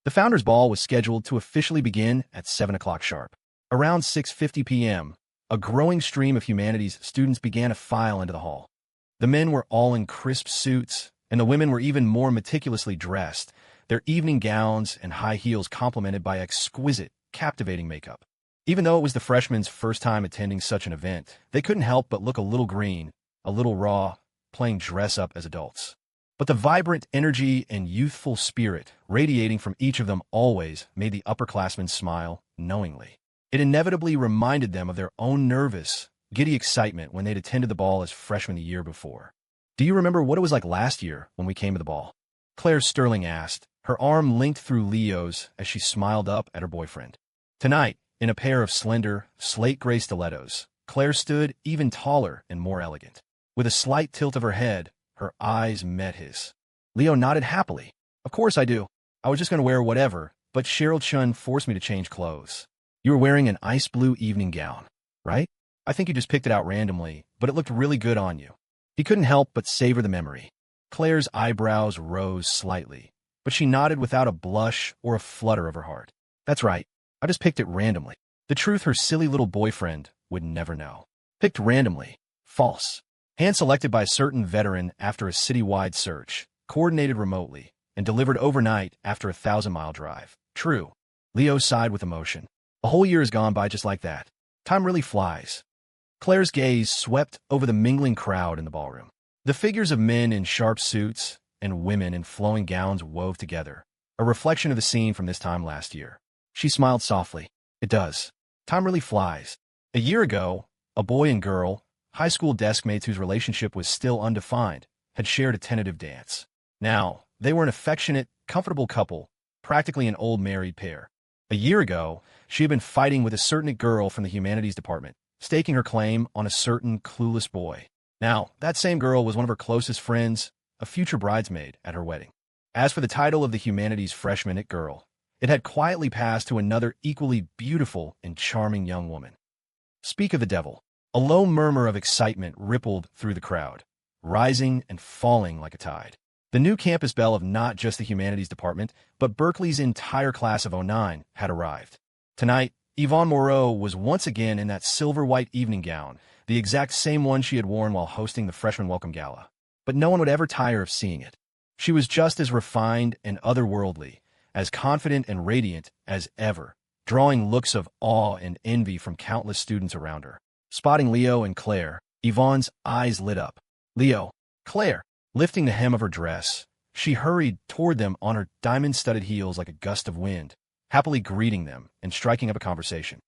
The Founders Ball was scheduled to officially begin at 7 o'clock sharp. Around 6:50 p.m., a growing stream of humanities students began to file into the hall. The men were all in crisp suits, and the women were even more meticulously dressed, their evening gowns and high heels complemented by exquisite, captivating makeup. Even though it was the freshmen' first time attending such an event, they couldn't help but look a little green, a little raw, playing dress-up as adults. But the vibrant energy and youthful spirit radiating from each of them always made the upperclassmen smile knowingly. It inevitably reminded them of their own nervous, giddy excitement when they'd attended the ball as freshmen the year before. "Do you remember what it was like last year when we came to the ball?" Claire Sterling asked, her arm linked through Leo's as she smiled up at her boyfriend. Tonight, in a pair of slender, slate-gray stilettos, Claire stood even taller and more elegant. With a slight tilt of her head, her eyes met his. Leo nodded happily. "Of course I do. I was just going to wear whatever, but Cheryl Chun forced me to change clothes." "You were wearing an ice blue evening gown, right? I think you just picked it out randomly, but it looked really good on you." He couldn't help but savor the memory. Claire's eyebrows rose slightly, but she nodded without a blush or a flutter of her heart. "That's right. I just picked it randomly." The truth her silly little boyfriend would never know. Picked randomly. False. Hand-selected by a certain veteran after a city-wide search, coordinated remotely, and delivered overnight after a 1,000-mile drive. True. Leo sighed with emotion. A whole year has gone by just like that. Time really flies. Claire's gaze swept over the mingling crowd in the ballroom. The figures of men in sharp suits and women in flowing gowns wove together, a reflection of the scene from this time last year. She smiled softly. "It does. Time really flies." A year ago, a boy and girl, high school deskmates whose relationship was still undefined, had shared a tentative dance. Now, they were an affectionate, comfortable couple, practically an old married pair. A year ago, she had been fighting with a certain girl from the humanities department, staking her claim on a certain clueless boy. Now, that same girl was one of her closest friends, a future bridesmaid at her wedding. As for the title of the humanities freshman it girl, it had quietly passed to another equally beautiful and charming young woman. Speak of the devil. A low murmur of excitement rippled through the crowd, rising and falling like a tide. The new campus belle of not just the humanities department, but Berkeley's entire class of '09 had arrived. Tonight, Yvonne Moreau was once again in that silver-white evening gown, the exact same one she had worn while hosting the freshman welcome gala. But no one would ever tire of seeing it. She was just as refined and otherworldly, as confident and radiant as ever, drawing looks of awe and envy from countless students around her. Spotting Leo and Claire, Yvonne's eyes lit up. "Leo, Claire!" Lifting the hem of her dress, she hurried toward them on her diamond-studded heels like a gust of wind, happily greeting them and striking up a conversation.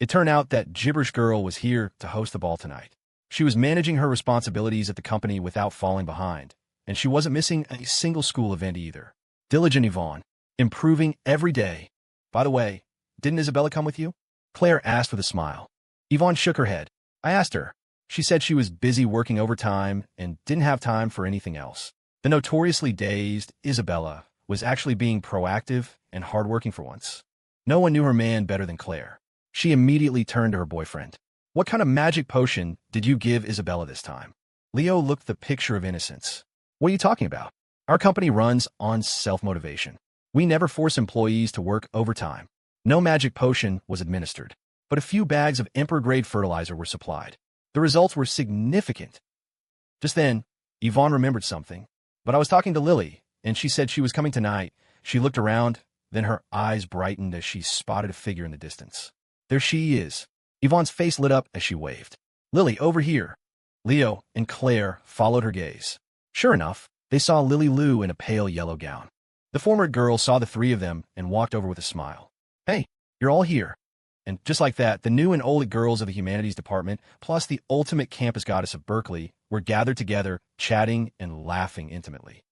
It turned out that Gibberish Girl was here to host the ball tonight. She was managing her responsibilities at the company without falling behind, and she wasn't missing a single school event either. Diligent Yvonne, improving every day. "By the way, didn't Isabella come with you?" Claire asked with a smile. Yvonne shook her head. "I asked her. She said she was busy working overtime and didn't have time for anything else." The notoriously dazed Isabella was actually being proactive and hardworking for once. No one knew her man better than Claire. She immediately turned to her boyfriend. "What kind of magic potion did you give Isabella this time?" Leo looked the picture of innocence. "What are you talking about? Our company runs on self-motivation. We never force employees to work overtime. No magic potion was administered, but a few bags of emperor-grade fertilizer were supplied. The results were significant." Just then, Yvonne remembered something. "But I was talking to Lily, and she said she was coming tonight." She looked around, then her eyes brightened as she spotted a figure in the distance. "There she is." Yvonne's face lit up as she waved. "Lily, over here." Leo and Claire followed her gaze. Sure enough, they saw Lily Lou in a pale yellow gown. The former girl saw the three of them and walked over with a smile. "Hey, you're all here." And just like that, the new and old girls of the humanities department, plus the ultimate campus goddess of Berkeley, were gathered together, chatting and laughing intimately.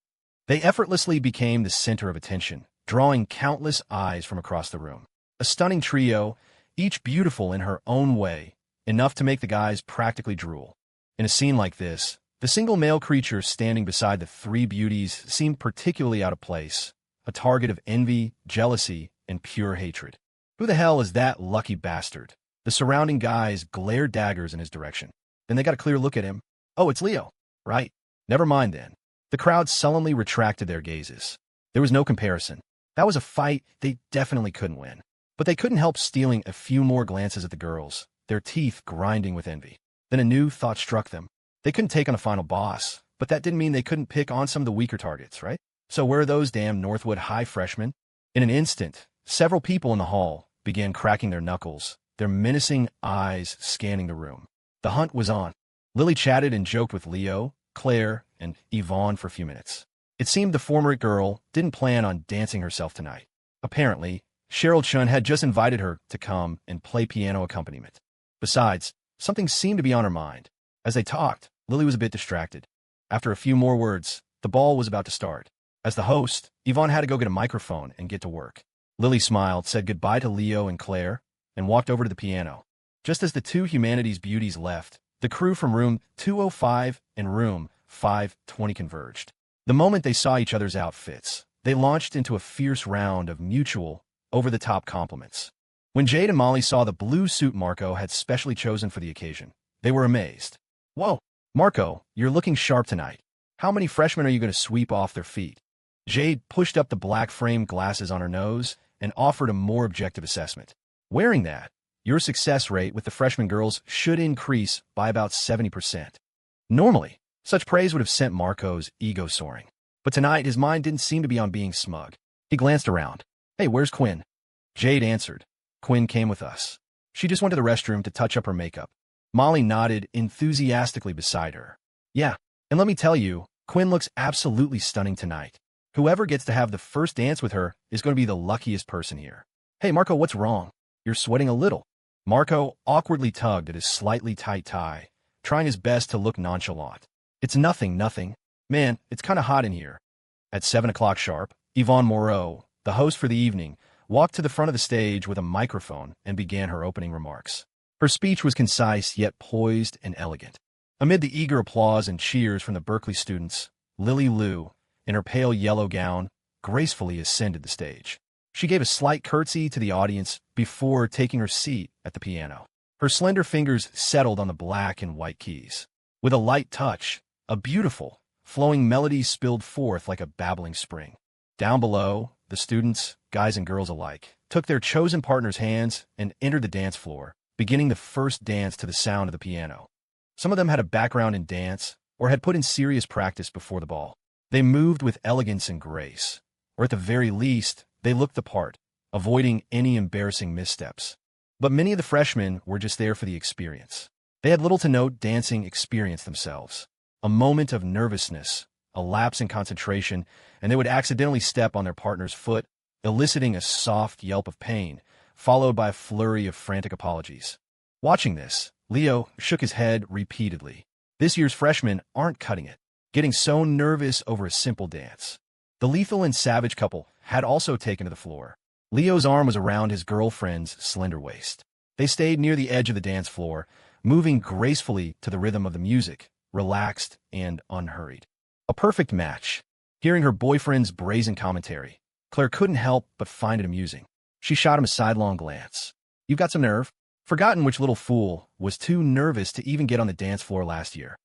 They effortlessly became the center of attention, drawing countless eyes from across the room. A stunning trio, each beautiful in her own way, enough to make the guys practically drool. In a scene like this, the single male creature standing beside the three beauties seemed particularly out of place, a target of envy, jealousy, and pure hatred. Who the hell is that lucky bastard? The surrounding guys glared daggers in his direction. Then they got a clear look at him. Oh, it's Leo. Right. Never mind then. The crowd sullenly retracted their gazes. There was no comparison. That was a fight they definitely couldn't win. But they couldn't help stealing a few more glances at the girls, their teeth grinding with envy. Then a new thought struck them. They couldn't take on a final boss, but that didn't mean they couldn't pick on some of the weaker targets, right? So where are those damn Northwood High freshmen? In an instant, several people in the hall began cracking their knuckles, their menacing eyes scanning the room. The hunt was on. Lily chatted and joked with Leo, Claire, and Yvonne for a few minutes. It seemed the former girl didn't plan on dancing herself tonight. Apparently, Cheryl Chun had just invited her to come and play piano accompaniment. Besides, something seemed to be on her mind. As they talked, Lily was a bit distracted. After a few more words, the ball was about to start. As the host, Yvonne had to go get a microphone and get to work. Lily smiled, said goodbye to Leo and Claire, and walked over to the piano. Just as the two humanities beauties left, the crew from room 205 and room 520 converged. The moment they saw each other's outfits, they launched into a fierce round of mutual, over-the-top compliments. When Jade and Molly saw the blue suit Marco had specially chosen for the occasion, they were amazed. Whoa, Marco, you're looking sharp tonight. How many freshmen are you going to sweep off their feet? Jade pushed up the black framed glasses on her nose and offered a more objective assessment. Wearing that, your success rate with the freshman girls should increase by about 70%. Normally, such praise would have sent Marco's ego soaring. But tonight, his mind didn't seem to be on being smug. He glanced around. Hey, where's Quinn? Jade answered. Quinn came with us. She just went to the restroom to touch up her makeup. Molly nodded enthusiastically beside her. Yeah, and let me tell you, Quinn looks absolutely stunning tonight. Whoever gets to have the first dance with her is going to be the luckiest person here. Hey, Marco, what's wrong? You're sweating a little. Marco awkwardly tugged at his slightly tight tie, trying his best to look nonchalant. It's nothing. Man, it's kind of hot in here. At 7 o'clock sharp, Yvonne Moreau, the host for the evening, walked to the front of the stage with a microphone and began her opening remarks. Her speech was concise yet poised and elegant. Amid the eager applause and cheers from the Berkeley students, Lily Liu, in her pale yellow gown, gracefully ascended the stage. She gave a slight curtsy to the audience before taking her seat at the piano. Her slender fingers settled on the black and white keys. With a light touch, a beautiful, flowing melody spilled forth like a babbling spring. Down below, the students, guys and girls alike, took their chosen partner's hands and entered the dance floor, beginning the first dance to the sound of the piano. Some of them had a background in dance or had put in serious practice before the ball. They moved with elegance and grace, or at the very least, they looked the part, avoiding any embarrassing missteps. But many of the freshmen were just there for the experience. They had little to no dancing experience themselves. A moment of nervousness, a lapse in concentration, and they would accidentally step on their partner's foot, eliciting a soft yelp of pain, followed by a flurry of frantic apologies. Watching this, Leo shook his head repeatedly. This year's freshmen aren't cutting it, getting so nervous over a simple dance. The lethal and savage couple had also taken to the floor. Leo's arm was around his girlfriend's slender waist. They stayed near the edge of the dance floor, moving gracefully to the rhythm of the music, relaxed and unhurried. A perfect match. Hearing her boyfriend's brazen commentary, Claire couldn't help but find it amusing. She shot him a sidelong glance. You've got some nerve. Forgotten which little fool was too nervous to even get on the dance floor last year.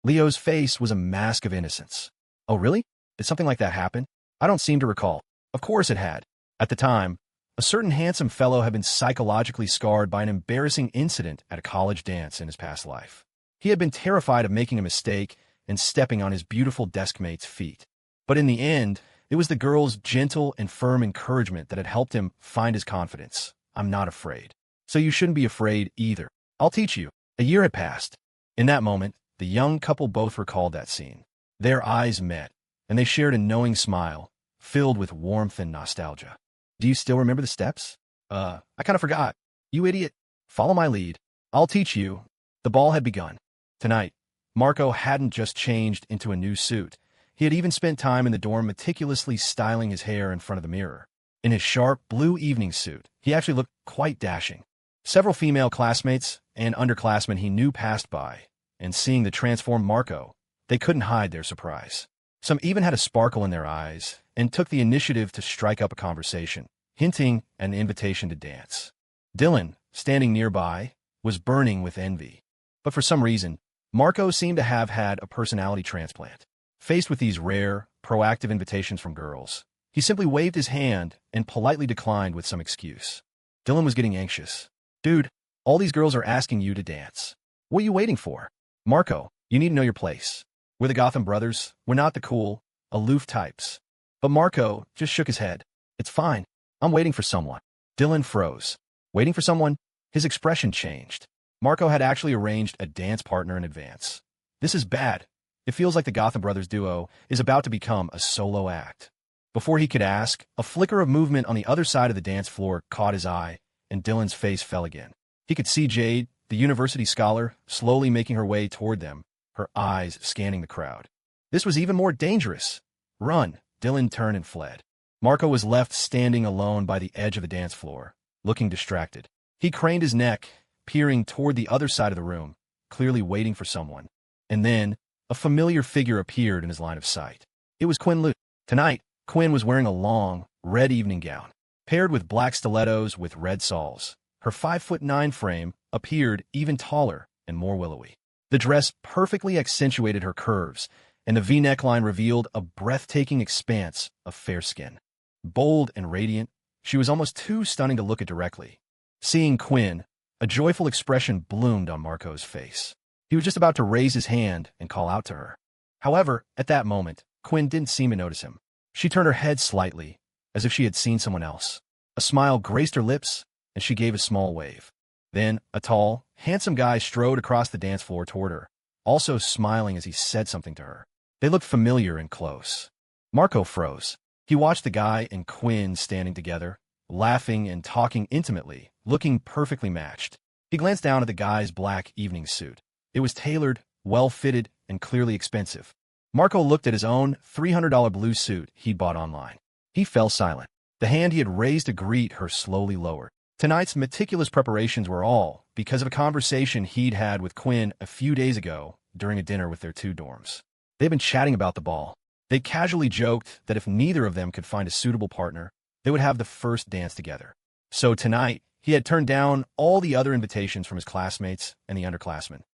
Leo's face was a mask of innocence. Oh, really? Did something like that happen? I don't seem to recall. Of course it had. At the time, a certain handsome fellow had been psychologically scarred by an embarrassing incident at a college dance in his past life. He had been terrified of making a mistake and stepping on his beautiful deskmate's feet. But in the end, it was the girl's gentle and firm encouragement that had helped him find his confidence. I'm not afraid. So you shouldn't be afraid either. I'll teach you. A year had passed. In that moment, the young couple both recalled that scene. Their eyes met, and they shared a knowing smile, filled with warmth and nostalgia. Do you still remember the steps? I kind of forgot. You idiot. Follow my lead. I'll teach you. The ball had begun. Tonight, Marco hadn't just changed into a new suit. He had even spent time in the dorm meticulously styling his hair in front of the mirror. In his sharp blue evening suit, he actually looked quite dashing. Several female classmates and underclassmen he knew passed by, and seeing the transformed Marco, they couldn't hide their surprise. Some even had a sparkle in their eyes and took the initiative to strike up a conversation, hinting at an invitation to dance. Dylan, standing nearby, was burning with envy. But for some reason, Marco seemed to have had a personality transplant. Faced with these rare, proactive invitations from girls, He simply waved his hand and politely declined with some excuse. Dylan was getting anxious. Dude, all these girls are asking you to dance. What are you waiting for? Marco, you need to know your place. We're the Gotham brothers. We're not the cool, aloof types. But Marco just shook his head. It's fine. I'm waiting for someone. Dylan froze. Waiting for someone? His expression changed. Marco had actually arranged a dance partner in advance. This is bad. It feels like the Gotham brothers duo is about to become a solo act. Before he could ask, a flicker of movement on the other side of the dance floor caught his eye, and Dylan's face fell again. He could see Jade, the university scholar, slowly making her way toward them, her eyes scanning the crowd. This was even more dangerous. Run! Dylan turned and fled. Marco was left standing alone by the edge of the dance floor, looking distracted. He craned his neck, peering toward the other side of the room, clearly waiting for someone. And then, a familiar figure appeared in his line of sight. It was Quinn Liu. Tonight, Quinn was wearing a long, red evening gown, paired with black stilettos with red soles. Her 5'9" frame appeared even taller and more willowy. The dress perfectly accentuated her curves, and the V-neckline revealed a breathtaking expanse of fair skin. Bold and radiant, she was almost too stunning to look at directly. Seeing Quinn, a joyful expression bloomed on Marco's face. He was just about to raise his hand and call out to her. However, at that moment, Quinn didn't seem to notice him. She turned her head slightly, as if she had seen someone else. A smile graced her lips, and she gave a small wave. Then, a tall, handsome guy strode across the dance floor toward her, also smiling as he said something to her. They looked familiar and close. Marco froze. He watched the guy and Quinn standing together, laughing and talking intimately, looking perfectly matched. He glanced down at the guy's black evening suit. It was tailored, well-fitted, and clearly expensive. Marco looked at his own $300 blue suit he'd bought online. He fell silent. The hand he had raised to greet her slowly lowered. Tonight's meticulous preparations were all because of a conversation he'd had with Quinn a few days ago during a dinner with their two dorms. They'd been chatting about the ball. They casually joked that if neither of them could find a suitable partner, they would have the first dance together. So tonight, he had turned down all the other invitations from his classmates and the underclassmen.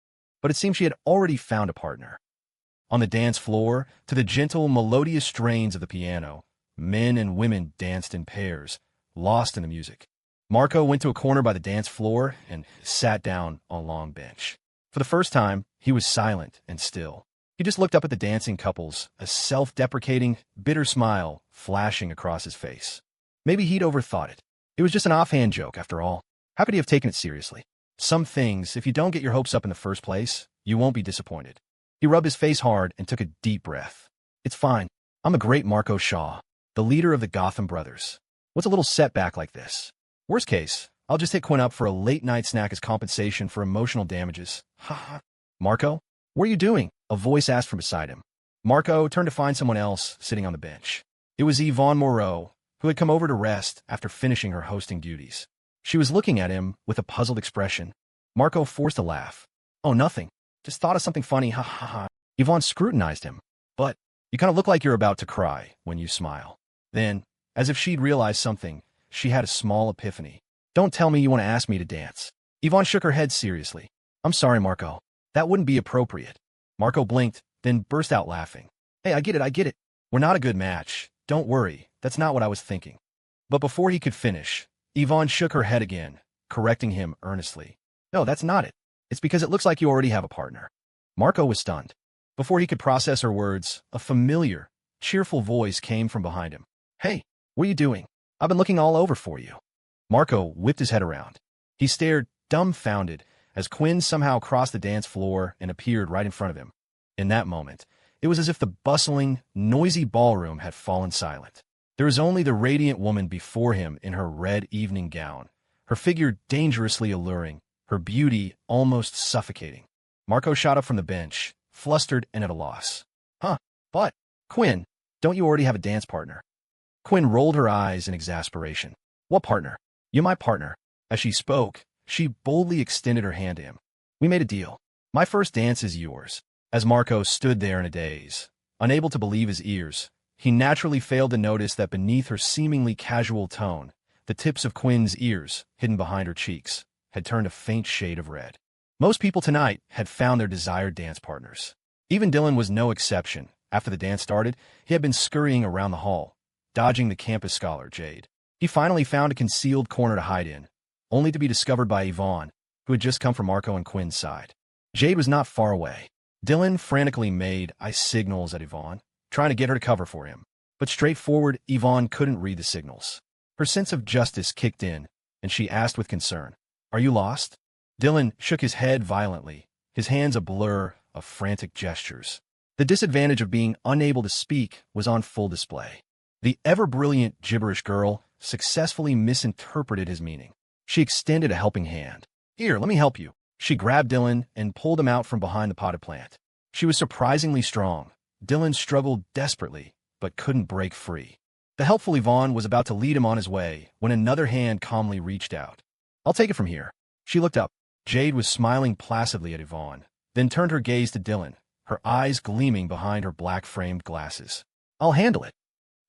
But it seemed she had already found a partner. On the dance floor, to the gentle, melodious strains of the piano, men and women danced in pairs, lost in the music. Marco went to a corner by the dance floor and sat down on a long bench. For the first time, he was silent and still. He just looked up at the dancing couples, a self-deprecating, bitter smile flashing across his face. Maybe he'd overthought it. It was just an offhand joke, after all. How could he have taken it seriously? Some things, if you don't get your hopes up in the first place, you won't be disappointed. He rubbed his face hard and took a deep breath. It's fine. I'm a great Marco Shaw, the leader of the Gotham brothers. What's a little setback like this? Worst case, I'll just hit Quinn up for a late-night snack as compensation for emotional damages. Ha ha. Marco? What are you doing? A voice asked from beside him. Marco turned to find someone else sitting on the bench. It was Yvonne Moreau, who had come over to rest after finishing her hosting duties. She was looking at him with a puzzled expression. Marco forced a laugh. Oh, nothing. Just thought of something funny, ha ha ha. Yvonne scrutinized him. But you kind of look like you're about to cry when you smile. Then, as if she'd realized something, she had a small epiphany. Don't tell me you want to ask me to dance. Yvonne shook her head seriously. I'm sorry, Marco. That wouldn't be appropriate. Marco blinked, then burst out laughing. Hey, I get it. We're not a good match. Don't worry, that's not what I was thinking. But before he could finish, Yvonne shook her head again, correcting him earnestly. No, that's not it. It's because it looks like you already have a partner. Marco was stunned. Before he could process her words, a familiar, cheerful voice came from behind him. Hey, what are you doing? I've been looking all over for you. Marco whipped his head around. He stared dumbfounded as Quinn somehow crossed the dance floor and appeared right in front of him. In that moment, it was as if the bustling, noisy ballroom had fallen silent. There was only the radiant woman before him in her red evening gown, her figure dangerously alluring, her beauty almost suffocating. Marco shot up from the bench, flustered and at a loss. Huh, but, Quinn, don't you already have a dance partner? Quinn rolled her eyes in exasperation. What partner? You're my partner. As she spoke, she boldly extended her hand to him. We made a deal. My first dance is yours. As Marco stood there in a daze, unable to believe his ears, he naturally failed to notice that beneath her seemingly casual tone, the tips of Quinn's ears, hidden behind her cheeks, had turned a faint shade of red. Most people tonight had found their desired dance partners. Even Dylan was no exception. After the dance started, he had been scurrying around the hall, dodging the campus scholar, Jade. He finally found a concealed corner to hide in, only to be discovered by Yvonne, who had just come from Marco and Quinn's side. Jade was not far away. Dylan frantically made eye signals at Yvonne, trying to get her to cover for him. But straightforward, Yvonne couldn't read the signals. Her sense of justice kicked in, and she asked with concern, "Are you lost?" Dylan shook his head violently, his hands a blur of frantic gestures. The disadvantage of being unable to speak was on full display. The ever-brilliant gibberish girl successfully misinterpreted his meaning. She extended a helping hand. "Here, let me help you." She grabbed Dylan and pulled him out from behind the potted plant. She was surprisingly strong. Dylan struggled desperately, but couldn't break free. The helpful Yvonne was about to lead him on his way when another hand calmly reached out. "I'll take it from here." She looked up. Jade was smiling placidly at Yvonne, then turned her gaze to Dylan, her eyes gleaming behind her black-framed glasses. "I'll handle it."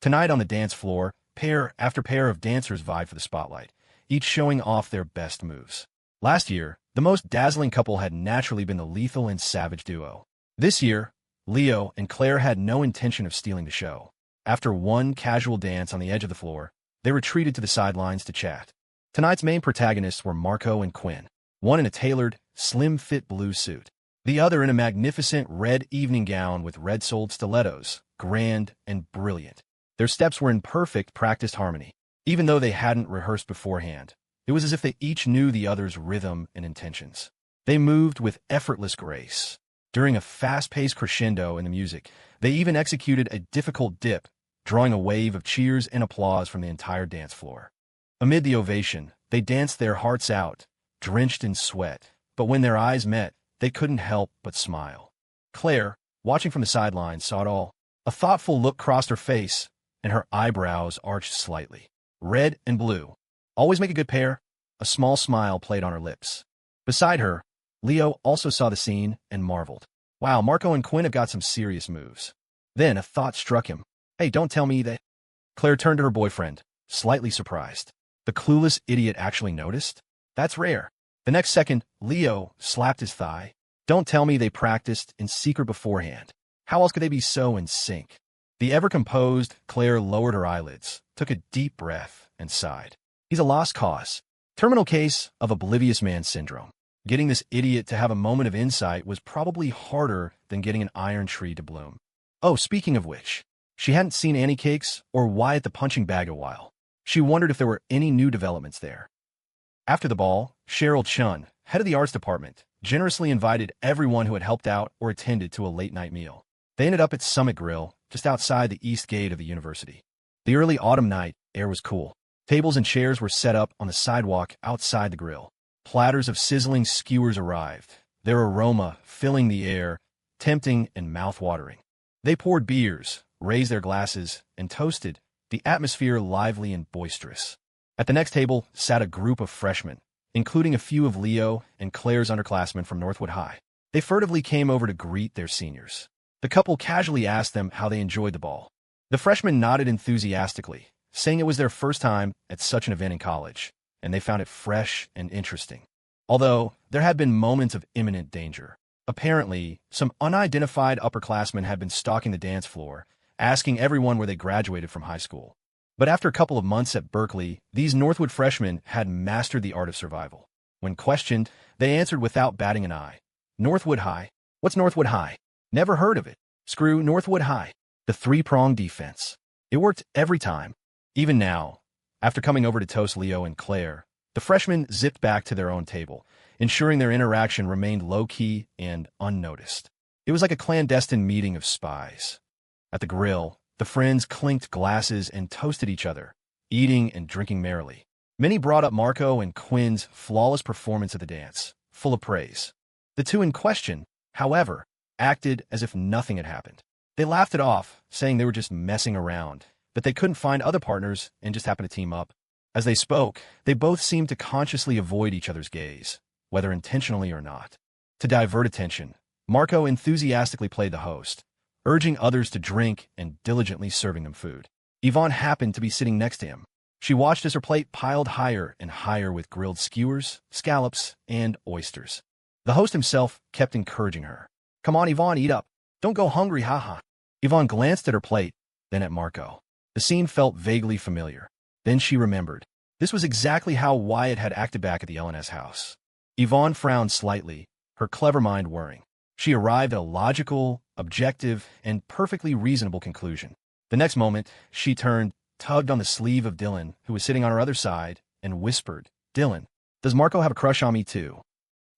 Tonight on the dance floor, pair after pair of dancers vied for the spotlight, each showing off their best moves. Last year, the most dazzling couple had naturally been the lethal and savage duo. This year, Leo and Claire had no intention of stealing the show. After one casual dance on the edge of the floor, they retreated to the sidelines to chat. Tonight's main protagonists were Marco and Quinn, one in a tailored, slim-fit blue suit, the other in a magnificent red evening gown with red-soled stilettos, grand and brilliant. Their steps were in perfect practiced harmony. Even though they hadn't rehearsed beforehand, it was as if they each knew the other's rhythm and intentions. They moved with effortless grace. During a fast-paced crescendo in the music, they even executed a difficult dip, drawing a wave of cheers and applause from the entire dance floor. Amid the ovation, they danced their hearts out, drenched in sweat, but when their eyes met, they couldn't help but smile. Claire, watching from the sidelines, saw it all. A thoughtful look crossed her face, and her eyebrows arched slightly. Red and blue. Always make a good pair. A small smile played on her lips. Beside her, Leo also saw the scene and marveled. Wow, Marco and Quinn have got some serious moves. Then a thought struck him. Hey, don't tell me that... Claire turned to her boyfriend, slightly surprised. The clueless idiot actually noticed? That's rare. The next second, Leo slapped his thigh. Don't tell me they practiced in secret beforehand. How else could they be so in sync? The ever-composed Claire lowered her eyelids, took a deep breath, and sighed. He's a lost cause. Terminal case of oblivious man syndrome. Getting this idiot to have a moment of insight was probably harder than getting an iron tree to bloom. Oh, speaking of which, she hadn't seen Annie Cakes or Wyatt the punching bag in a while. She wondered if there were any new developments there. After the ball, Cheryl Chun, head of the arts department, generously invited everyone who had helped out or attended to a late-night meal. They ended up at Summit Grill, just outside the east gate of the university. The early autumn night air was cool. Tables and chairs were set up on the sidewalk outside the grill. Platters of sizzling skewers arrived, their aroma filling the air, tempting and mouth-watering. They poured beers, raised their glasses, and toasted, the atmosphere lively and boisterous. At the next table sat a group of freshmen, including a few of Leo and Claire's underclassmen from Northwood High. They furtively came over to greet their seniors. The couple casually asked them how they enjoyed the ball. The freshmen nodded enthusiastically, saying it was their first time at such an event in college, and they found it fresh and interesting. Although there had been moments of imminent danger. Apparently, some unidentified upperclassmen had been stalking the dance floor, asking everyone where they graduated from high school. But after a couple of months at Berkeley, these Northwood freshmen had mastered the art of survival. When questioned, they answered without batting an eye. Northwood High? What's Northwood High? Never heard of it. Screw Northwood High. The three-pronged defense. It worked every time. Even now, after coming over to toast Leo and Claire, the freshmen zipped back to their own table, ensuring their interaction remained low-key and unnoticed. It was like a clandestine meeting of spies. At the grill, the friends clinked glasses and toasted each other, eating and drinking merrily. Many brought up Marco and Quinn's flawless performance at the dance, full of praise. The two in question, however, acted as if nothing had happened. They laughed it off, saying they were just messing around, that they couldn't find other partners and just happened to team up. As they spoke, they both seemed to consciously avoid each other's gaze, whether intentionally or not. To divert attention, Marco enthusiastically played the host, urging others to drink and diligently serving them food. Yvonne happened to be sitting next to him. She watched as her plate piled higher and higher with grilled skewers, scallops, and oysters. The host himself kept encouraging her. Come on, Yvonne, eat up. Don't go hungry, haha. Yvonne glanced at her plate, then at Marco. The scene felt vaguely familiar. Then she remembered. This was exactly how Wyatt had acted back at the LNS house. Yvonne frowned slightly, her clever mind whirring. She arrived at a logical, objective, and perfectly reasonable conclusion. The next moment, she turned, tugged on the sleeve of Dylan, who was sitting on her other side, and whispered, "Dylan, does Marco have a crush on me too?"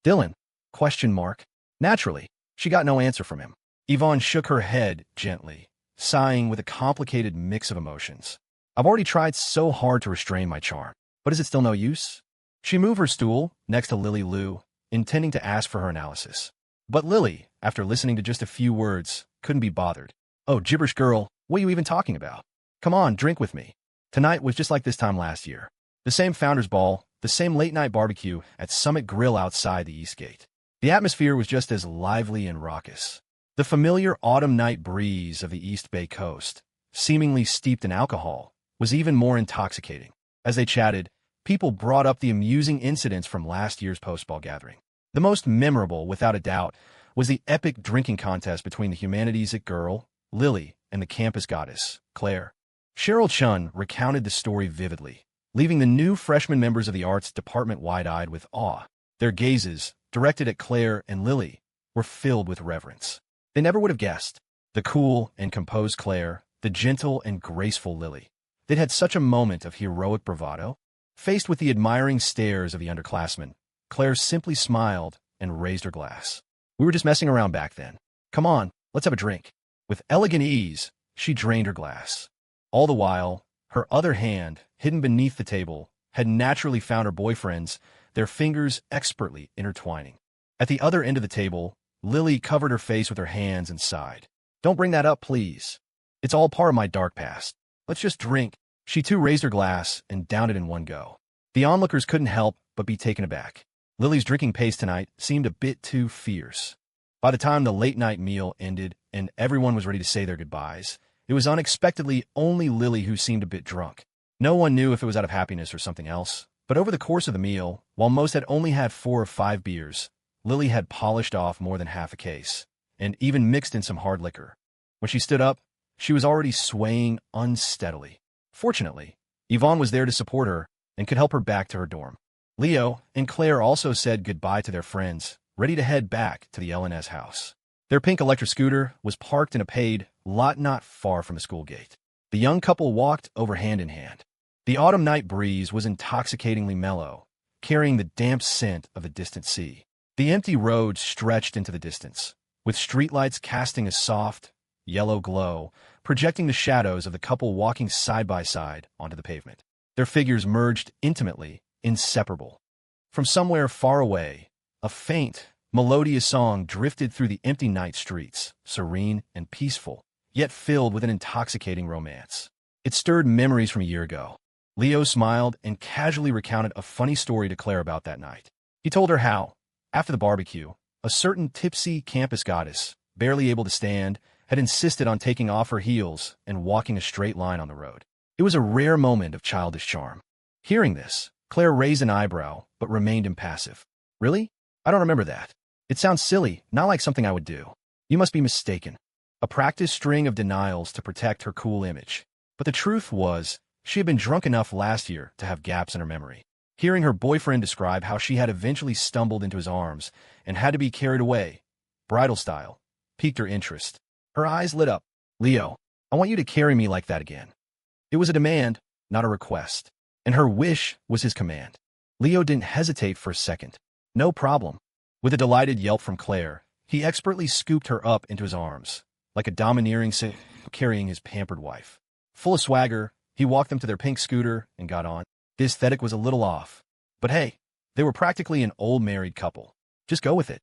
"Dylan?" Question mark. Naturally, she got no answer from him. Yvonne shook her head gently, sighing with a complicated mix of emotions. "I've already tried so hard to restrain my charm, but is it still no use?" She moved her stool next to Lily Lou, intending to ask for her analysis. But Lily, after listening to just a few words, couldn't be bothered. "Oh, gibberish girl, what are you even talking about? Come on, drink with me." Tonight was just like this time last year. The same Founders Ball, the same late-night barbecue at Summit Grill outside the East Gate. The atmosphere was just as lively and raucous. The familiar autumn night breeze of the East Bay coast, seemingly steeped in alcohol, was even more intoxicating. As they chatted, people brought up the amusing incidents from last year's post-ball gathering. The most memorable, without a doubt, was the epic drinking contest between the humanities girl, Lily, and the campus goddess, Claire. Cheryl Chun recounted the story vividly, leaving the new freshman members of the arts department wide-eyed with awe. Their gazes, directed at Claire and Lily, were filled with reverence. They never would have guessed. The cool and composed Claire, the gentle and graceful Lily. They'd had such a moment of heroic bravado. Faced with the admiring stares of the underclassmen, Claire simply smiled and raised her glass. "We were just messing around back then. Come on, let's have a drink." With elegant ease, she drained her glass. All the while, her other hand, hidden beneath the table, had naturally found her boyfriend's, their fingers expertly intertwining. At the other end of the table, Lily covered her face with her hands and sighed. "Don't bring that up, please. It's all part of my dark past. Let's just drink." She too raised her glass and downed it in one go. The onlookers couldn't help but be taken aback. Lily's drinking pace tonight seemed a bit too fierce. By the time the late-night meal ended and everyone was ready to say their goodbyes, it was unexpectedly only Lily who seemed a bit drunk. No one knew if it was out of happiness or something else, but over the course of the meal, while most had only had 4 or 5 beers, Lily had polished off more than half a case, and even mixed in some hard liquor. When she stood up, she was already swaying unsteadily. Fortunately, Yvonne was there to support her and could help her back to her dorm. Leo and Claire also said goodbye to their friends, ready to head back to the LNS house. Their pink electric scooter was parked in a paid lot not far from the school gate. The young couple walked over hand in hand. The autumn night breeze was intoxicatingly mellow, carrying the damp scent of the distant sea. The empty road stretched into the distance, with streetlights casting a soft, yellow glow, projecting the shadows of the couple walking side by side onto the pavement. Their figures merged intimately, inseparable. From somewhere far away, a faint, melodious song drifted through the empty night streets, serene and peaceful, yet filled with an intoxicating romance. It stirred memories from a year ago. Leo smiled and casually recounted a funny story to Claire about that night. He told her how, after the barbecue, a certain tipsy campus goddess, barely able to stand, had insisted on taking off her heels and walking a straight line on the road. It was a rare moment of childish charm. Hearing this, Claire raised an eyebrow, but remained impassive. "Really? I don't remember that. It sounds silly, not like something I would do." "You must be mistaken." A practiced string of denials to protect her cool image. But the truth was, she had been drunk enough last year to have gaps in her memory. Hearing her boyfriend describe how she had eventually stumbled into his arms and had to be carried away, bridal style, piqued her interest. Her eyes lit up. "Leo, I want you to carry me like that again." It was a demand, not a request, and her wish was his command. Leo didn't hesitate for a second. "No problem." With a delighted yelp from Claire, he expertly scooped her up into his arms, like a domineering carrying his pampered wife. Full of swagger, he walked them to their pink scooter and got on. The aesthetic was a little off, but hey, they were practically an old married couple. Just go with it.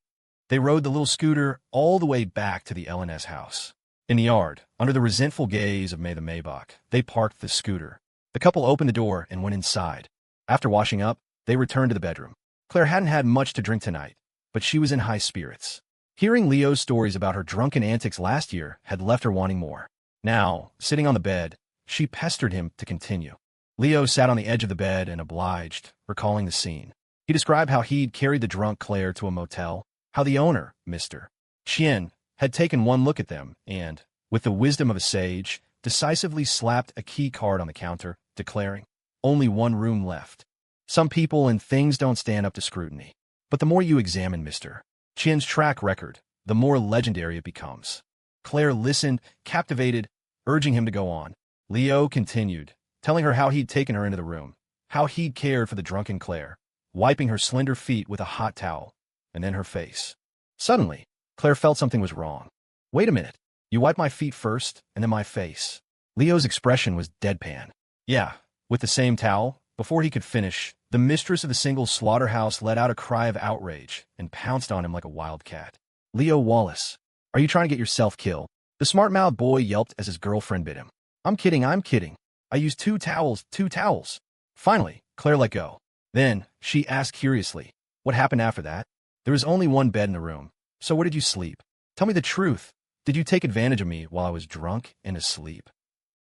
They rode the little scooter all the way back to the LNS house. In the yard, under the resentful gaze of May the Maybach, they parked the scooter. The couple opened the door and went inside. After washing up, they returned to the bedroom. Claire hadn't had much to drink tonight, but she was in high spirits. Hearing Leo's stories about her drunken antics last year had left her wanting more. Now, sitting on the bed, she pestered him to continue. Leo sat on the edge of the bed and obliged, recalling the scene. He described how he'd carried the drunk Claire to a motel, how the owner, Mr. Chien, had taken one look at them and, with the wisdom of a sage, decisively slapped a key card on the counter, declaring, "Only one room left. Some people and things don't stand up to scrutiny. But the more you examine Mr. Chin's track record, the more legendary it becomes." Claire listened, captivated, urging him to go on. Leo continued, telling her how he'd taken her into the room, how he'd cared for the drunken Claire, wiping her slender feet with a hot towel, and then her face. Suddenly, Claire felt something was wrong. "Wait a minute. You wiped my feet first, and then my face." Leo's expression was deadpan. "Yeah, with the same towel." Before he could finish, the mistress of the single slaughterhouse let out a cry of outrage and pounced on him like a wild cat. "Leo Wallace, are you trying to get yourself killed?" The smart-mouthed boy yelped as his girlfriend bit him. I'm kidding. I used two towels. Finally, Claire let go. Then, she asked curiously, "What happened after that?" "There was only one bed in the room. So where did you sleep? Tell me the truth. Did you take advantage of me while I was drunk and asleep?"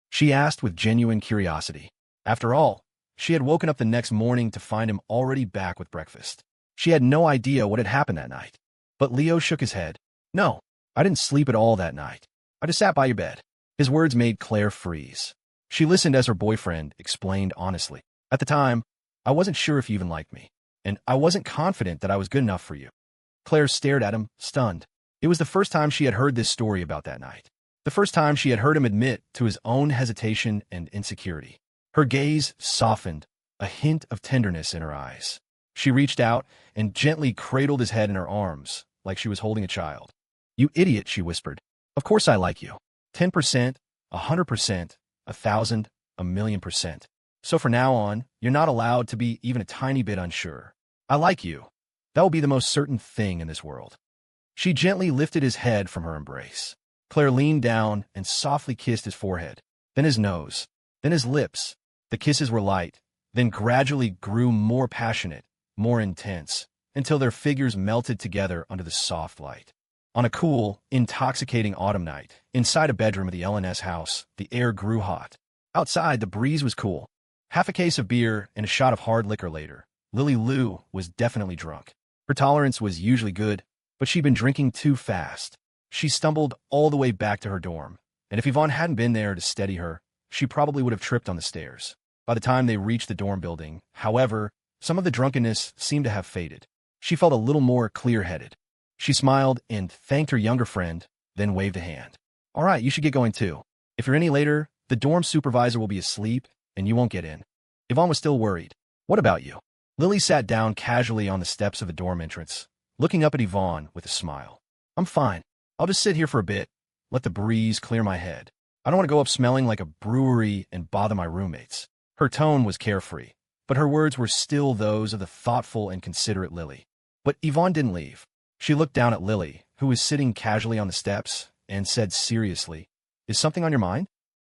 She asked with genuine curiosity. After all, she had woken up the next morning to find him already back with breakfast. She had no idea what had happened that night. But Leo shook his head. "No, I didn't sleep at all that night. I just sat by your bed." His words made Claire freeze. She listened as her boyfriend explained honestly. "At the time, I wasn't sure if you even liked me, and I wasn't confident that I was good enough for you." Claire stared at him, stunned. It was the first time she had heard this story about that night. The first time she had heard him admit to his own hesitation and insecurity. Her gaze softened, a hint of tenderness in her eyes. She reached out and gently cradled his head in her arms, like she was holding a child. "You idiot," she whispered. "Of course I like you. 10%, 100%, 1,000, 1,000,000%. So from now on, you're not allowed to be even a tiny bit unsure. I like you. That will be the most certain thing in this world." She gently lifted his head from her embrace. Claire leaned down and softly kissed his forehead, then his nose, then his lips. The kisses were light, then gradually grew more passionate, more intense, until their figures melted together under the soft light. On a cool, intoxicating autumn night, inside a bedroom of the LNS house, the air grew hot. Outside, the breeze was cool. Half a case of beer and a shot of hard liquor later, Lily Lou was definitely drunk. Her tolerance was usually good, but she'd been drinking too fast. She stumbled all the way back to her dorm, and if Yvonne hadn't been there to steady her, she probably would have tripped on the stairs. By the time they reached the dorm building, however, some of the drunkenness seemed to have faded. She felt a little more clear-headed. She smiled and thanked her younger friend, then waved a hand. "All right, you should get going too. If you're any later, the dorm supervisor will be asleep, and you won't get in." Yvonne was still worried. "What about you?" Lily sat down casually on the steps of the dorm entrance, looking up at Yvonne with a smile. "I'm fine. I'll just sit here for a bit, let the breeze clear my head. I don't want to go up smelling like a brewery and bother my roommates." Her tone was carefree, but her words were still those of the thoughtful and considerate Lily. But Yvonne didn't leave. She looked down at Lily, who was sitting casually on the steps, and said seriously, "Is something on your mind?"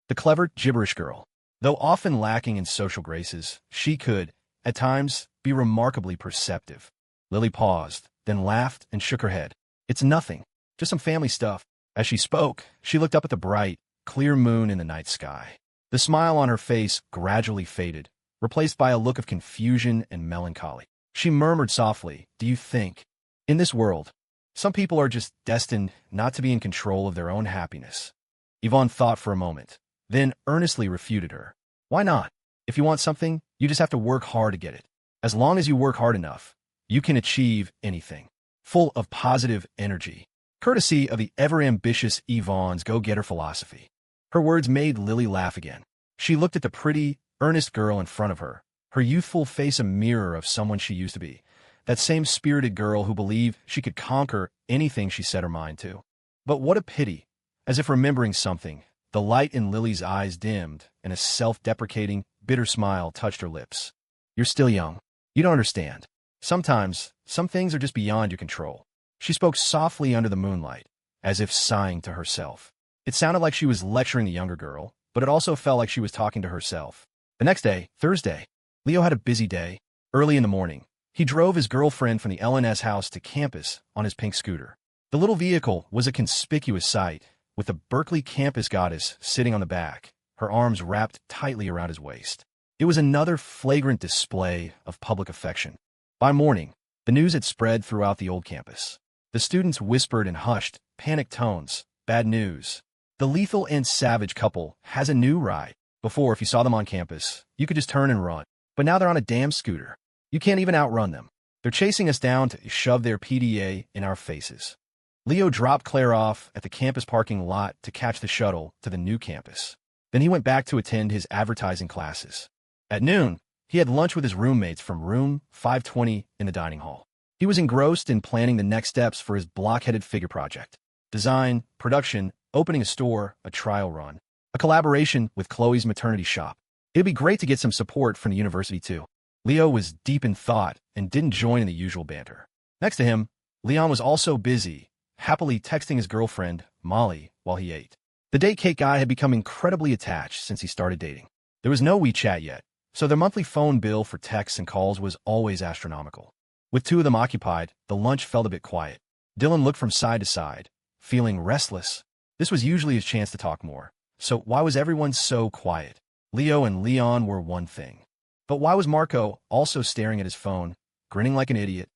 The clever, gibberish girl, though often lacking in social graces, she could, at times, be remarkably perceptive. Lily paused, then laughed and shook her head. "It's nothing, just some family stuff." As she spoke, she looked up at the bright, clear moon in the night sky. The smile on her face gradually faded, replaced by a look of confusion and melancholy. She murmured softly, "Do you think, in this world, some people are just destined not to be in control of their own happiness?" Yvonne thought for a moment, then earnestly refuted her. "Why not? If you want something, you just have to work hard to get it. As long as you work hard enough, you can achieve anything." Full of positive energy, courtesy of the ever-ambitious Yvonne's go-getter philosophy. Her words made Lily laugh again. She looked at the pretty, earnest girl in front of her, her youthful face a mirror of someone she used to be, that same spirited girl who believed she could conquer anything she set her mind to. But what a pity! As if remembering something, the light in Lily's eyes dimmed, and a self-deprecating, bitter smile touched her lips. "You're still young. You don't understand. Sometimes, some things are just beyond your control." She spoke softly under the moonlight, as if sighing to herself. It sounded like she was lecturing the younger girl, but it also felt like she was talking to herself. The next day, Thursday, Leo had a busy day. Early in the morning, he drove his girlfriend from the LNS house to campus on his pink scooter. The little vehicle was a conspicuous sight, with the Berkeley campus goddess sitting on the back, her arms wrapped tightly around his waist. It was another flagrant display of public affection. By morning, the news had spread throughout the old campus. The students whispered in hushed, panicked tones, "Bad news. The lethal and savage couple has a new ride. Before, if you saw them on campus, you could just turn and run. But now they're on a damn scooter. You can't even outrun them. They're chasing us down to shove their PDA in our faces. Leo dropped Claire off at the campus parking lot to catch the shuttle to the new campus. Then he went back to attend his advertising classes. At noon, he had lunch with his roommates from room 520 in the dining hall. He was engrossed in planning the next steps for his block-headed figure project. Design, production, opening a store, a trial run, a collaboration with Chloe's maternity shop. It'd be great to get some support from the university too. Leo was deep in thought and didn't join in the usual banter. Next to him, Leon was also busy, happily texting his girlfriend, Molly, while he ate. The date cake guy had become incredibly attached since he started dating. There was no WeChat yet, so their monthly phone bill for texts and calls was always astronomical. With two of them occupied, the lunch felt a bit quiet. Dylan looked from side to side, feeling restless. This was usually his chance to talk more. So why was everyone so quiet? Leo and Leon were one thing. But why was Marco also staring at his phone, grinning like an idiot?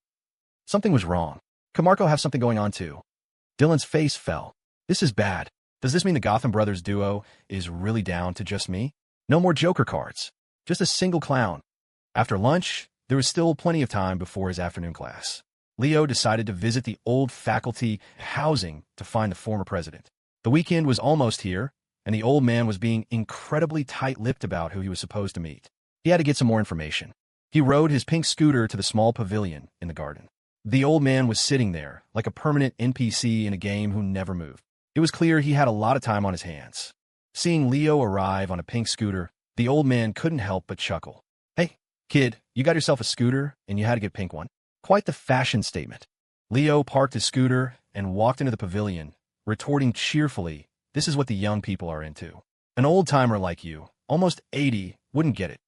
Something was wrong. Could Marco have something going on too? Dylan's face fell. This is bad. Does this mean the Gotham Brothers duo is really down to just me? No more Joker cards. Just a single clown. After lunch, there was still plenty of time before his afternoon class. Leo decided to visit the old faculty housing to find the former president. The weekend was almost here, and the old man was being incredibly tight-lipped about who he was supposed to meet. He had to get some more information. He rode his pink scooter to the small pavilion in the garden. The old man was sitting there, like a permanent NPC in a game who never moved. It was clear he had a lot of time on his hands. Seeing Leo arrive on a pink scooter, the old man couldn't help but chuckle. Hey, kid, you got yourself a scooter, and you had to get a pink one. Quite the fashion statement. Leo parked his scooter and walked into the pavilion, retorting cheerfully, this is what the young people are into. An old-timer like you, almost 80, wouldn't get it.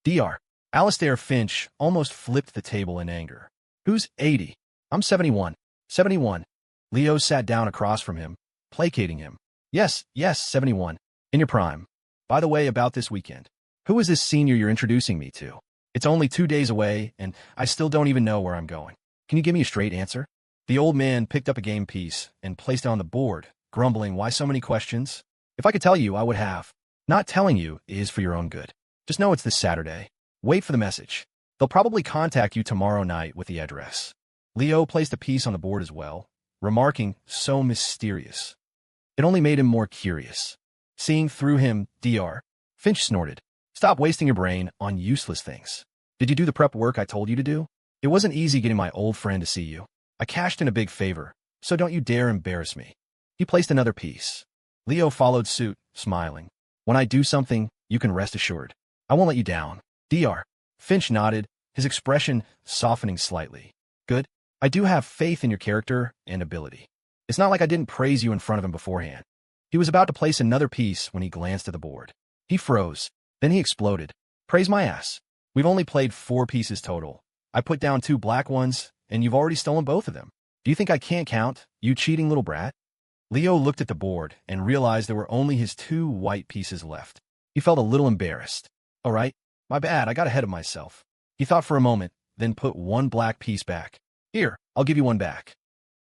Dr. Alistair Finch almost flipped the table in anger. Who's 80? I'm 71. 71. Leo sat down across from him, placating him. Yes, 71. In your prime. By the way, about this weekend. Who is this senior you're introducing me to? It's only 2 days away, and I still don't even know where I'm going. Can you give me a straight answer? The old man picked up a game piece and placed it on the board, grumbling, why so many questions? If I could tell you, I would have. Not telling you is for your own good. Just know it's this Saturday. Wait for the message. They'll probably contact you tomorrow night with the address. Leo placed a piece on the board as well, remarking, so mysterious. It only made him more curious. Seeing through him, Dr. Finch snorted. Stop wasting your brain on useless things. Did you do the prep work I told you to do? It wasn't easy getting my old friend to see you. I cashed in a big favor, so don't you dare embarrass me. He placed another piece. Leo followed suit, smiling. When I do something, you can rest assured. I won't let you down. Dr. Finch nodded, his expression softening slightly. Good. I do have faith in your character and ability. It's not like I didn't praise you in front of him beforehand. He was about to place another piece when he glanced at the board. He froze. Then he exploded. Praise my ass. We've only played 4 pieces total. I put down 2 black ones, and you've already stolen both of them. Do you think I can't count, you cheating little brat? Leo looked at the board and realized there were only his 2 white pieces left. He felt a little embarrassed. All right, my bad, I got ahead of myself. He thought for a moment, then put 1 black piece back. Here, I'll give you 1 back.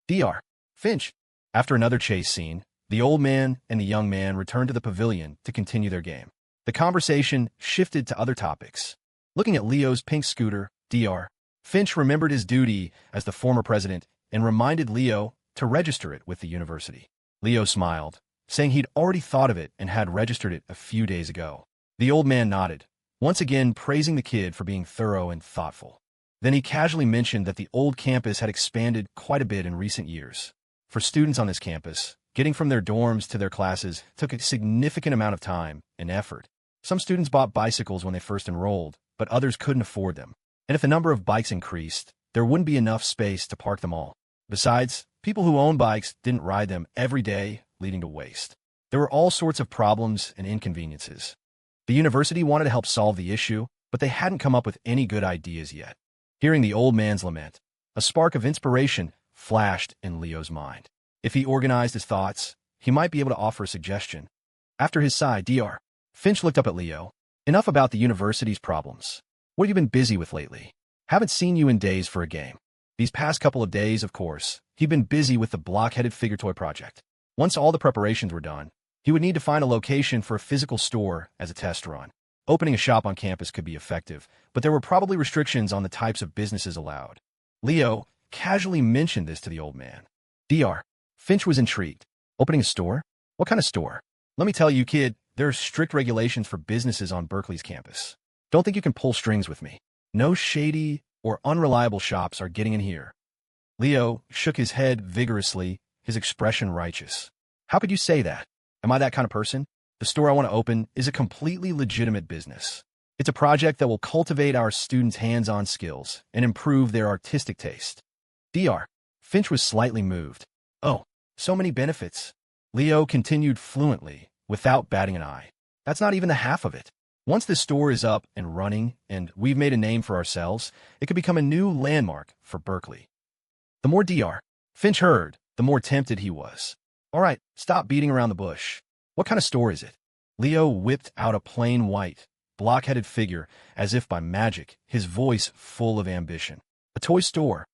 Dr. Finch. After another chase scene, the old man and the young man returned to the pavilion to continue their game. The conversation shifted to other topics. Looking at Leo's pink scooter, Dr. Finch remembered his duty as the former president and reminded Leo to register it with the university. Leo smiled, saying he'd already thought of it and had registered it a few days ago. The old man nodded, once again praising the kid for being thorough and thoughtful. Then he casually mentioned that the old campus had expanded quite a bit in recent years. For students on this campus, getting from their dorms to their classes took a significant amount of time and effort. Some students bought bicycles when they first enrolled, but others couldn't afford them. And if the number of bikes increased, there wouldn't be enough space to park them all. Besides, people who owned bikes didn't ride them every day, leading to waste. There were all sorts of problems and inconveniences. The university wanted to help solve the issue, but they hadn't come up with any good ideas yet. Hearing the old man's lament, a spark of inspiration flashed in Leo's mind. If he organized his thoughts, he might be able to offer a suggestion. After his sigh, Dr. Finch looked up at Leo. Enough about the university's problems. What have you been busy with lately? Haven't seen you in days for a game. These past couple of days, of course, he'd been busy with the block-headed figure toy project. Once all the preparations were done, He would need to find a location for a physical store as a test run. Opening a shop on campus could be effective, but there were probably restrictions on the types of businesses allowed. Leo casually mentioned this to the old man. Dr. Finch was intrigued. Opening a store? What kind of store? Let me tell you, kid, there are strict regulations for businesses on Berkeley's campus. Don't think you can pull strings with me. No shady or unreliable shops are getting in here. Leo shook his head vigorously, his expression righteous. How could you say that? Am I that kind of person? The store I want to open is a completely legitimate business. It's a project that will cultivate our students' hands-on skills and improve their artistic taste. Dr. Finch was slightly moved. Oh, so many benefits. Leo continued fluently, without batting an eye. That's not even the half of it. Once this store is up and running, and we've made a name for ourselves, it could become a new landmark for Berkeley. The more Dr. Finch heard, the more tempted he was. All right, stop beating around the bush. What kind of store is it? Leo whipped out a plain white, block-headed figure, as if by magic, his voice full of ambition. A toy store.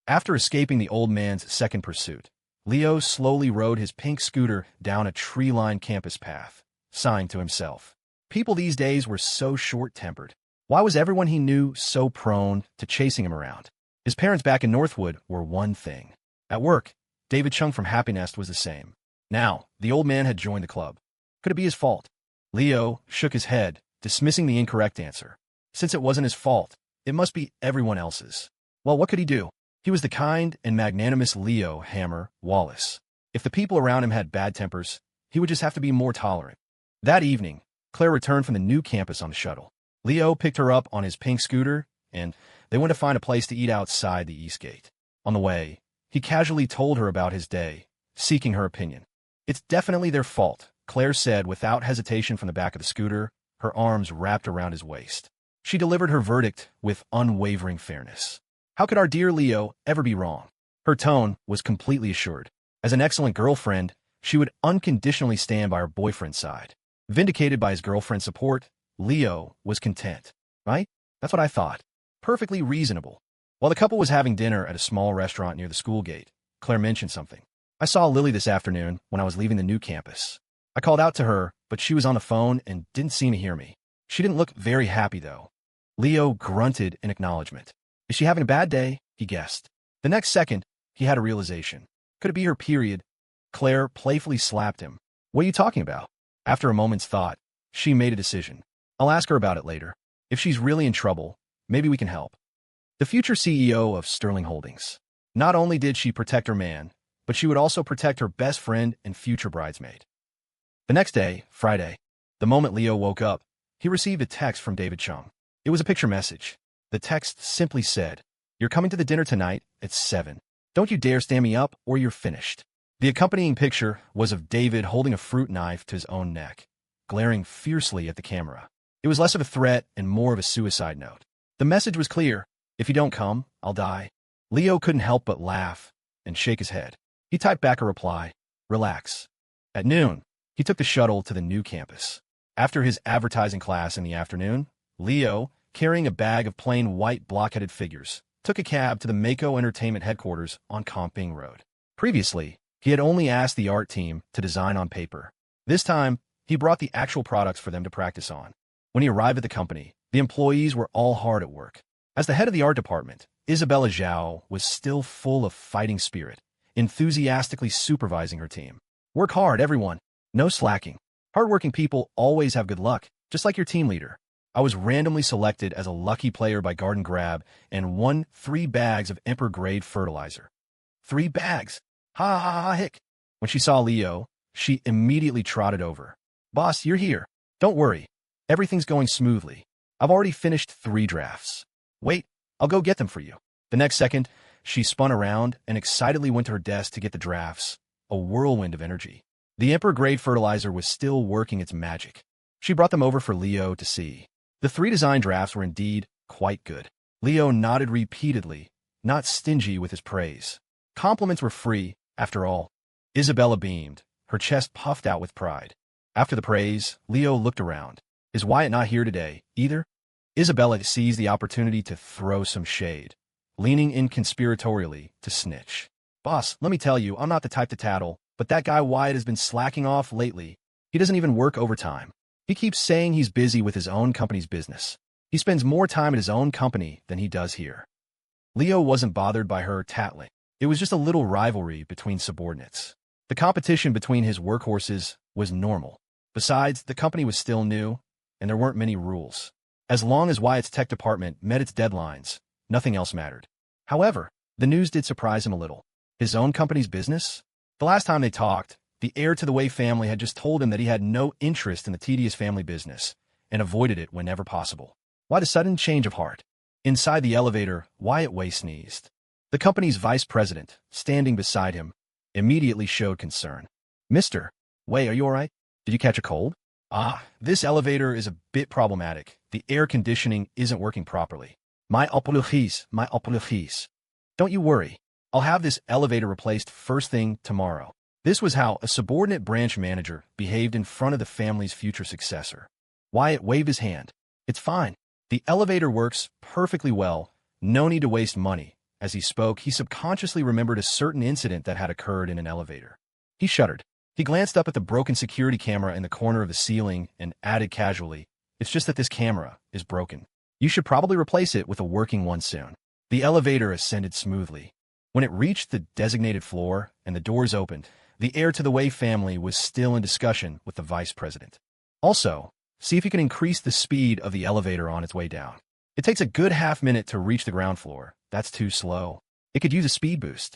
After escaping the old man's second pursuit, Leo slowly rode his pink scooter down a tree-lined campus path, sighing to himself. People these days were so short-tempered. Why was everyone he knew so prone to chasing him around? His parents back in Northwood were one thing. At work, David Chung from Happy Nest was the same. Now, the old man had joined the club. Could it be his fault? Leo shook his head, dismissing the incorrect answer. Since it wasn't his fault, it must be everyone else's. Well, what could he do? He was the kind and magnanimous Leo Hammer Wallace. If the people around him had bad tempers, he would just have to be more tolerant. That evening, Claire returned from the new campus on the shuttle. Leo picked her up on his pink scooter, and they went to find a place to eat outside the East Gate. On the way, he casually told her about his day, seeking her opinion. It's definitely their fault, Claire said without hesitation from the back of the scooter, her arms wrapped around his waist. She delivered her verdict with unwavering fairness. How could our dear Leo ever be wrong? Her tone was completely assured. As an excellent girlfriend, she would unconditionally stand by her boyfriend's side. Vindicated by his girlfriend's support, Leo was content. Right? That's what I thought. Perfectly reasonable. While the couple was having dinner at a small restaurant near the school gate, Claire mentioned something. I saw Lily this afternoon when I was leaving the new campus. I called out to her, but she was on the phone and didn't seem to hear me. She didn't look very happy, though. Leo grunted in acknowledgement. Is she having a bad day? He guessed. The next second, he had a realization. Could it be her period? Claire playfully slapped him. What are you talking about? After a moment's thought, she made a decision. I'll ask her about it later. If she's really in trouble, maybe we can help. The future CEO of Sterling Holdings. Not only did she protect her man, but she would also protect her best friend and future bridesmaid. The next day, Friday, the moment Leo woke up, he received a text from David Chung. It was a picture message. The text simply said, "You're coming to the dinner tonight at 7. Don't you dare stand me up or you're finished." The accompanying picture was of David holding a fruit knife to his own neck, glaring fiercely at the camera. It was less of a threat and more of a suicide note. The message was clear. If you don't come, I'll die. Leo couldn't help but laugh and shake his head. He typed back a reply, "Relax." At noon, he took the shuttle to the new campus. After his advertising class in the afternoon, Leo, carrying a bag of plain white block-headed figures, took a cab to the Mako Entertainment headquarters on Comping Road. Previously, he had only asked the art team to design on paper. This time, he brought the actual products for them to practice on. When he arrived at the company, the employees were all hard at work. As the head of the art department, Isabella Zhao was still full of fighting spirit, enthusiastically supervising her team. Work hard, everyone. No slacking. Hardworking people always have good luck, just like your team leader. I was randomly selected as a lucky player by Garden Grab and won 3 bags of Emperor-grade fertilizer. 3 bags? Ha ha ha hick. When she saw Leo, she immediately trotted over. "Boss, you're here. Don't worry. Everything's going smoothly. I've already finished 3 drafts. Wait, I'll go get them for you." The next second, she spun around and excitedly went to her desk to get the drafts, a whirlwind of energy. The Emperor-grade fertilizer was still working its magic. She brought them over for Leo to see. The 3 design drafts were indeed quite good. Leo nodded repeatedly, not stingy with his praise. Compliments were free, after all. Isabella beamed, her chest puffed out with pride. After the praise, Leo looked around. Is Wyatt not here today, either? Isabella seized the opportunity to throw some shade, leaning in conspiratorially to snitch. "Boss, let me tell you, I'm not the type to tattle, but that guy Wyatt has been slacking off lately. He doesn't even work overtime. He keeps saying he's busy with his own company's business. He spends more time at his own company than he does here. Leo wasn't bothered by her tattling. It was just a little rivalry between subordinates. The competition between his workhorses was normal. Besides, the company was still new, and there weren't many rules. As long as Wyatt's tech department met its deadlines, nothing else mattered. However, the news did surprise him a little. His own company's business? The last time they talked, the heir to the Wei family had just told him that he had no interest in the tedious family business and avoided it whenever possible. Why the sudden change of heart? Inside the elevator, Wyatt Wei sneezed. The company's vice president, standing beside him, immediately showed concern. Mr. Wei, are you all right? Did you catch a cold? This elevator is a bit problematic. The air conditioning isn't working properly. My apologies. Don't you worry. I'll have this elevator replaced first thing tomorrow. This was how a subordinate branch manager behaved in front of the family's future successor. Wyatt waved his hand. It's fine. The elevator works perfectly well. No need to waste money. As he spoke, he subconsciously remembered a certain incident that had occurred in an elevator. He shuddered. He glanced up at the broken security camera in the corner of the ceiling and added casually, "It's just that this camera is broken. You should probably replace it with a working one soon." The elevator ascended smoothly. When it reached the designated floor and the doors opened, the heir to the Wei family was still in discussion with the vice president. Also, see if you can increase the speed of the elevator on its way down. It takes a good half-minute to reach the ground floor. That's too slow. It could use a speed boost.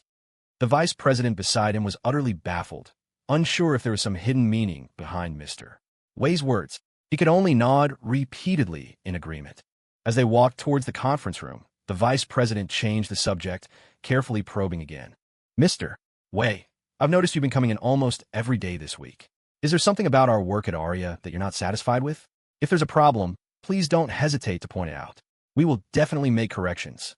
The vice president beside him was utterly baffled, unsure if there was some hidden meaning behind Mr. Wei's words. He could only nod repeatedly in agreement. As they walked towards the conference room, the vice president changed the subject, carefully probing again. Mr. Wei, I've noticed you've been coming in almost every day this week. Is there something about our work at Aria that you're not satisfied with? If there's a problem, please don't hesitate to point it out. We will definitely make corrections.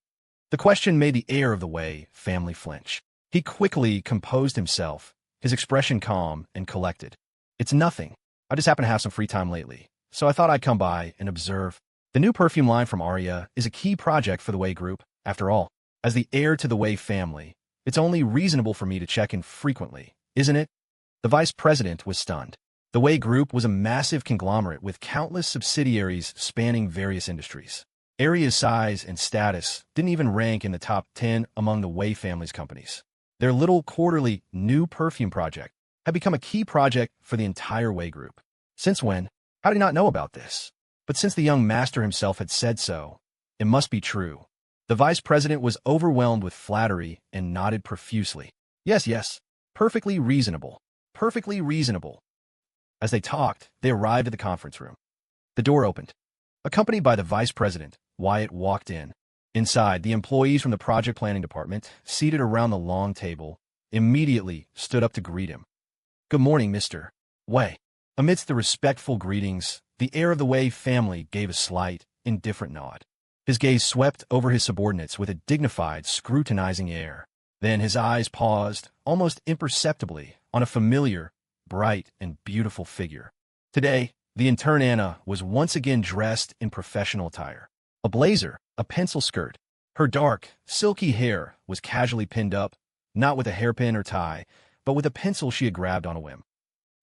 The question made the heir of the Wei family flinch. He quickly composed himself, his expression calm and collected. It's nothing. I just happen to have some free time lately, so I thought I'd come by and observe. The new perfume line from Aria is a key project for the Wei Group. After all, as the heir to the Wei family, it's only reasonable for me to check in frequently, isn't it? The vice president was stunned. The Wei Group was a massive conglomerate with countless subsidiaries spanning various industries. Aria's size and status didn't even rank in the top 10 among the Wei family's companies. Their little quarterly new perfume project had become a key project for the entire Wei Group. Since when? How did he not know about this? But since the young master himself had said so, it must be true. The vice president was overwhelmed with flattery and nodded profusely. Yes, perfectly reasonable. Perfectly reasonable. As they talked, they arrived at the conference room. The door opened. Accompanied by the vice president, Wyatt walked in. Inside, the employees from the project planning department, seated around the long table, immediately stood up to greet him. Good morning, Mr. Wei. Amidst the respectful greetings, the heir of the Wei family gave a slight, indifferent nod. His gaze swept over his subordinates with a dignified, scrutinizing air. Then his eyes paused, almost imperceptibly, on a familiar, bright, and beautiful figure. Today, the intern Anna was once again dressed in professional attire. A blazer, a pencil skirt. Her dark, silky hair was casually pinned up, not with a hairpin or tie, but with a pencil she had grabbed on a whim.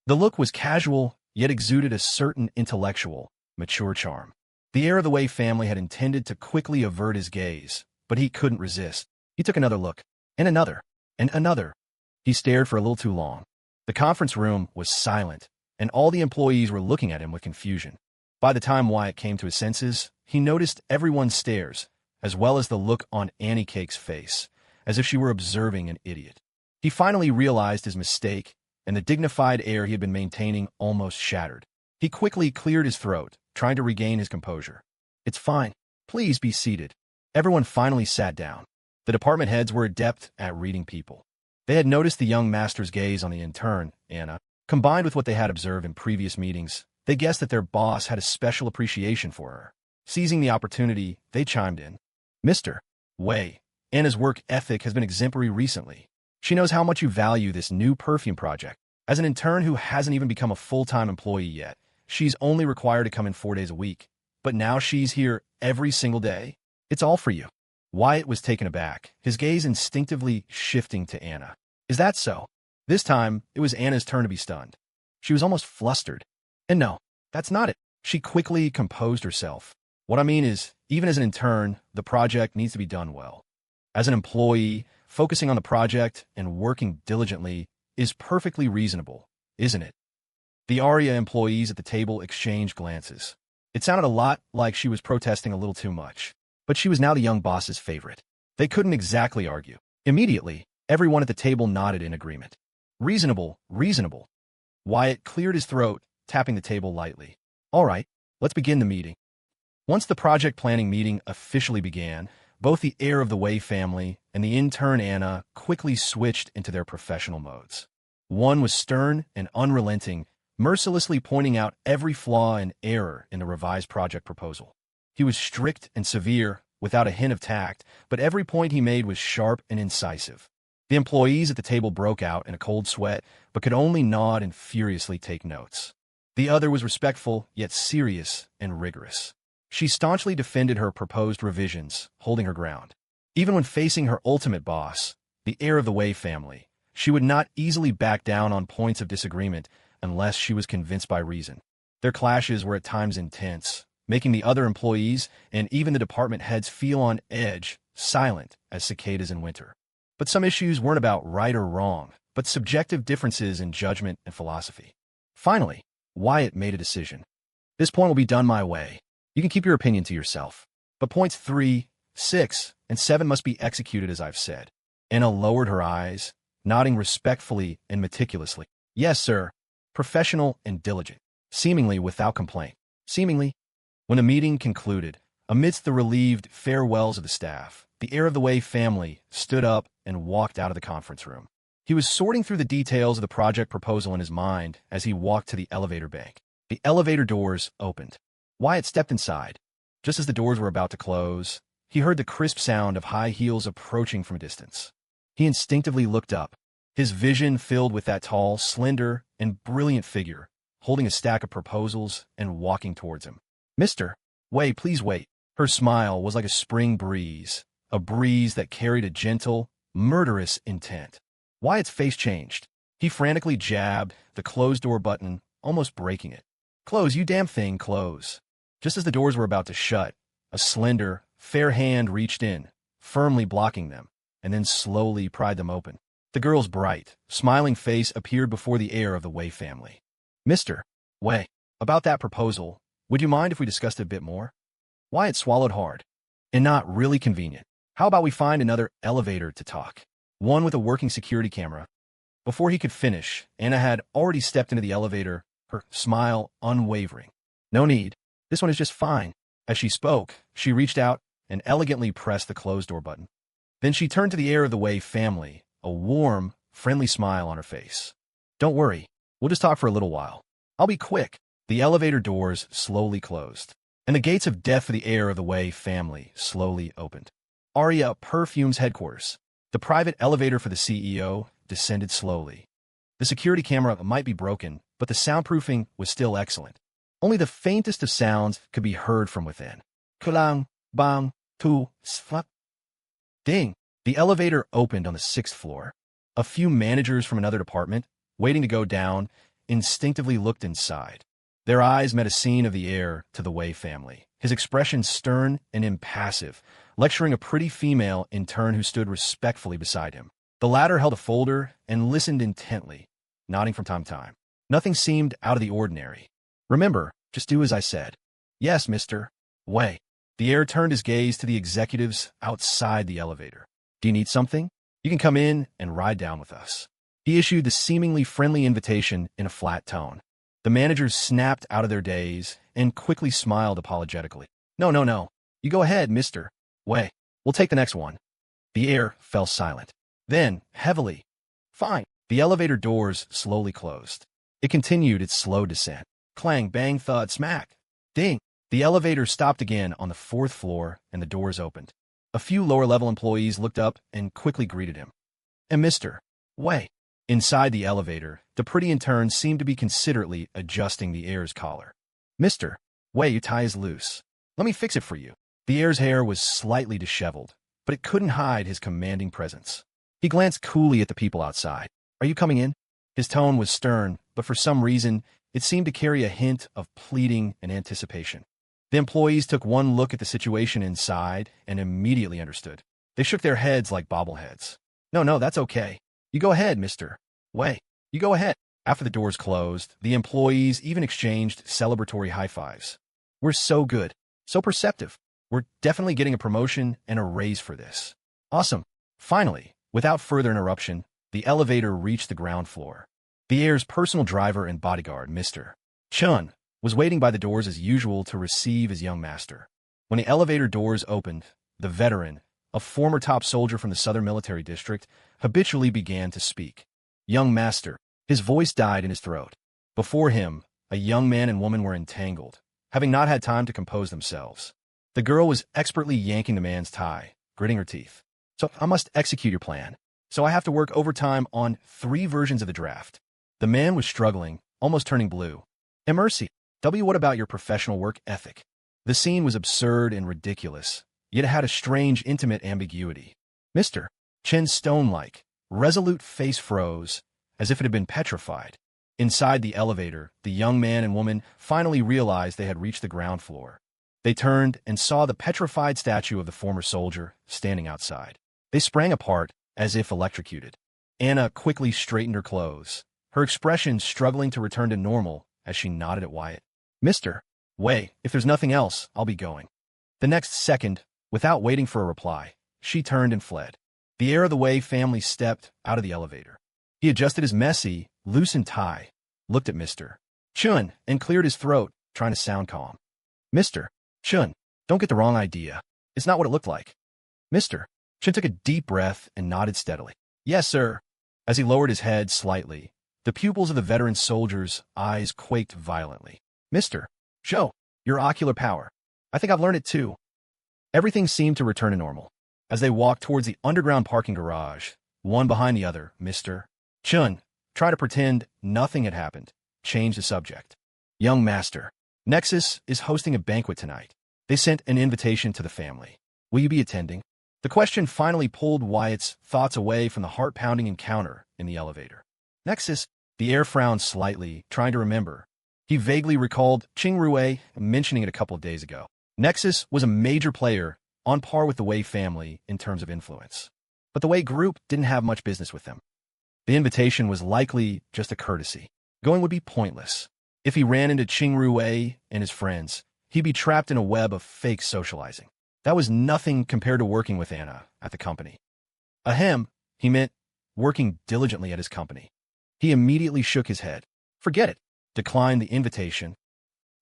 The look was casual, yet exuded a certain intellectual, mature charm. The heir of the Wei family had intended to quickly avert his gaze, but he couldn't resist. He took another look, and another, and another. He stared for a little too long. The conference room was silent, and all the employees were looking at him with confusion. By the time Wyatt came to his senses, he noticed everyone's stares, as well as the look on Annie Cake's face, as if she were observing an idiot. He finally realized his mistake, and the dignified air he had been maintaining almost shattered. He quickly cleared his throat, trying to regain his composure. It's fine. Please be seated. Everyone finally sat down. The department heads were adept at reading people. They had noticed the young master's gaze on the intern, Anna. Combined with what they had observed in previous meetings, they guessed that their boss had a special appreciation for her. Seizing the opportunity, they chimed in. Mr. Wei, Anna's work ethic has been exemplary recently. She knows how much you value this new perfume project. As an intern who hasn't even become a full-time employee yet, she's only required to come in 4 days a week. But now she's here every single day. It's all for you. Wyatt was taken aback, his gaze instinctively shifting to Anna. Is that so? This time, it was Anna's turn to be stunned. She was almost flustered. And no, that's not it. She quickly composed herself. What I mean is, even as an intern, the project needs to be done well. As an employee, focusing on the project and working diligently is perfectly reasonable, isn't it? The ARIA employees at the table exchanged glances. It sounded a lot like she was protesting a little too much, but she was now the young boss's favorite. They couldn't exactly argue. Immediately, everyone at the table nodded in agreement. Reasonable, reasonable. Wyatt cleared his throat, tapping the table lightly. All right, let's begin the meeting. Once the project planning meeting officially began, both the heir of the Wei family and the intern Anna quickly switched into their professional modes. One was stern and unrelenting, mercilessly pointing out every flaw and error in the revised project proposal. He was strict and severe, without a hint of tact, but every point he made was sharp and incisive. The employees at the table broke out in a cold sweat, but could only nod and furiously take notes. The other was respectful, yet serious and rigorous. She staunchly defended her proposed revisions, holding her ground. Even when facing her ultimate boss, the heir of the Wei family, she would not easily back down on points of disagreement unless she was convinced by reason. Their clashes were at times intense, making the other employees and even the department heads feel on edge, silent as cicadas in winter. But some issues weren't about right or wrong, but subjective differences in judgment and philosophy. Finally, Wyatt made a decision. This point will be done my way. You can keep your opinion to yourself. But points 3, 6, and 7 must be executed as I've said. Anna lowered her eyes, nodding respectfully and meticulously. Yes, sir. Professional and diligent. Seemingly without complaint. Seemingly. When the meeting concluded, amidst the relieved farewells of the staff, the heir of the Wei family stood up and walked out of the conference room. He was sorting through the details of the project proposal in his mind as he walked to the elevator bank. The elevator doors opened. Wyatt stepped inside. Just as the doors were about to close, he heard the crisp sound of high heels approaching from a distance. He instinctively looked up, his vision filled with that tall, slender, and brilliant figure, holding a stack of proposals and walking towards him. Mr. Wei, please wait. Her smile was like a spring breeze, a breeze that carried a gentle, murderous intent. Wyatt's face changed. He frantically jabbed the closed-door button, almost breaking it. Close, you damn thing, close. Just as the doors were about to shut, a slender, fair hand reached in, firmly blocking them, and then slowly pried them open. The girl's bright, smiling face appeared before the heir of the Wei family. Mr. Wei, about that proposal, would you mind if we discussed it a bit more? Wyatt swallowed hard. And not really convenient. How about we find another elevator to talk? One with a working security camera. Before he could finish, Anna had already stepped into the elevator, her smile unwavering. No need. This one is just fine. As she spoke, she reached out and elegantly pressed the closed door button. Then she turned to the heir of the Wei family, a warm, friendly smile on her face. Don't worry. We'll just talk for a little while. I'll be quick. The elevator doors slowly closed, and the gates of death for the heir of the Wei family slowly opened. Aria Perfume's headquarters. The private elevator for the CEO descended slowly. The security camera might be broken, but the soundproofing was still excellent. Only the faintest of sounds could be heard from within. Kulang, bang, tu, sflap. Ding! The elevator opened on the 6th floor. A few managers from another department, waiting to go down, instinctively looked inside. Their eyes met a scene of the heir to the Wei family, his expression stern and impassive, lecturing a pretty female intern who stood respectfully beside him. The latter held a folder and listened intently, nodding from time to time. Nothing seemed out of the ordinary. Remember, just do as I said. Yes, Mr. Wei. The heir turned his gaze to the executives outside the elevator. Do you need something? You can come in and ride down with us. He issued the seemingly friendly invitation in a flat tone. The managers snapped out of their daze and quickly smiled apologetically. No, no, no. You go ahead, Mr. Wei. We'll take the next one. The heir fell silent. Then, heavily, fine. The elevator doors slowly closed. It continued its slow descent. Clang, bang, thud, smack. Ding. The elevator stopped again on the 4th floor and the doors opened. A few lower-level employees looked up and quickly greeted him. And Mr. Wei. Inside the elevator, the pretty intern seemed to be considerately adjusting the heir's collar. Mr. Wei, your tie is loose. Let me fix it for you. The heir's hair was slightly disheveled, but it couldn't hide his commanding presence. He glanced coolly at the people outside. Are you coming in? His tone was stern, but for some reason, it seemed to carry a hint of pleading and anticipation. The employees took one look at the situation inside and immediately understood. They shook their heads like bobbleheads. No, that's okay. You go ahead, Mr. Way. You go ahead. After the doors closed, the employees even exchanged celebratory high fives. We're so good. So perceptive. We're definitely getting a promotion and a raise for this. Awesome. Finally, without further interruption, the elevator reached the ground floor. The heir's personal driver and bodyguard, Mr. Chun, was waiting by the doors as usual to receive his young master. When the elevator doors opened, the veteran, a former top soldier from the Southern Military District, habitually began to speak. Young master. His voice died in his throat. Before him, a young man and woman were entangled, having not had time to compose themselves. The girl was expertly yanking the man's tie, gritting her teeth. So I must execute your plan. So I have to work overtime on 3 versions of the draft. The man was struggling, almost turning blue. And mercy, what about your professional work ethic? The scene was absurd and ridiculous, yet it had a strange, intimate ambiguity. Mr. Chen's stone-like, resolute face froze, as if it had been petrified. Inside the elevator, the young man and woman finally realized they had reached the ground floor. They turned and saw the petrified statue of the former soldier standing outside. They sprang apart, as if electrocuted. Anna quickly straightened her clothes, her expression struggling to return to normal as she nodded at Wyatt. Mr. Way, if there's nothing else, I'll be going. The next second, without waiting for a reply, she turned and fled. The heir of the Way family stepped out of the elevator. He adjusted his messy, loosened tie, looked at Mr. Chun, and cleared his throat, trying to sound calm. Mr. Chun, don't get the wrong idea. It's not what it looked like. Mr. Chun took a deep breath and nodded steadily. Yes, sir. As he lowered his head slightly, the pupils of the veteran soldier's eyes quaked violently. Mr. Show, your ocular power. I think I've learned it too. Everything seemed to return to normal. As they walked towards the underground parking garage, one behind the other, Mr. Chun tried to pretend nothing had happened, changed the subject. Young master, Nexus is hosting a banquet tonight. They sent an invitation to the family. Will you be attending? The question finally pulled Wyatt's thoughts away from the heart-pounding encounter in the elevator. Nexus, the heir frowned slightly, trying to remember. He vaguely recalled Ching Rue mentioning it a couple of days ago. Nexus was a major player, on par with the Wei family in terms of influence. But the Wei group didn't have much business with them. The invitation was likely just a courtesy. Going would be pointless. If he ran into Ching Rue and his friends, he'd be trapped in a web of fake socializing. That was nothing compared to working with Anna at the company. Ahem, he meant working diligently at his company. He immediately shook his head. Forget it. Declined the invitation.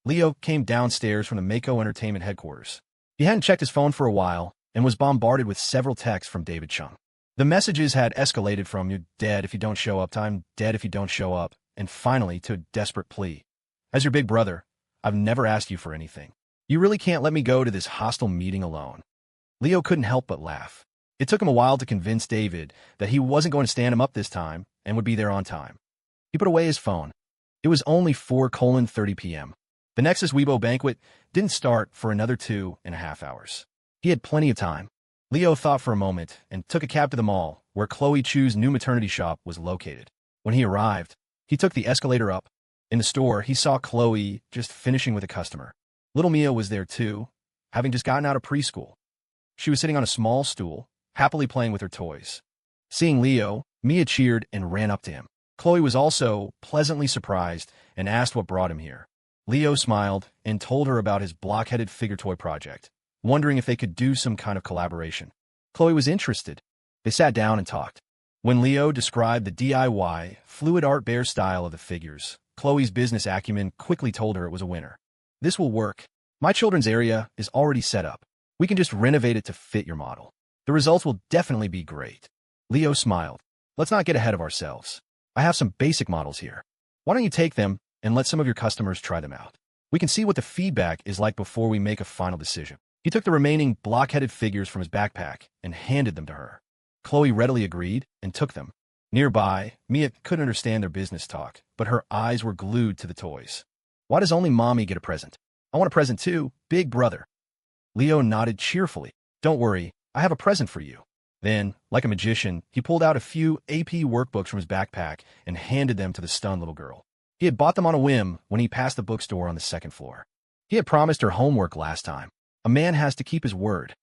Leo came downstairs from the Mako Entertainment headquarters. He hadn't checked his phone for a while and was bombarded with several texts from David Chung. The messages had escalated from "you're dead if you don't show up" to "I'm dead if you don't show up," and finally to a desperate plea. As your big brother, I've never asked you for anything. You really can't let me go to this hostile meeting alone. Leo couldn't help but laugh. It took him a while to convince David that he wasn't going to stand him up this time and would be there on time. He put away his phone. It was only 4:30 p.m. The Nexus Weibo banquet didn't start for another 2.5 hours. He had plenty of time. Leo thought for a moment and took a cab to the mall, where Chloe Chu's new maternity shop was located. When he arrived, he took the escalator up. In the store, he saw Chloe just finishing with a customer. Little Mia was there too, having just gotten out of preschool. She was sitting on a small stool, happily playing with her toys. Seeing Leo, Mia cheered and ran up to him. Chloe was also pleasantly surprised and asked what brought him here. Leo smiled and told her about his block-headed figure toy project, wondering if they could do some kind of collaboration. Chloe was interested. They sat down and talked. When Leo described the DIY, fluid art bear style of the figures, Chloe's business acumen quickly told her it was a winner. This will work. My children's area is already set up. We can just renovate it to fit your model. The results will definitely be great. Leo smiled. Let's not get ahead of ourselves. I have some basic models here. Why don't you take them and let some of your customers try them out? We can see what the feedback is like before we make a final decision. He took the remaining block-headed figures from his backpack and handed them to her. Chloe readily agreed and took them. Nearby, Mia couldn't understand their business talk, but her eyes were glued to the toys. Why does only mommy get a present? I want a present too, big brother. Leo nodded cheerfully. Don't worry, I have a present for you. Then, like a magician, he pulled out a few AP workbooks from his backpack and handed them to the stunned little girl. He had bought them on a whim when he passed the bookstore on the second floor. He had promised her homework last time. A man has to keep his word.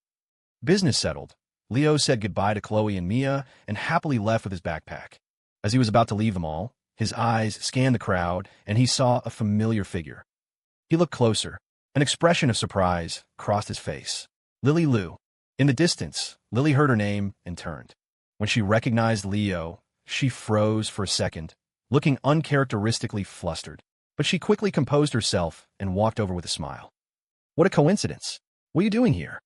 Business settled. Leo said goodbye to Chloe and Mia and happily left with his backpack. As he was about to leave them all, his eyes scanned the crowd and he saw a familiar figure. He looked closer. An expression of surprise crossed his face. Lily Liu. In the distance, Lily heard her name and turned. When she recognized Leo, she froze for a second, looking uncharacteristically flustered. But she quickly composed herself and walked over with a smile. What a coincidence. What are you doing here?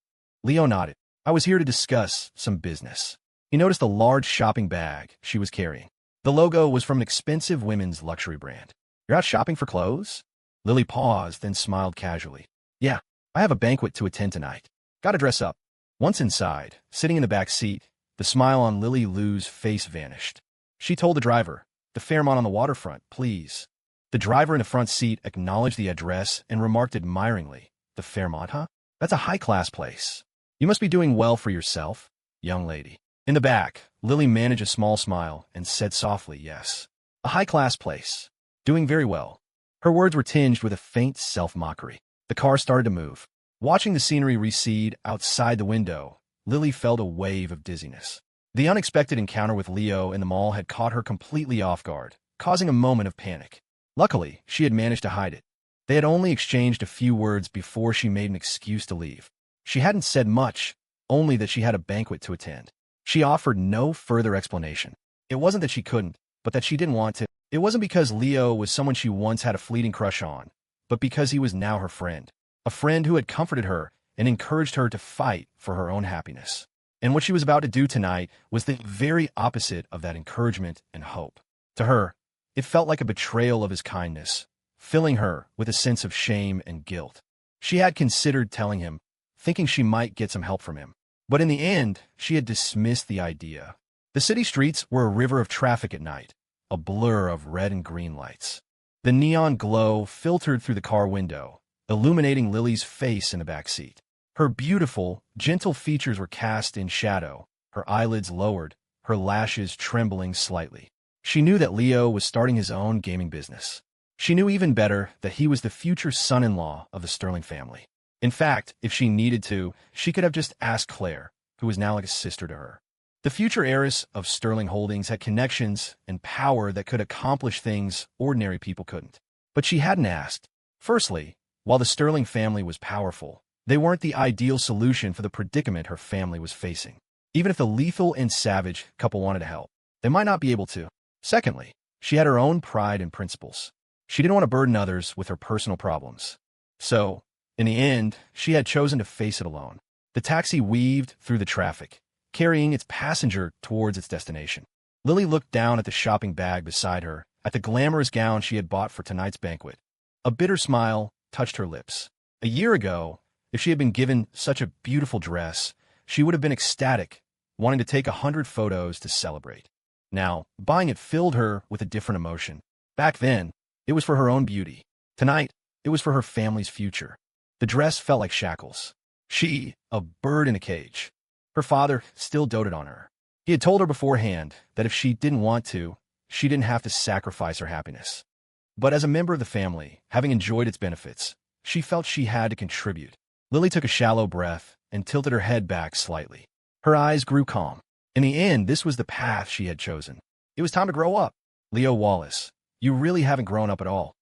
Leo nodded. I was here to discuss some business. He noticed the large shopping bag she was carrying. The logo was from an expensive women's luxury brand. You're out shopping for clothes? Lily paused, then smiled casually. Yeah, I have a banquet to attend tonight. Gotta dress up. Once inside, sitting in the back seat, the smile on Lily Liu's face vanished. She told the driver, the Fairmont on the waterfront, please. The driver in the front seat acknowledged the address and remarked admiringly, the Fairmont, huh? That's a high-class place. You must be doing well for yourself, young lady. In the back, Lily managed a small smile and said softly, yes. A high-class place. Doing very well. Her words were tinged with a faint self-mockery. The car started to move. Watching the scenery recede outside the window, Lily felt a wave of dizziness. The unexpected encounter with Leo in the mall had caught her completely off guard, causing a moment of panic. Luckily, she had managed to hide it. They had only exchanged a few words before she made an excuse to leave. She hadn't said much, only that she had a banquet to attend. She offered no further explanation. It wasn't that she couldn't, but that she didn't want to. It wasn't because Leo was someone she once had a fleeting crush on, but because he was now her friend. A friend who had comforted her and encouraged her to fight for her own happiness. And what she was about to do tonight was the very opposite of that encouragement and hope. To her, it felt like a betrayal of his kindness, filling her with a sense of shame and guilt. She had considered telling him, thinking she might get some help from him. But in the end, she had dismissed the idea. The city streets were a river of traffic at night, a blur of red and green lights. The neon glow filtered through the car window, illuminating Lily's face in the back seat. Her beautiful, gentle features were cast in shadow, her eyelids lowered, her lashes trembling slightly. She knew that Leo was starting his own gaming business. She knew even better that he was the future son-in-law of the Sterling family. In fact, if she needed to, she could have just asked Claire, who was now like a sister to her. The future heiress of Sterling Holdings had connections and power that could accomplish things ordinary people couldn't. But she hadn't asked. Firstly, while the Sterling family was powerful, they weren't the ideal solution for the predicament her family was facing. Even if the lethal and savage couple wanted to help, they might not be able to. Secondly, she had her own pride and principles. She didn't want to burden others with her personal problems. So, in the end, she had chosen to face it alone. The taxi weaved through the traffic, carrying its passenger towards its destination. Lily looked down at the shopping bag beside her, at the glamorous gown she had bought for tonight's banquet. A bitter smile touched her lips. A year ago, if she had been given such a beautiful dress, she would have been ecstatic, wanting to take 100 photos to celebrate. Now, buying it filled her with a different emotion. Back then, it was for her own beauty. Tonight, it was for her family's future. The dress felt like shackles. She, a bird in a cage. Her father still doted on her. He had told her beforehand that if she didn't want to, she didn't have to sacrifice her happiness. But as a member of the family, having enjoyed its benefits, she felt she had to contribute. Lily took a shallow breath and tilted her head back slightly. Her eyes grew calm. In the end, this was the path she had chosen. It was time to grow up. Leo Wallace, you really haven't grown up at all.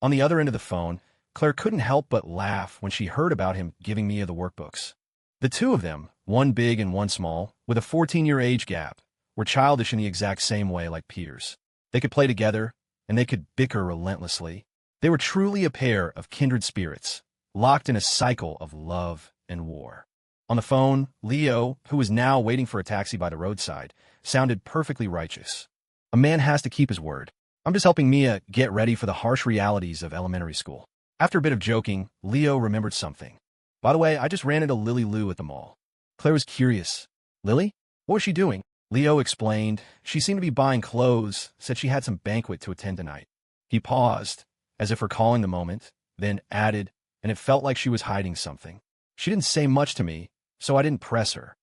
On the other end of the phone, Claire couldn't help but laugh when she heard about him giving Mia the workbooks. The two of them, one big and one small, with a 14-year age gap, were childish in the exact same way like peers. They could play together, and they could bicker relentlessly. They were truly a pair of kindred spirits, locked in a cycle of love and war. On the phone, Leo, who was now waiting for a taxi by the roadside, sounded perfectly righteous. A man has to keep his word. I'm just helping Mia get ready for the harsh realities of elementary school. After a bit of joking, Leo remembered something. By the way, I just ran into Lily Liu at the mall. Claire was curious. Lily? What was she doing? Leo explained. She seemed to be buying clothes, said she had some banquet to attend tonight. He paused, as if recalling the moment, then added, and it felt like she was hiding something. She didn't say much to me, so I didn't press her.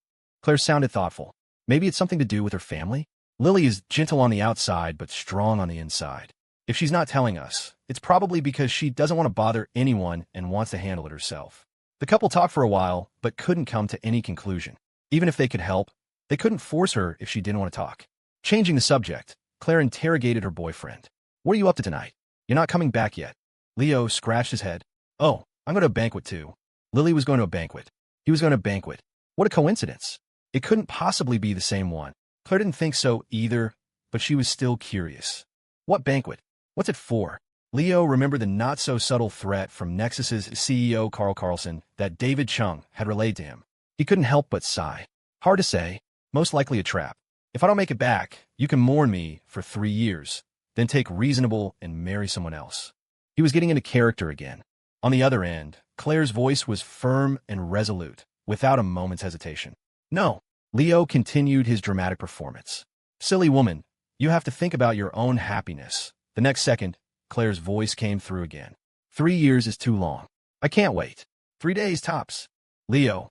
Claire sounded thoughtful. Maybe it's something to do with her family? Lily is gentle on the outside, but strong on the inside. If she's not telling us, it's probably because she doesn't want to bother anyone and wants to handle it herself. The couple talked for a while, but couldn't come to any conclusion. Even if they could help, they couldn't force her if she didn't want to talk. Changing the subject, Claire interrogated her boyfriend. What are you up to tonight? You're not coming back yet. Leo scratched his head. Oh, I'm going to a banquet too. Lily was going to a banquet. He was going to a banquet. What a coincidence. It couldn't possibly be the same one. Claire didn't think so either, but she was still curious. What banquet? What's it for? Leo remembered the not-so-subtle threat from Nexus's CEO Carl Carlson that David Chung had relayed to him. He couldn't help but sigh. Hard to say. Most likely a trap. If I don't make it back, you can mourn me for 3 years, then take reasonable and marry someone else. He was getting into character again. On the other end, Claire's voice was firm and resolute, without a moment's hesitation. No. Leo continued his dramatic performance. Silly woman, you have to think about your own happiness. The next second, Claire's voice came through again. 3 years is too long. I can't wait. 3 days tops. Leo, ?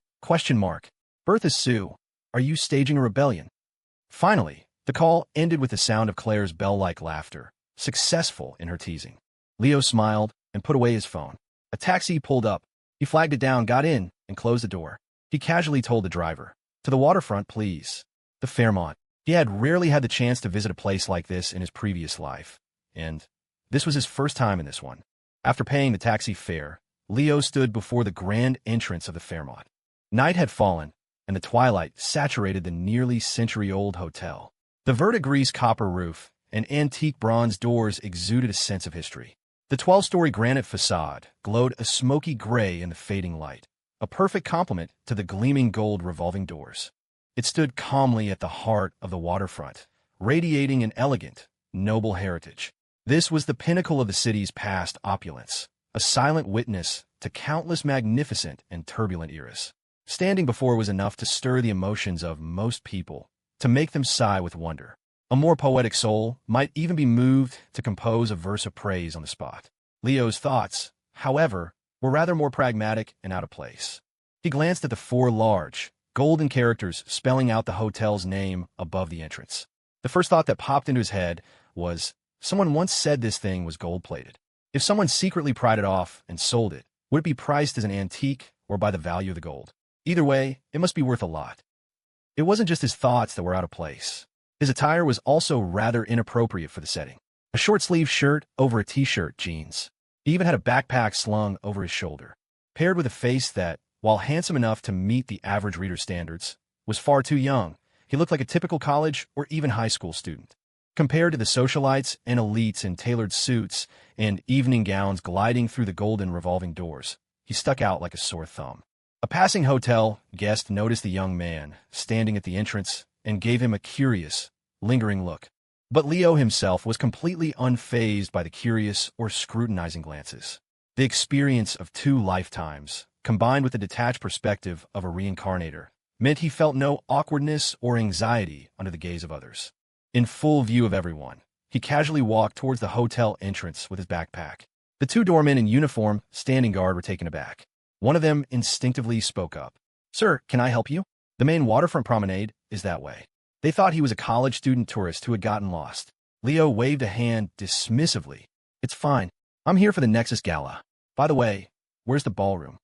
Bertha Sue, are you staging a rebellion? Finally, the call ended with the sound of Claire's bell-like laughter, successful in her teasing. Leo smiled and put away his phone. A taxi pulled up. He flagged it down, got in, and closed the door. He casually told the driver, "To the waterfront, please." The Fairmont. He had rarely had the chance to visit a place like this in his previous life, and this was his first time in this one. After paying the taxi fare, Leo stood before the grand entrance of the Fairmont. Night had fallen, and the twilight saturated the nearly century-old hotel. The verdigris copper roof and antique bronze doors exuded a sense of history. The 12-story granite facade glowed a smoky gray in the fading light, a perfect complement to the gleaming gold revolving doors. It stood calmly at the heart of the waterfront, radiating an elegant, noble heritage. This was the pinnacle of the city's past opulence, a silent witness to countless magnificent and turbulent eras. Standing before it was enough to stir the emotions of most people, to make them sigh with wonder. A more poetic soul might even be moved to compose a verse of praise on the spot. Leo's thoughts, however, were rather more pragmatic and out of place. He glanced at the 4 large, golden characters spelling out the hotel's name above the entrance. The first thought that popped into his head was, someone once said this thing was gold-plated. If someone secretly pried it off and sold it, would it be priced as an antique or by the value of the gold? Either way, it must be worth a lot. It wasn't just his thoughts that were out of place. His attire was also rather inappropriate for the setting. A short-sleeved shirt over a t-shirt, jeans. He even had a backpack slung over his shoulder. Paired with a face that, while handsome enough to meet the average reader's standards, was far too young, he looked like a typical college or even high school student. Compared to the socialites and elites in tailored suits and evening gowns gliding through the golden revolving doors, he stuck out like a sore thumb. A passing hotel guest noticed the young man standing at the entrance and gave him a curious, lingering look. But Leo himself was completely unfazed by the curious or scrutinizing glances. The experience of 2 lifetimes, combined with the detached perspective of a reincarnator, meant he felt no awkwardness or anxiety under the gaze of others. In full view of everyone, he casually walked towards the hotel entrance with his backpack. The 2 doormen in uniform, standing guard, were taken aback. One of them instinctively spoke up. "Sir, can I help you? The main waterfront promenade is that way." They thought he was a college student tourist who had gotten lost. Leo waved a hand dismissively. "It's fine. I'm here for the Nexus Gala. By the way, where's the ballroom?"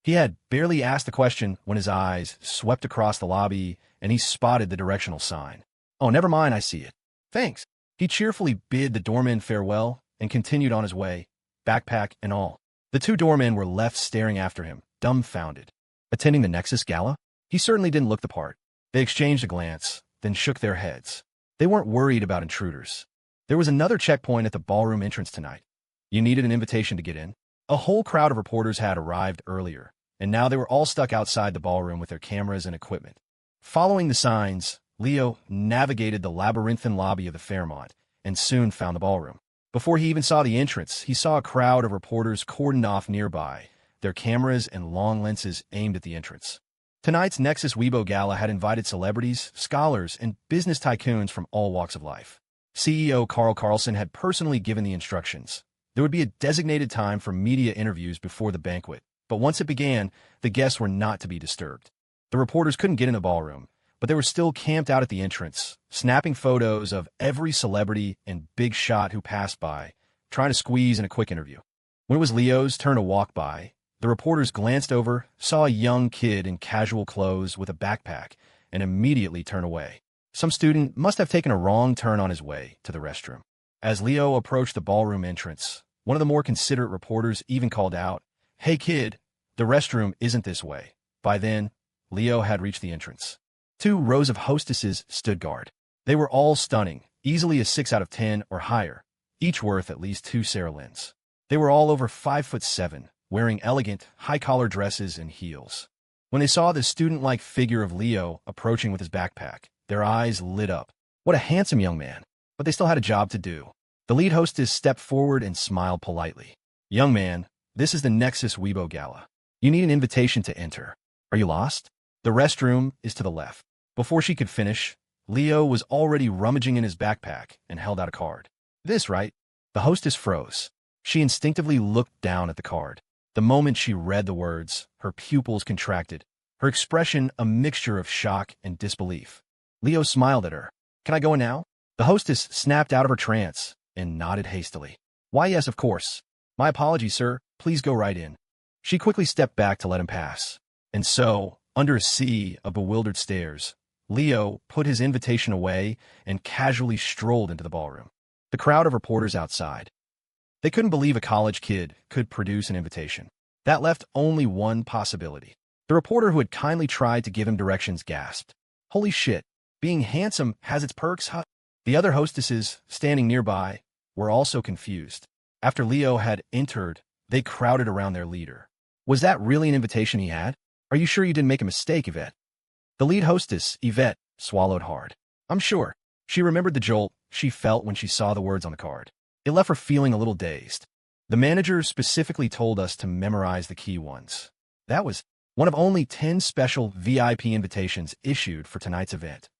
He had barely asked the question when his eyes swept across the lobby and he spotted the directional sign. "Oh, never mind, I see it. Thanks." He cheerfully bid the doorman farewell and continued on his way, backpack and all. The 2 doormen were left staring after him, dumbfounded. Attending the Nexus Gala? He certainly didn't look the part. They exchanged a glance, then shook their heads. They weren't worried about intruders. There was another checkpoint at the ballroom entrance tonight. You needed an invitation to get in. A whole crowd of reporters had arrived earlier, and now they were all stuck outside the ballroom with their cameras and equipment. Following the signs, Leo navigated the labyrinthine lobby of the Fairmont and soon found the ballroom. Before he even saw the entrance, he saw a crowd of reporters cordoned off nearby, their cameras and long lenses aimed at the entrance. Tonight's Nexus Weibo Gala had invited celebrities, scholars, and business tycoons from all walks of life. CEO Carl Carlson had personally given the instructions. There would be a designated time for media interviews before the banquet, but once it began, the guests were not to be disturbed. The reporters couldn't get in the ballroom, but they were still camped out at the entrance, snapping photos of every celebrity and big shot who passed by, trying to squeeze in a quick interview. When it was Leo's turn to walk by, the reporters glanced over, saw a young kid in casual clothes with a backpack, and immediately turned away. Some student must have taken a wrong turn on his way to the restroom. As Leo approached the ballroom entrance, one of the more considerate reporters even called out, "Hey kid, the restroom isn't this way." By then, Leo had reached the entrance. 2 rows of hostesses stood guard. They were all stunning, easily a 6 out of 10 or higher, each worth at least 2 Sarah Lyns. They were all over 5'7", wearing elegant, high-collar dresses and heels. When they saw the student-like figure of Leo approaching with his backpack, their eyes lit up. What a handsome young man. But they still had a job to do. The lead hostess stepped forward and smiled politely. "Young man, this is the Nexus Weibo Gala. You need an invitation to enter. Are you lost? The restroom is to the left." Before she could finish, Leo was already rummaging in his backpack and held out a card. "This, right?" The hostess froze. She instinctively looked down at the card. The moment she read the words, her pupils contracted, her expression a mixture of shock and disbelief. Leo smiled at her. "Can I go in now?" The hostess snapped out of her trance and nodded hastily. "Why, yes, of course. My apologies, sir. Please go right in." She quickly stepped back to let him pass. And so, under a sea of bewildered stares, Leo put his invitation away and casually strolled into the ballroom. The crowd of reporters outside. They couldn't believe a college kid could produce an invitation. That left only one possibility. The reporter who had kindly tried to give him directions gasped. "Holy shit, being handsome has its perks, huh?" The other hostesses, standing nearby, were also confused. After Leo had entered, they crowded around their leader. "Was that really an invitation he had? Are you sure you didn't make a mistake, Yvette?" The lead hostess, Yvette, swallowed hard. "I'm sure." She remembered the jolt she felt when she saw the words on the card. It left her feeling a little dazed. "The manager specifically told us to memorize the key ones. That was one of only 10 special VIP invitations issued for tonight's event."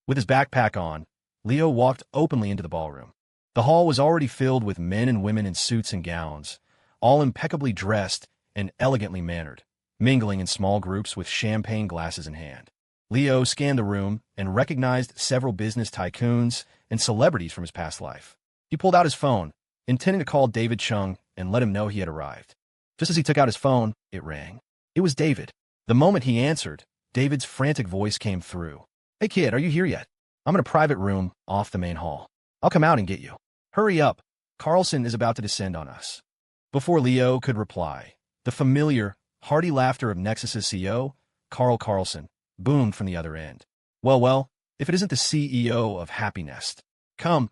With his backpack on, Leo walked openly into the ballroom. The hall was already filled with men and women in suits and gowns, all impeccably dressed and elegantly mannered, mingling in small groups with champagne glasses in hand. Leo scanned the room and recognized several business tycoons and celebrities from his past life. He pulled out his phone, intending to call David Chung and let him know he had arrived. Just as he took out his phone, it rang. It was David. The moment he answered, David's frantic voice came through. "Hey kid, are you here yet? I'm in a private room off the main hall. I'll come out and get you. Hurry up. Carlson is about to descend on us." Before Leo could reply, the familiar, hearty laughter of Nexus's CEO, Carl Carlson, boomed from the other end. Well, if it isn't the CEO of Happy Nest. Come,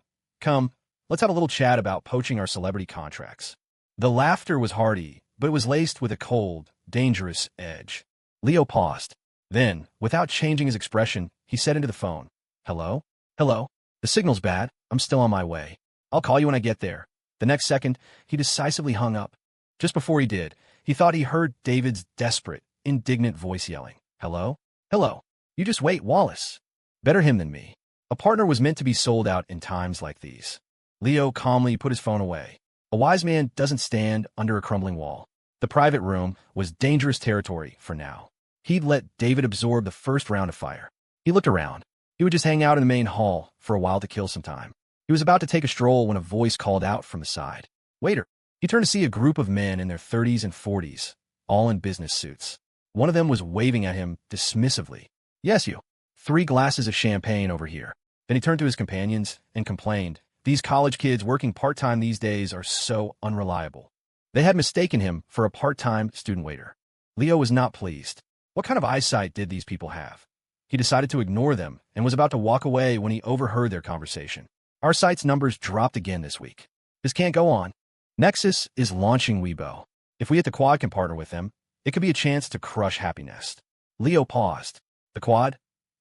let's have a little chat about poaching our celebrity contracts." The laughter was hearty, but it was laced with a cold, dangerous edge. Leo paused. Then, without changing his expression, he said into the phone, "Hello? Hello? The signal's bad. I'm still on my way. I'll call you when I get there." The next second, he decisively hung up. Just before he did, he thought he heard David's desperate, indignant voice yelling, "Hello? Hello? You just wait, Wallace. Better him than me." A partner was meant to be sold out in times like these. Leo calmly put his phone away. A wise man doesn't stand under a crumbling wall. The private room was dangerous territory for now. He'd let David absorb the first round of fire. He looked around. He would just hang out in the main hall for a while to kill some time. He was about to take a stroll when a voice called out from the side. "Waiter." He turned to see a group of men in their 30s and 40s, all in business suits. One of them was waving at him dismissively. "Yes, you. 3 glasses of champagne over here." Then he turned to his companions and complained, "These college kids working part-time these days are so unreliable." They had mistaken him for a part-time student waiter. Leo was not pleased. What kind of eyesight did these people have? He decided to ignore them and was about to walk away when he overheard their conversation. "Our site's numbers dropped again this week. This can't go on. Nexus is launching Weibo. If we at the Quad can partner with them, it could be a chance to crush Happy Nest." Leo paused. The Quad?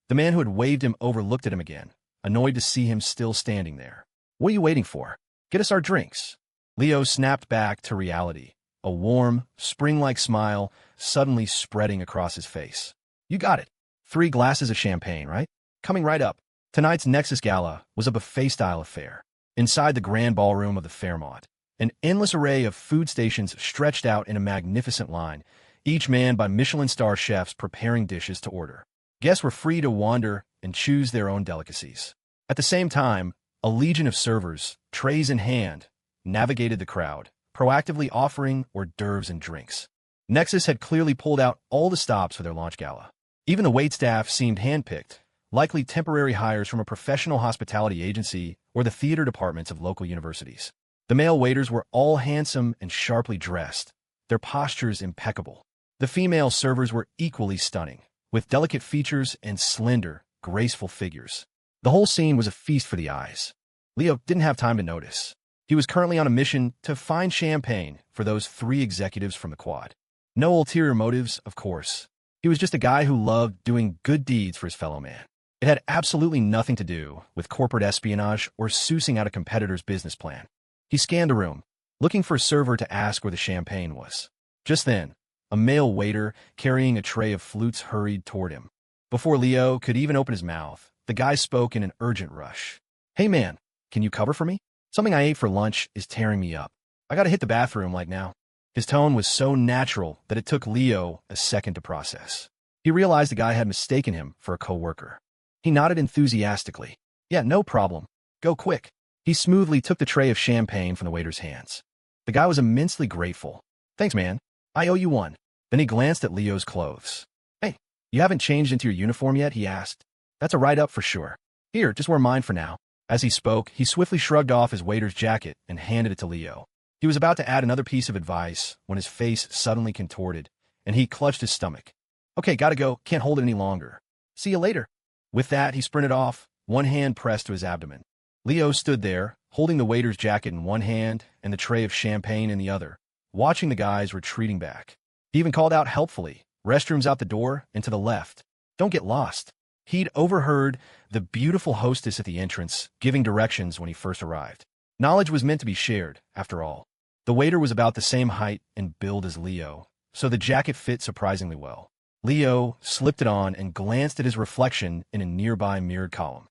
The man who had waved him over looked at him again, annoyed to see him still standing there. "What are you waiting for? Get us our drinks." Leo snapped back to reality, a warm, spring-like smile suddenly spreading across his face. "You got it. 3 glasses of champagne, right? Coming right up." Tonight's Nexus Gala was a buffet-style affair. Inside the grand ballroom of the Fairmont, an endless array of food stations stretched out in a magnificent line, each manned by Michelin star chefs preparing dishes to order. Guests were free to wander and choose their own delicacies. At the same time, a legion of servers, trays in hand, navigated the crowd, proactively offering hors d'oeuvres and drinks. Nexus had clearly pulled out all the stops for their launch gala. Even the waitstaff seemed handpicked, likely temporary hires from a professional hospitality agency or the theater departments of local universities. The male waiters were all handsome and sharply dressed, their postures impeccable. The female servers were equally stunning, with delicate features and slender, graceful figures. The whole scene was a feast for the eyes. Leo didn't have time to notice. He was currently on a mission to find champagne for those 3 executives from the Quad. No ulterior motives, of course. He was just a guy who loved doing good deeds for his fellow man. It had absolutely nothing to do with corporate espionage or sousing out a competitor's business plan. He scanned the room, looking for a server to ask where the champagne was. Just then, a male waiter carrying a tray of flutes hurried toward him. Before Leo could even open his mouth, the guy spoke in an urgent rush. "Hey man, can you cover for me? Something I ate for lunch is tearing me up. I gotta hit the bathroom like now." His tone was so natural that it took Leo a second to process. He realized the guy had mistaken him for a coworker. He nodded enthusiastically. "Yeah, no problem. Go quick." He smoothly took the tray of champagne from the waiter's hands. The guy was immensely grateful. "Thanks, man. I owe you one." Then he glanced at Leo's clothes. "Hey, you haven't changed into your uniform yet?" he asked. "That's a write-up for sure. Here, just wear mine for now." As he spoke, he swiftly shrugged off his waiter's jacket and handed it to Leo. He was about to add another piece of advice when his face suddenly contorted, and he clutched his stomach. "Okay, gotta go. Can't hold it any longer. See you later." With that, he sprinted off, one hand pressed to his abdomen. Leo stood there, holding the waiter's jacket in one hand and the tray of champagne in the other, watching the guys retreating back. He even called out helpfully, "Restrooms out the door and to the left. Don't get lost." He'd overheard the beautiful hostess at the entrance giving directions when he first arrived. Knowledge was meant to be shared, after all. The waiter was about the same height and build as Leo, so the jacket fit surprisingly well. Leo slipped it on and glanced at his reflection in a nearby mirrored column.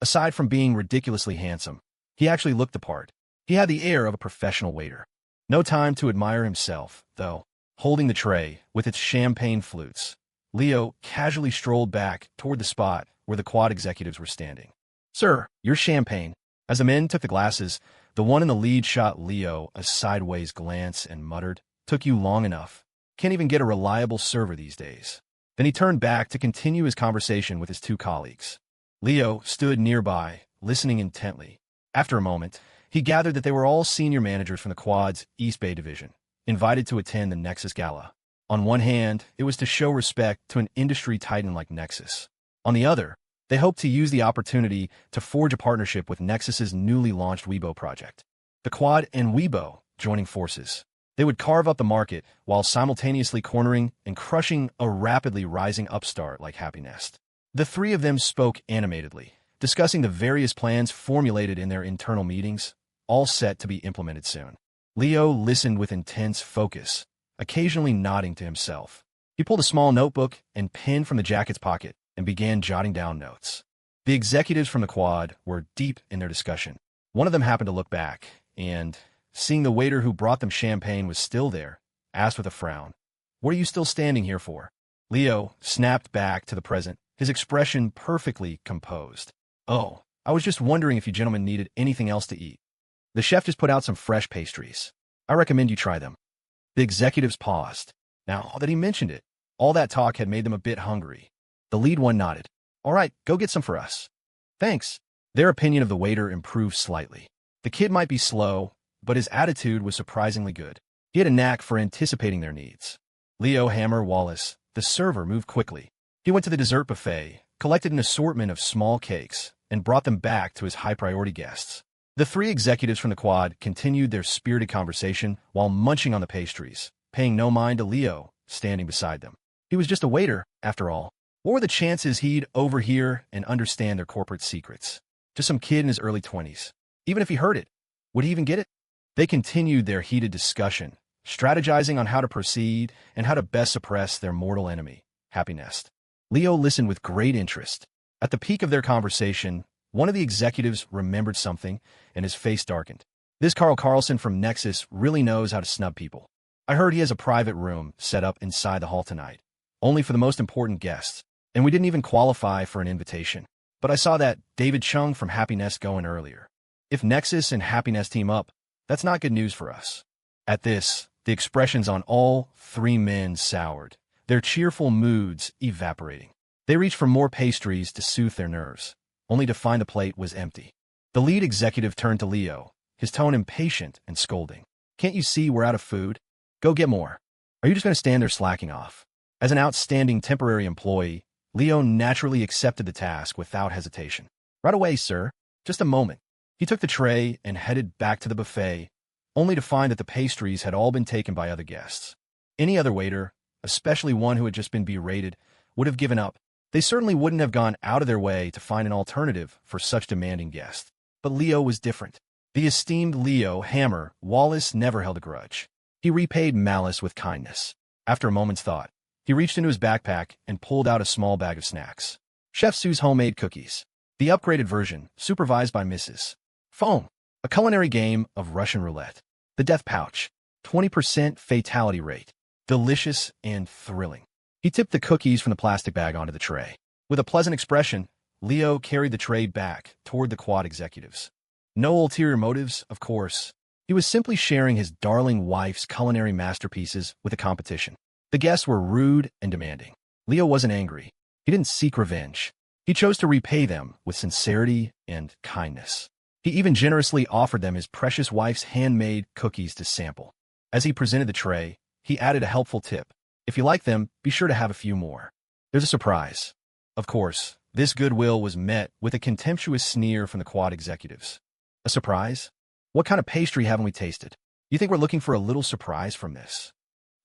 Aside from being ridiculously handsome, he actually looked the part. He had the air of a professional waiter. No time to admire himself, though. Holding the tray with its champagne flutes, Leo casually strolled back toward the spot where the Quad executives were standing. "Sir, your champagne." As the men took the glasses, the one in the lead shot Leo a sideways glance and muttered, "Took you long enough. Can't even get a reliable server these days." Then he turned back to continue his conversation with his 2 colleagues. Leo stood nearby, listening intently. After a moment, he gathered that they were all senior managers from the Quad's East Bay division, invited to attend the Nexus Gala. On one hand, it was to show respect to an industry titan like Nexus. On the other, they hoped to use the opportunity to forge a partnership with Nexus's newly launched Weibo project. The Quad and Weibo joining forces. They would carve up the market while simultaneously cornering and crushing a rapidly rising upstart like Happy Nest. The 3 of them spoke animatedly, discussing the various plans formulated in their internal meetings, all set to be implemented soon. Leo listened with intense focus, occasionally nodding to himself. He pulled a small notebook and pen from the jacket's pocket and began jotting down notes. The executives from the Quad were deep in their discussion. One of them happened to look back and, seeing the waiter who brought them champagne was still there, asked with a frown, "What are you still standing here for?" Leo snapped back to the present, his expression perfectly composed. "Oh, I was just wondering if you gentlemen needed anything else to eat. The chef just put out some fresh pastries. I recommend you try them." The executives paused. Now that he mentioned it, all that talk had made them a bit hungry. The lead one nodded. "All right, go get some for us." "Thanks." Their opinion of the waiter improved slightly. The kid might be slow, but his attitude was surprisingly good. He had a knack for anticipating their needs. Leo Hammer Wallace, the server, moved quickly. He went to the dessert buffet, collected an assortment of small cakes, and brought them back to his high-priority guests. The 3 executives from the Quad continued their spirited conversation while munching on the pastries, paying no mind to Leo, standing beside them. He was just a waiter, after all. What were the chances he'd overhear and understand their corporate secrets? Just some kid in his early 20s. Even if he heard it, would he even get it? They continued their heated discussion, strategizing on how to proceed and how to best suppress their mortal enemy, Happy Nest. Leo listened with great interest. At the peak of their conversation, one of the executives remembered something, and his face darkened. "This Carl Carlson from Nexus really knows how to snub people. I heard he has a private room set up inside the hall tonight, only for the most important guests. And we didn't even qualify for an invitation. But I saw that David Chung from Happiness go in earlier. If Nexus and Happiness team up, that's not good news for us. At this, the expressions on all three men soured, their cheerful moods evaporating. They reached for more pastries to soothe their nerves, only to find the plate was empty. The lead executive turned to Leo, his tone impatient and scolding. Can't you see we're out of food? Go get more. Are you just going to stand there slacking off? As an outstanding temporary employee, Leo naturally accepted the task without hesitation. Right away, sir. Just a moment. He took the tray and headed back to the buffet, only to find that the pastries had all been taken by other guests. Any other waiter, especially one who had just been berated, would have given up. They certainly wouldn't have gone out of their way to find an alternative for such demanding guests. But Leo was different. The esteemed Leo Hammer Wallace never held a grudge. He repaid malice with kindness. After a moment's thought, he reached into his backpack and pulled out a small bag of snacks. Chef Sue's homemade cookies. The upgraded version, supervised by Mrs. Foam. A culinary game of Russian roulette. The death pouch. 20% fatality rate. Delicious and thrilling. He tipped the cookies from the plastic bag onto the tray. With a pleasant expression, Leo carried the tray back toward the quad executives. No ulterior motives, of course. He was simply sharing his darling wife's culinary masterpieces with the competition. The guests were rude and demanding. Leo wasn't angry. He didn't seek revenge. He chose to repay them with sincerity and kindness. He even generously offered them his precious wife's handmade cookies to sample. As he presented the tray, he added a helpful tip. If you like them, be sure to have a few more. There's a surprise. Of course, this goodwill was met with a contemptuous sneer from the quad executives. A surprise? What kind of pastry haven't we tasted? You think we're looking for a little surprise from this?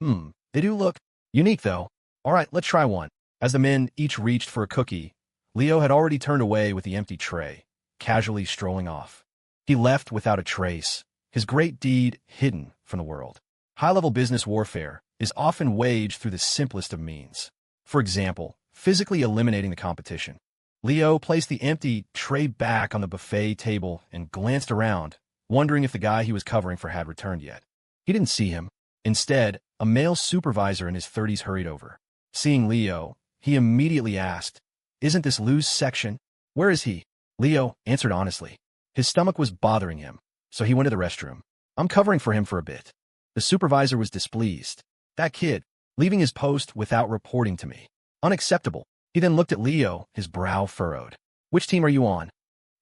They do look unique, though. All right, let's try one. As the men each reached for a cookie, Leo had already turned away with the empty tray, casually strolling off. He left without a trace, his great deed hidden from the world. High-level business warfare is often waged through the simplest of means. For example, physically eliminating the competition. Leo placed the empty tray back on the buffet table and glanced around, wondering if the guy he was covering for had returned yet. He didn't see him. Instead, a male supervisor in his 30s hurried over. Seeing Leo, he immediately asked, "Isn't this Lou's section? Where is he?" Leo answered honestly. His stomach was bothering him, so he went to the restroom. "I'm covering for him for a bit." The supervisor was displeased. That kid, leaving his post without reporting to me. Unacceptable. He then looked at Leo, his brow furrowed. "Which team are you on?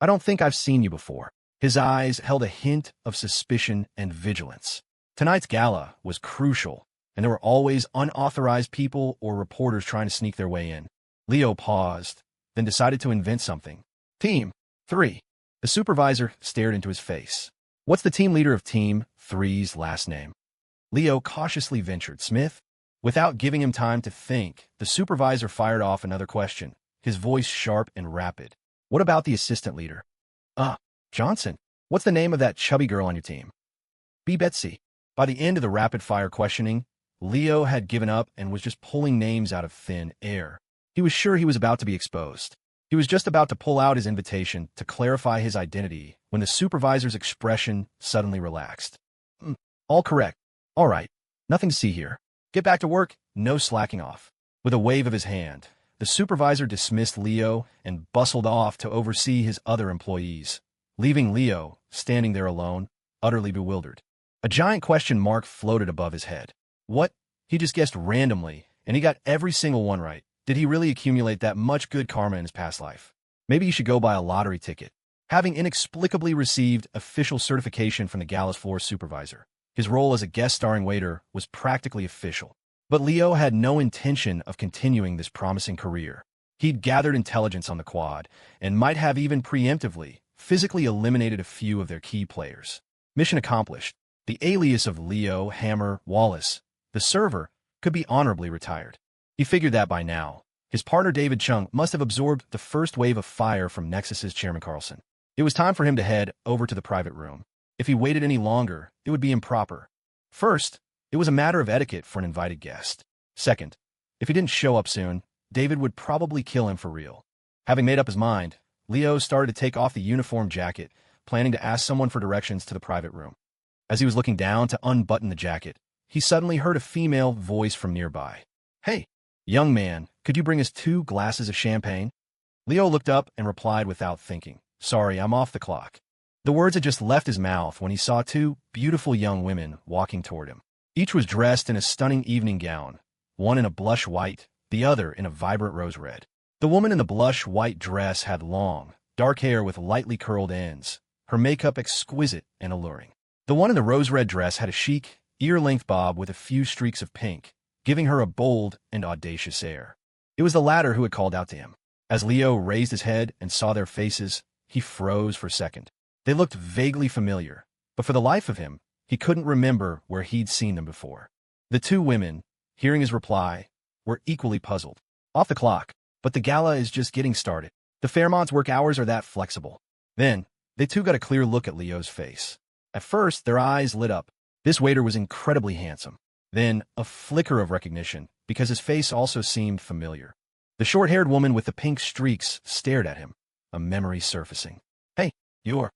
I don't think I've seen you before." His eyes held a hint of suspicion and vigilance. Tonight's gala was crucial, and there were always unauthorized people or reporters trying to sneak their way in. Leo paused, then decided to invent something. "Team 3. The supervisor stared into his face. "What's the team leader of Team 3's last name?" Leo cautiously ventured. "Smith?" Without giving him time to think, the supervisor fired off another question, his voice sharp and rapid. "What about the assistant leader?" Johnson." "What's the name of that chubby girl on your team?" "B. Betsy." By the end of the rapid-fire questioning, Leo had given up and was just pulling names out of thin air. He was sure he was about to be exposed. He was just about to pull out his invitation to clarify his identity when the supervisor's expression suddenly relaxed. "All correct. All right. Nothing to see here. Get back to work. No slacking off." With a wave of his hand, the supervisor dismissed Leo and bustled off to oversee his other employees, leaving Leo standing there alone, utterly bewildered. A giant question mark floated above his head. What? He just guessed randomly, and he got every single one right. Did he really accumulate that much good karma in his past life? Maybe he should go buy a lottery ticket. Having inexplicably received official certification from the gala's floor supervisor, his role as a guest-starring waiter was practically official. But Leo had no intention of continuing this promising career. He'd gathered intelligence on the quad, and might have even preemptively, physically eliminated a few of their key players. Mission accomplished. The alias of Leo Hammer Wallace, the server, could be honorably retired. He figured that by now, his partner David Chung must have absorbed the first wave of fire from Nexus's Chairman Carlson. It was time for him to head over to the private room. If he waited any longer, it would be improper. First, it was a matter of etiquette for an invited guest. Second, if he didn't show up soon, David would probably kill him for real. Having made up his mind, Leo started to take off the uniform jacket, planning to ask someone for directions to the private room. As he was looking down to unbutton the jacket, he suddenly heard a female voice from nearby. "Hey, young man, Could you bring us 2 glasses of champagne? Leo looked up and replied without thinking, Sorry, I'm off the clock. The words had just left his mouth when he saw 2 beautiful young women walking toward him. Each was dressed in a stunning evening gown, one in a blush white, the other in a vibrant rose red. The woman in the blush white dress had long, dark hair with lightly curled ends, her makeup exquisite and alluring. The one in the rose red dress had a chic, ear-length bob with a few streaks of pink, giving her a bold and audacious air. It was the latter who had called out to him. As Leo raised his head and saw their faces, he froze for a second. They looked vaguely familiar, but for the life of him, he couldn't remember where he'd seen them before. The 2 women, hearing his reply, were equally puzzled. Off the clock, but the gala is just getting started. The Fairmont's work hours are that flexible. Then, they too got a clear look at Leo's face. At first, their eyes lit up. This waiter was incredibly handsome. Then, a flicker of recognition, because his face also seemed familiar. The short-haired woman with the pink streaks stared at him, a memory surfacing. Hey, you're...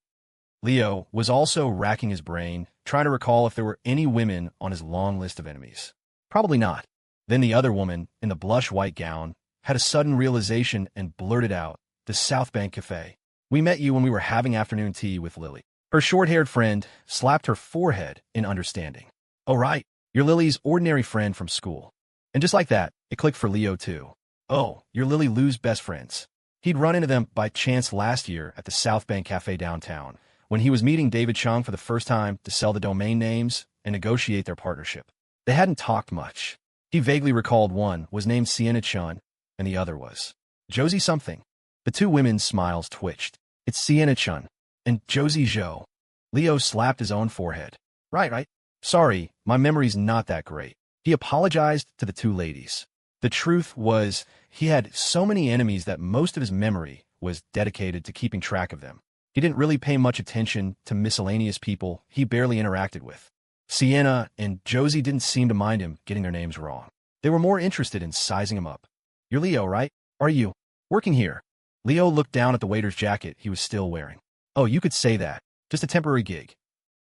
Leo was also racking his brain, trying to recall if there were any women on his long list of enemies. Probably not. Then the other woman, in the blush white gown, had a sudden realization and blurted out, the South Bank Cafe. We met you when we were having afternoon tea with Lily. Her short-haired friend slapped her forehead in understanding. Oh, right. You're Lily's ordinary friend from school. And just like that, it clicked for Leo too. Oh, you're Lily Lou's best friends. He'd run into them by chance last year at the South Bank Cafe downtown, when he was meeting David Chung for the first time to sell the domain names and negotiate their partnership. They hadn't talked much. He vaguely recalled one was named Sienna Chun, and the other was Josie something. The 2 women's smiles twitched. It's Sienna Chun and Josie Zhou. Leo slapped his own forehead. Right. Sorry, my memory's not that great. He apologized to the 2 ladies. The truth was, he had so many enemies that most of his memory was dedicated to keeping track of them. He didn't really pay much attention to miscellaneous people he barely interacted with. Sienna and Josie didn't seem to mind him getting their names wrong. They were more interested in sizing him up. You're Leo, right? Are you working here? Leo looked down at the waiter's jacket he was still wearing. Oh, you could say that. Just a temporary gig.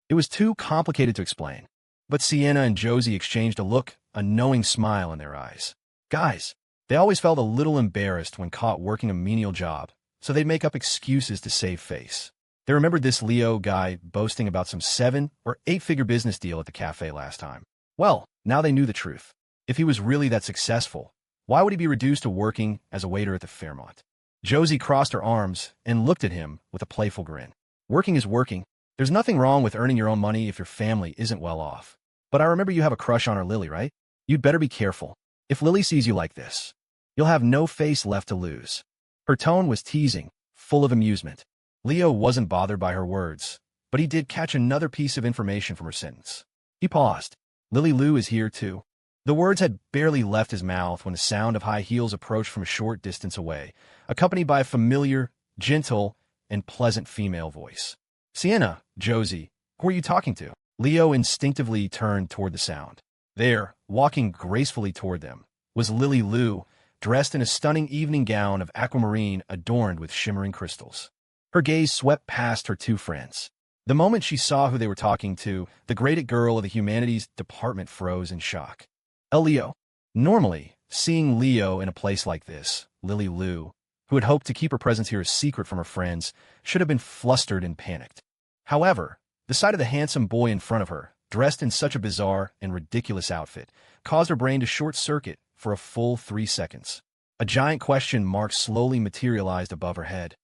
It was too complicated to explain. But Sienna and Josie exchanged a look, a knowing smile in their eyes. Guys, they always felt a little embarrassed when caught working a menial job, so they'd make up excuses to save face. They remembered this Leo guy boasting about some 7- or 8-figure business deal at the cafe last time. Well, now they knew the truth. If he was really that successful, why would he be reduced to working as a waiter at the Fairmont? Josie crossed her arms and looked at him with a playful grin. Working is working. There's nothing wrong with earning your own money if your family isn't well off. But I remember you have a crush on her Lily, right? You'd better be careful. If Lily sees you like this, you'll have no face left to lose. Her tone was teasing, full of amusement. Leo wasn't bothered by her words, but he did catch another piece of information from her sentence. He paused. Lily Lou is here too. The words had barely left his mouth when the sound of high heels approached from a short distance away, accompanied by a familiar, gentle, and pleasant female voice. Sienna, Josie, who are you talking to? Leo instinctively turned toward the sound. There, walking gracefully toward them, was Lily Lou, dressed in a stunning evening gown of aquamarine adorned with shimmering crystals. Her gaze swept past her 2 friends. The moment she saw who they were talking to, the graded girl of the humanities department froze in shock. Leo. Normally, seeing Leo in a place like this, Lily Lou, who had hoped to keep her presence here a secret from her friends, should have been flustered and panicked. However, the sight of the handsome boy in front of her, dressed in such a bizarre and ridiculous outfit, caused her brain to short-circuit for a full 3 seconds. A giant question mark slowly materialized above her head.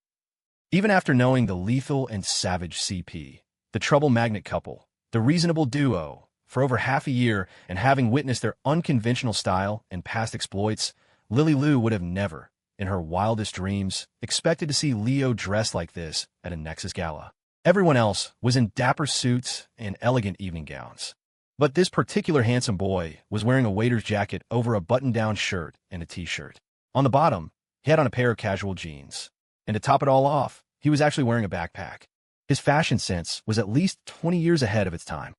Even after knowing the lethal and savage CP, the trouble magnet couple, the reasonable duo, for over half a year and having witnessed their unconventional style and past exploits, Lily Lou would have never, in her wildest dreams, expected to see Leo dressed like this at a Nexus gala. Everyone else was in dapper suits and elegant evening gowns. But this particular handsome boy was wearing a waiter's jacket over a button-down shirt and a t-shirt. On the bottom, he had on a pair of casual jeans. And to top it all off, he was actually wearing a backpack. His fashion sense was at least 20 years ahead of its time.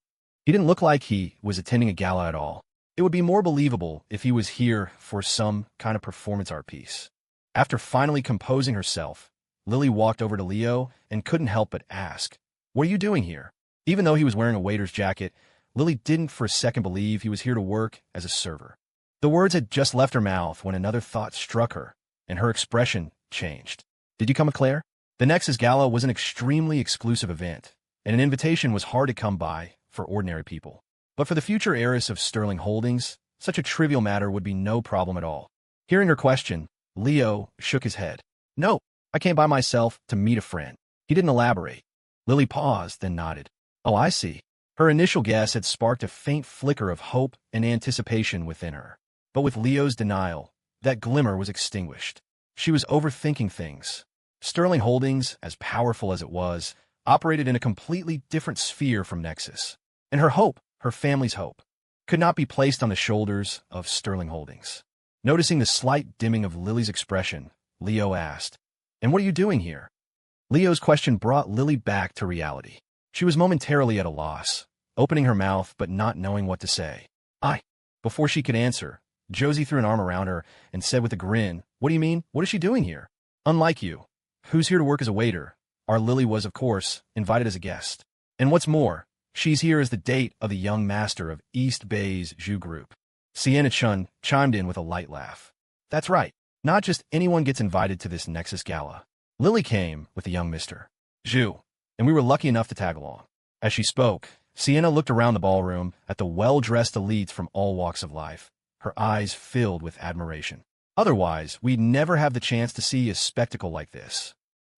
He didn't look like he was attending a gala at all. It would be more believable if he was here for some kind of performance art piece. After finally composing herself, Lily walked over to Leo and couldn't help but ask, "What are you doing here?" Even though he was wearing a waiter's jacket, Lily didn't for a second believe he was here to work as a server. The words had just left her mouth when another thought struck her, and her expression changed. Did you come with Claire? The Nexus Gala was an extremely exclusive event, and an invitation was hard to come by for ordinary people. But for the future heiress of Sterling Holdings, such a trivial matter would be no problem at all. Hearing her question, Leo shook his head. No, I came by myself to meet a friend. He didn't elaborate. Lily paused, then nodded. Oh, I see. Her initial guess had sparked a faint flicker of hope and anticipation within her. But with Leo's denial, that glimmer was extinguished. She was overthinking things. Sterling Holdings, as powerful as it was, operated in a completely different sphere from Nexus. And her hope, her family's hope, could not be placed on the shoulders of Sterling Holdings. Noticing the slight dimming of Lily's expression, Leo asked, "And what are you doing here?" Leo's question brought Lily back to reality. She was momentarily at a loss, opening her mouth but not knowing what to say. Before she could answer, Josie threw an arm around her and said with a grin, "What do you mean? What is she doing here? Unlike you, who's here to work as a waiter, our Lily was, of course, invited as a guest. And what's more, she's here as the date of the young master of East Bay's HUGGED group." Sienna Chun chimed in with a light laugh. "That's right. Not just anyone gets invited to this Nexus Gala. Lily came with the young Mr. Zhu, and we were lucky enough to tag along." As she spoke, Sienna looked around the ballroom at the well-dressed elites from all walks of life, her eyes filled with admiration. Otherwise, we'd never have the chance to see a spectacle like this.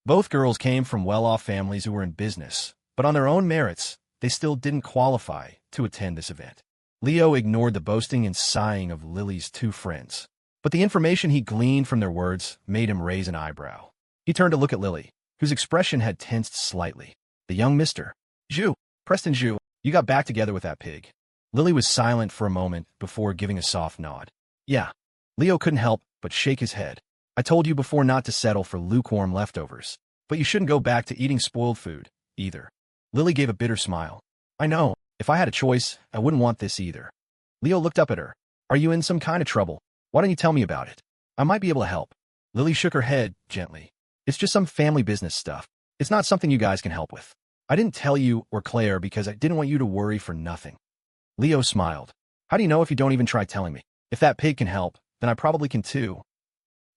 Both girls came from well-off families who were in business, but on their own merits, they still didn't qualify to attend this event. Leo ignored the boasting and sighing of Lily's two friends, but the information he gleaned from their words made him raise an eyebrow. He turned to look at Lily, whose expression had tensed slightly. "The young Mr. Zhu, Preston Zhu, you got back together with that pig." Lily was silent for a moment before giving a soft nod. "Yeah." Leo couldn't help but shake his head. "I told you before not to settle for lukewarm leftovers, but you shouldn't go back to eating spoiled food, either." Lily gave a bitter smile. "I know. If I had a choice, I wouldn't want this either." Leo looked up at her. "Are you in some kind of trouble? Why don't you tell me about it? I might be able to help." Lily shook her head gently. "It's just some family business stuff. It's not something you guys can help with. I didn't tell you or Claire because I didn't want you to worry for nothing." Leo smiled. "How do you know if you don't even try telling me? If that pig can help, then I probably can too."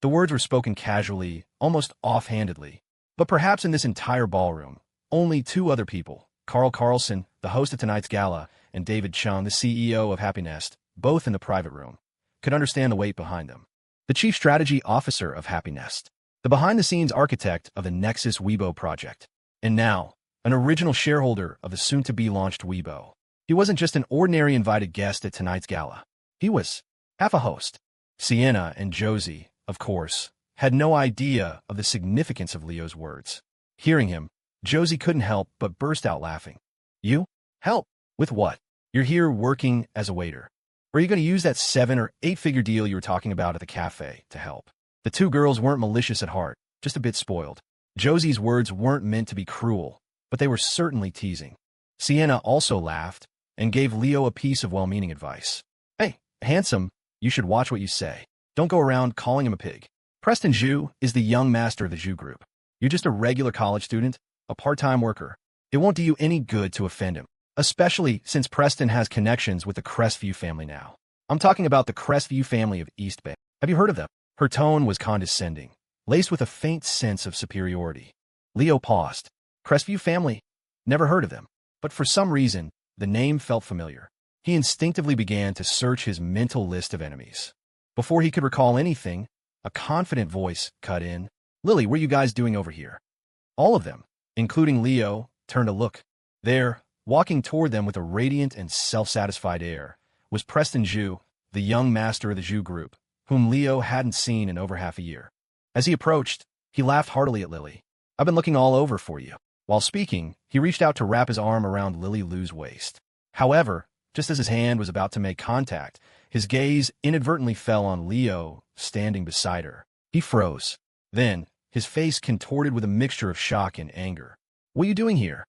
The words were spoken casually, almost offhandedly. But perhaps in this entire ballroom, only two other people, Carl Carlson, the host of tonight's gala, and David Chung, the CEO of Happy Nest, both in the private room, could understand the weight behind them. The chief strategy officer of Happy Nest, the behind-the-scenes architect of the Nexus Weibo project, and now, an original shareholder of the soon-to-be-launched Weibo. He wasn't just an ordinary invited guest at tonight's gala. He was half a host. Sienna and Josie, of course, had no idea of the significance of Leo's words. Hearing him, Josie couldn't help but burst out laughing. "You? Help? With what? You're here working as a waiter. Or are you going to use that 7- or 8-figure deal you were talking about at the cafe to help?" The two girls weren't malicious at heart, just a bit spoiled. Josie's words weren't meant to be cruel, but they were certainly teasing. Sienna also laughed and gave Leo a piece of well-meaning advice. "Hey, handsome, you should watch what you say. Don't go around calling him a pig. Preston Zhu is the young master of the HUGGED group. You're just a regular college student, a part-time worker. It won't do you any good to offend him, especially since Preston has connections with the Crestview family now. I'm talking about the Crestview family of East Bay. Have you heard of them?" Her tone was condescending, laced with a faint sense of superiority. Leo paused. "Crestview family? Never heard of them." But for some reason, the name felt familiar. He instinctively began to search his mental list of enemies. Before he could recall anything, a confident voice cut in. "Lily, what are you guys doing over here?" All of them, including Leo, turned to look. There, walking toward them with a radiant and self-satisfied air, was Preston Zhu, the young master of the HUGGED group, whom Leo hadn't seen in over half a year. As he approached, he laughed heartily at Lily. "I've been looking all over for you." While speaking, he reached out to wrap his arm around Lily Lu's waist. However, just as his hand was about to make contact, his gaze inadvertently fell on Leo standing beside her. He froze. Then, his face contorted with a mixture of shock and anger. "What are you doing here?"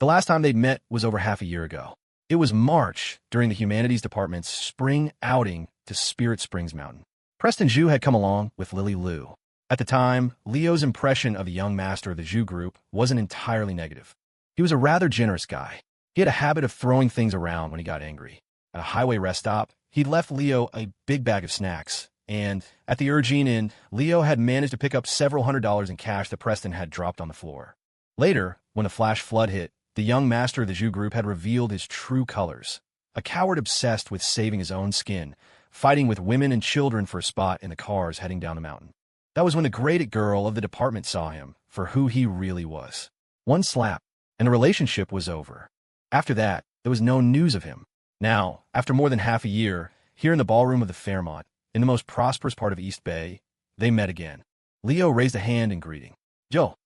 The last time they'd met was over half a year ago. It was March, during the Humanities Department's spring outing to Spirit Springs Mountain. Preston Zhu had come along with Lily Lu. At the time, Leo's impression of the young master of the HUGGED group wasn't entirely negative. He was a rather generous guy. He had a habit of throwing things around when he got angry. At a highway rest stop, He'd left Leo a big bag of snacks, and at the Urgene Inn, Leo had managed to pick up several $100s in cash that Preston had dropped on the floor. Later, when the flash flood hit, the young master of the Zhu group had revealed his true colors. A coward obsessed with saving his own skin, fighting with women and children for a spot in the cars heading down the mountain. That was when the graded girl of the department saw him for who he really was. One slap, and the relationship was over. After that, there was no news of him. Now, after more than half a year, here in the ballroom of the Fairmont, in the most prosperous part of East Bay, they met again. Leo raised a hand in greeting. Joe.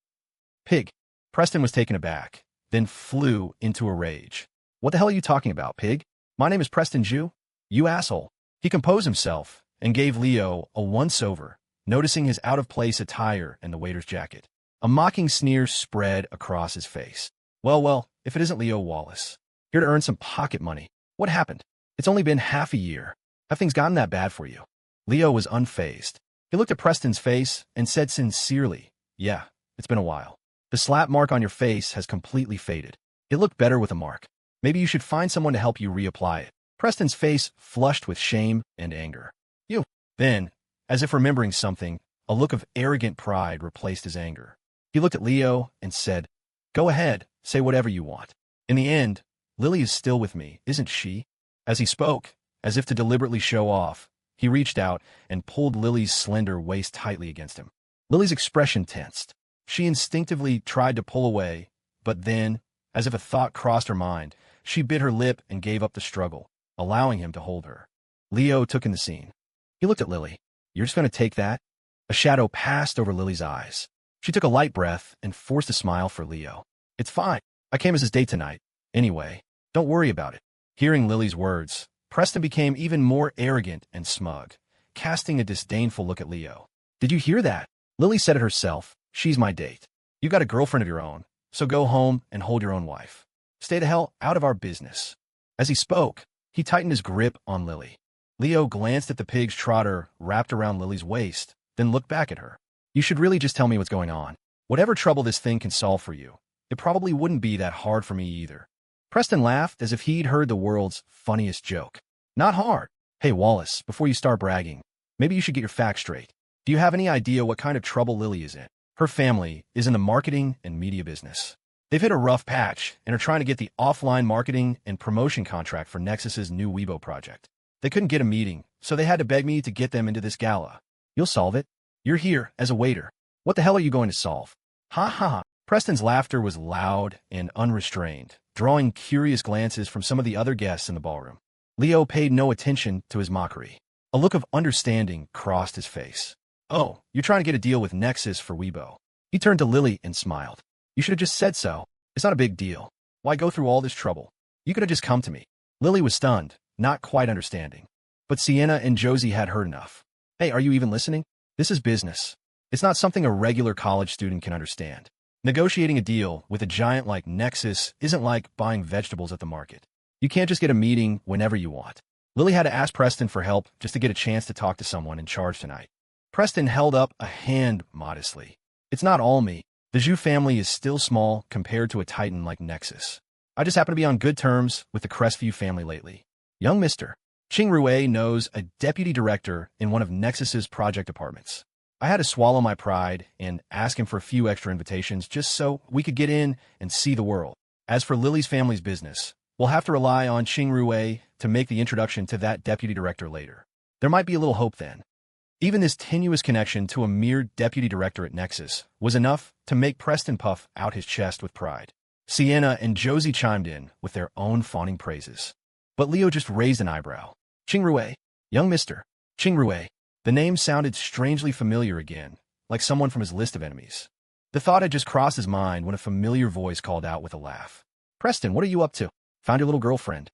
Pig. Preston was taken aback, then flew into a rage. What the hell are you talking about, Pig? My name is Preston Zhu. You asshole. He composed himself and gave Leo a once-over, noticing his out-of-place attire and the waiter's jacket. A mocking sneer spread across his face. Well, if it isn't Leo Wallace. Here to earn some pocket money. What happened? It's only been half a year. Have things gotten that bad for you? Leo was unfazed. He looked at Preston's face and said sincerely, yeah, it's been a while. The slap mark on your face has completely faded. It looked better with a mark. Maybe you should find someone to help you reapply it. Preston's face flushed with shame and anger. You. Then, as if remembering something, a look of arrogant pride replaced his anger. He looked at Leo and said, go ahead, say whatever you want. In the end, Lily is still with me, isn't she? As he spoke, as if to deliberately show off, he reached out and pulled Lily's slender waist tightly against him. Lily's expression tensed. She instinctively tried to pull away, but then, as if a thought crossed her mind, she bit her lip and gave up the struggle, allowing him to hold her. Leo took in the scene. He looked at Lily. You're just going to take that? A shadow passed over Lily's eyes. She took a light breath and forced a smile for Leo. It's fine. I came as his date tonight. Anyway, don't worry about it. Hearing Lily's words, Preston became even more arrogant and smug, casting a disdainful look at Leo. Did you hear that? Lily said it herself. She's my date. You got a girlfriend of your own, so go home and hold your own wife. Stay the hell out of our business. As he spoke, he tightened his grip on Lily. Leo glanced at the pig's trotter wrapped around Lily's waist, then looked back at her. You should really just tell me what's going on. Whatever trouble this thing can solve for you, it probably wouldn't be that hard for me either. Preston laughed as if he'd heard the world's funniest joke. Not hard. Hey, Wallace, before you start bragging, maybe you should get your facts straight. Do you have any idea what kind of trouble Lily is in? Her family is in the marketing and media business. They've hit a rough patch and are trying to get the offline marketing and promotion contract for Nexus's new Weibo project. They couldn't get a meeting, so they had to beg me to get them into this gala. You'll solve it. You're here as a waiter. What the hell are you going to solve? Ha ha ha. Preston's laughter was loud and unrestrained, drawing curious glances from some of the other guests in the ballroom. Leo paid no attention to his mockery. A look of understanding crossed his face. Oh, you're trying to get a deal with Nexus for Weibo. He turned to Lily and smiled. You should have just said so. It's not a big deal. Why go through all this trouble? You could have just come to me. Lily was stunned, not quite understanding. But Sienna and Josie had heard enough. Hey, are you even listening? This is business. It's not something a regular college student can understand. Negotiating a deal with a giant like Nexus isn't like buying vegetables at the market. You can't just get a meeting whenever you want. Lily had to ask Preston for help just to get a chance to talk to someone in charge tonight. Preston held up a hand modestly. It's not all me. The Zhu family is still small compared to a titan like Nexus. I just happen to be on good terms with the Crestview family lately. Young Mr. Qing Rui knows a deputy director in one of Nexus's project departments. I had to swallow my pride and ask him for a few extra invitations just so we could get in and see the world. As for Lily's family's business, we'll have to rely on Qing Rui to make the introduction to that deputy director later. There might be a little hope then. Even this tenuous connection to a mere deputy director at Nexus was enough to make Preston puff out his chest with pride. Sienna and Josie chimed in with their own fawning praises. But Leo just raised an eyebrow. Qing Rui. Young Mr. Qing Rui. The name sounded strangely familiar again, like someone from his list of enemies. The thought had just crossed his mind when a familiar voice called out with a laugh. Preston, what are you up to? Found your little girlfriend.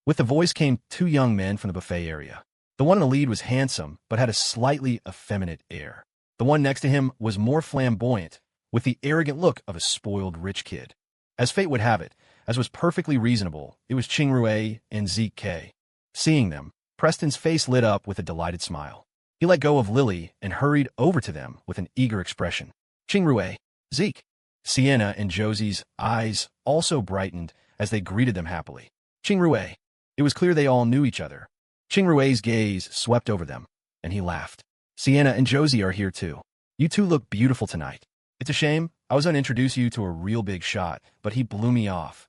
With the voice came two young men from the buffet area. The one in the lead was handsome, but had a slightly effeminate air. The one next to him was more flamboyant, with the arrogant look of a spoiled rich kid. As fate would have it, as was perfectly reasonable, it was Qing Rui and Zeke K. Seeing them, Preston's face lit up with a delighted smile. He let go of Lily and hurried over to them with an eager expression. Qing Rui, Zeke. Sienna and Josie's eyes also brightened as they greeted them happily. Qing Rui. It was clear they all knew each other. Qingrue's gaze swept over them, and he laughed. Sienna and Josie are here too. You two look beautiful tonight. It's a shame. I was going to introduce you to a real big shot, but he blew me off.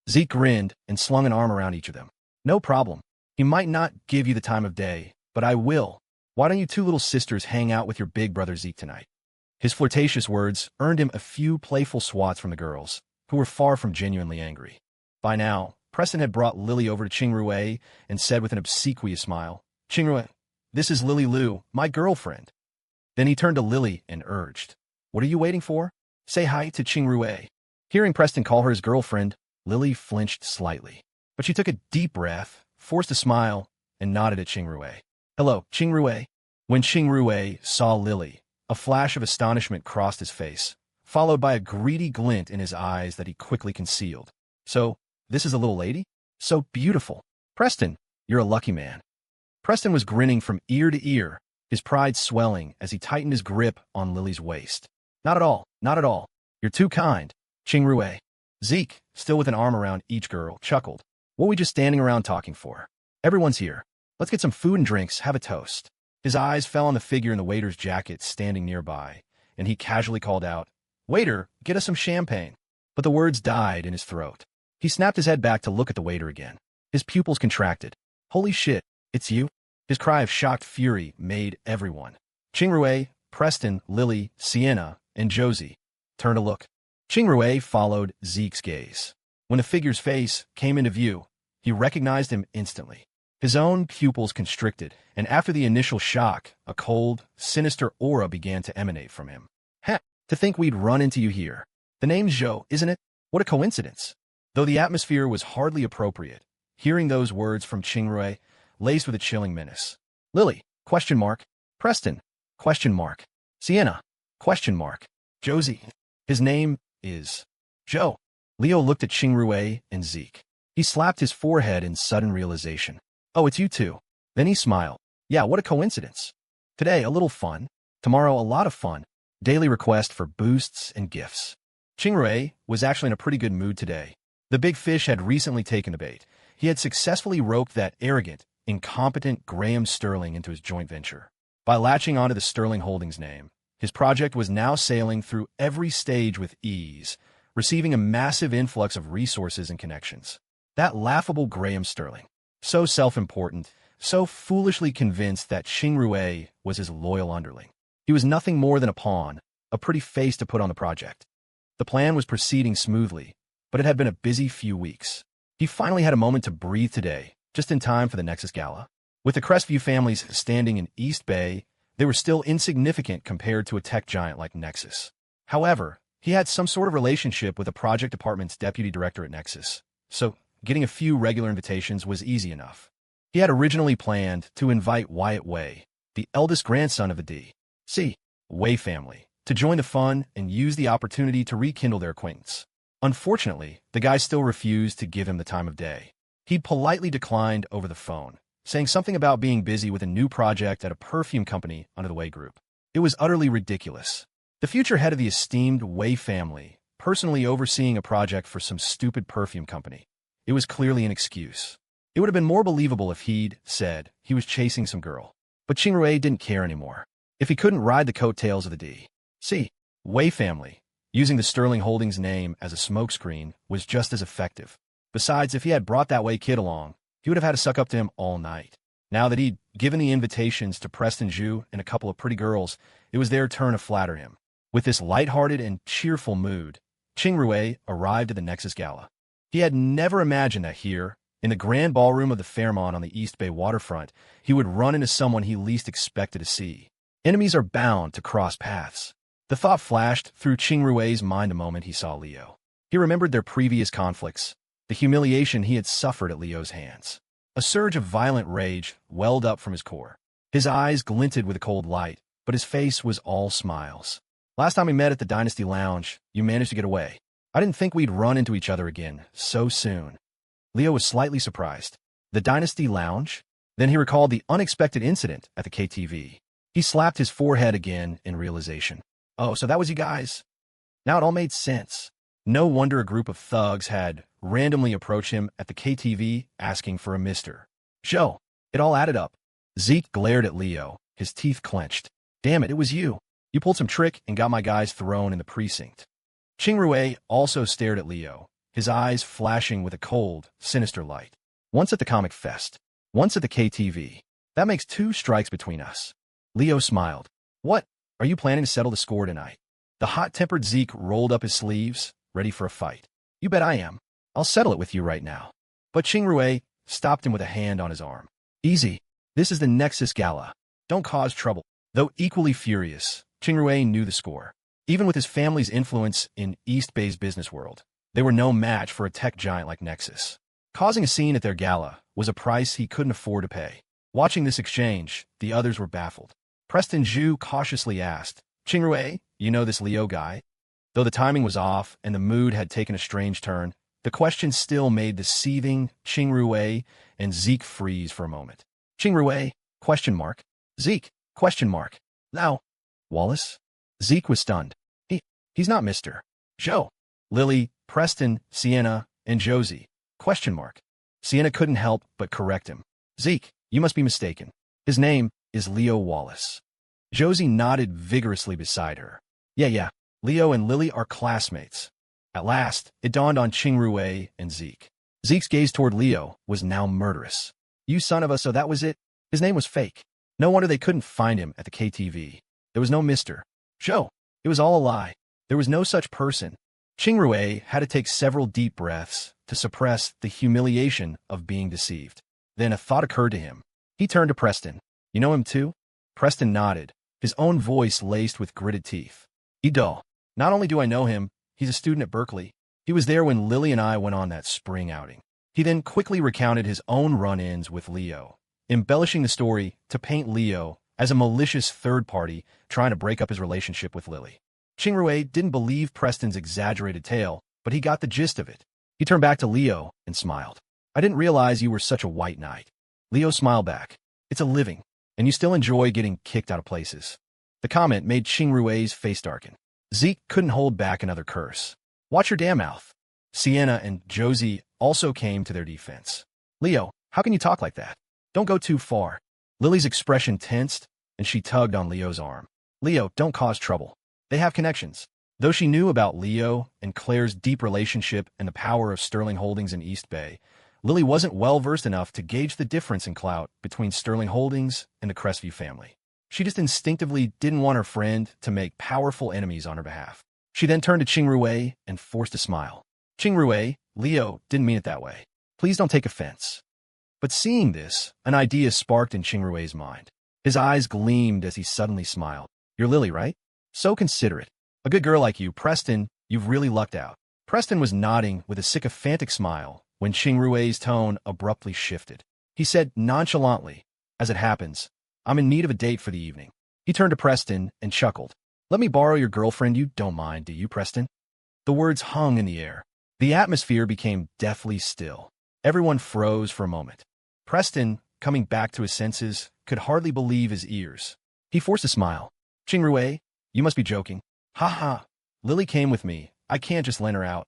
Zeke grinned and slung an arm around each of them. No problem. He might not give you the time of day, but I will. Why don't you two little sisters hang out with your big brother Zeke tonight? His flirtatious words earned him a few playful swats from the girls, who were far from genuinely angry. By now, Preston had brought Lily over to Qingrue and said with an obsequious smile, Qingrue, this is Lily Lu, my girlfriend. Then he turned to Lily and urged, What are you waiting for? Say hi to Qingrue. Hearing Preston call her his girlfriend, Lily flinched slightly. But she took a deep breath, forced a smile, and nodded at Qingrue. Hello, Qingrue. When Qingrue saw Lily, a flash of astonishment crossed his face, followed by a greedy glint in his eyes that he quickly concealed. So, this is a little lady? So beautiful. Preston, you're a lucky man. Preston was grinning from ear to ear, his pride swelling as he tightened his grip on Lily's waist. Not at all, not at all. You're too kind, Qingrue. Zeke, still with an arm around each girl, chuckled. What are we just standing around talking for? Everyone's here. Let's get some food and drinks, have a toast. His eyes fell on the figure in the waiter's jacket standing nearby, and he casually called out, Waiter, get us some champagne. But the words died in his throat. He snapped his head back to look at the waiter again. His pupils contracted. Holy shit, it's you? His cry of shocked fury made everyone, Qingrue, Preston, Lily, Sienna, and Josie, turn to look. Qingrue followed Zeke's gaze. When the figure's face came into view, he recognized him instantly. His own pupils constricted, and after the initial shock, a cold, sinister aura began to emanate from him. Heh, to think we'd run into you here. The name's Zhou, isn't it? What a coincidence. Though the atmosphere was hardly appropriate, hearing those words from Qingrue, laced with a chilling menace. Lily, ? Preston, ? Sienna, ? Josie. His name is Zhou. Leo looked at Qingrue and Zeke. He slapped his forehead in sudden realization. Oh, it's you two. Then he smiled. Yeah, what a coincidence. Today, a little fun. Tomorrow, a lot of fun. Daily request for boosts and gifts. Qingrue was actually in a pretty good mood today. The big fish had recently taken the bait. He had successfully roped that arrogant, incompetent Graham Sterling into his joint venture. By latching onto the Sterling Holdings name, his project was now sailing through every stage with ease, receiving a massive influx of resources and connections. That laughable Graham Sterling, so self-important, so foolishly convinced that Qingrue was his loyal underling. He was nothing more than a pawn, a pretty face to put on the project. The plan was proceeding smoothly, but it had been a busy few weeks. He finally had a moment to breathe today, just in time for the Nexus Gala. With the Crestview families standing in East Bay, they were still insignificant compared to a tech giant like Nexus. However, he had some sort of relationship with the project department's deputy director at Nexus, so getting a few regular invitations was easy enough. He had originally planned to invite Wyatt Wei, the eldest grandson of the D.C. Wei family, to join the fun and use the opportunity to rekindle their acquaintance. Unfortunately, the guy still refused to give him the time of day. He politely declined over the phone, saying something about being busy with a new project at a perfume company under the Wei Group. It was utterly ridiculous. The future head of the esteemed Wei family, personally overseeing a project for some stupid perfume company. It was clearly an excuse. It would have been more believable if he'd said he was chasing some girl. But Qingrue didn't care anymore. If he couldn't ride the coattails of the D.C. Wei family, using the Sterling Holdings name as a smokescreen was just as effective. Besides, if he had brought that Wei kid along, he would have had to suck up to him all night. Now that he'd given the invitations to Preston Zhu and a couple of pretty girls, it was their turn to flatter him. With this lighthearted and cheerful mood, Qingrue arrived at the Nexus Gala. He had never imagined that here, in the grand ballroom of the Fairmont on the East Bay waterfront, he would run into someone he least expected to see. Enemies are bound to cross paths. The thought flashed through Qingrue's mind the moment he saw Leo. He remembered their previous conflicts, the humiliation he had suffered at Leo's hands. A surge of violent rage welled up from his core. His eyes glinted with a cold light, but his face was all smiles. Last time we met at the Dynasty Lounge, you managed to get away. I didn't think we'd run into each other again so soon. Leo was slightly surprised. The Dynasty Lounge? Then he recalled the unexpected incident at the KTV. He slapped his forehead again in realization. Oh, so that was you guys? Now it all made sense. No wonder a group of thugs had randomly approached him at the KTV asking for a Mr. Zhou. It all added up. Zeke glared at Leo, his teeth clenched. Damn it, it was you. You pulled some trick and got my guys thrown in the precinct. Qingrui also stared at Leo, his eyes flashing with a cold, sinister light. Once at the Comic Fest, once at the KTV. That makes 2 strikes between us. Leo smiled. What? Are you planning to settle the score tonight? The hot-tempered Zeke rolled up his sleeves, ready for a fight. You bet I am. I'll settle it with you right now. But Qingrui stopped him with a hand on his arm. Easy. This is the Nexus Gala. Don't cause trouble. Though equally furious, Qingrui knew the score. Even with his family's influence in East Bay's business world, they were no match for a tech giant like Nexus. Causing a scene at their gala was a price he couldn't afford to pay. Watching this exchange, the others were baffled. Preston Zhu cautiously asked, Qingrui, you know this Leo guy? Though the timing was off and the mood had taken a strange turn, the question still made the seething Qingrui and Zeke freeze for a moment. Qingrui? Question mark. Zeke? Question mark. Now, Wallace? Zeke was stunned. He's not Mr. Joe. Lily, Preston, Sienna, and Josie. Question mark. Sienna couldn't help but correct him. Zeke, you must be mistaken. His name is Leo Wallace. Josie nodded vigorously beside her. Yeah, Leo and Lily are classmates. At last, it dawned on Qingrui and Zeke. Zeke's gaze toward Leo was now murderous. You son of a, so that was it? His name was fake. No wonder they couldn't find him at the KTV. There was no Mr. Joe. It was all a lie. There was no such person. Qingrui had to take several deep breaths to suppress the humiliation of being deceived. Then a thought occurred to him. He turned to Preston. You know him too? Preston nodded, his own voice laced with gritted teeth. Idol. Not only do I know him, he's a student at Berkeley. He was there when Lily and I went on that spring outing. He then quickly recounted his own run-ins with Leo, embellishing the story to paint Leo as a malicious third party trying to break up his relationship with Lily. Qingrui didn't believe Preston's exaggerated tale, but he got the gist of it. He turned back to Leo and smiled. I didn't realize you were such a white knight. Leo smiled back. It's a living, and you still enjoy getting kicked out of places. The comment made Qingrui's face darken. Zeke couldn't hold back another curse. Watch your damn mouth. Sienna and Josie also came to their defense. Leo, how can you talk like that? Don't go too far. Lily's expression tensed, and she tugged on Leo's arm. Leo, don't cause trouble. They have connections. Though she knew about Leo and Claire's deep relationship and the power of Sterling Holdings in East Bay, Lily wasn't well-versed enough to gauge the difference in clout between Sterling Holdings and the Crestview family. She just instinctively didn't want her friend to make powerful enemies on her behalf. She then turned to Qingrui and forced a smile. Qingrui, Leo didn't mean it that way. Please don't take offense. But seeing this, an idea sparked in Qingrui's mind. His eyes gleamed as he suddenly smiled. You're Lily, right? So considerate. A good girl like you, Preston, you've really lucked out. Preston was nodding with a sycophantic smile when Qingrui's tone abruptly shifted. He said nonchalantly, as it happens, I'm in need of a date for the evening. He turned to Preston and chuckled. Let me borrow your girlfriend, you don't mind, do you, Preston? The words hung in the air. The atmosphere became deathly still. Everyone froze for a moment. Preston, coming back to his senses, could hardly believe his ears. He forced a smile. Qingrui, you must be joking. Ha ha. Lily came with me. I can't just lend her out.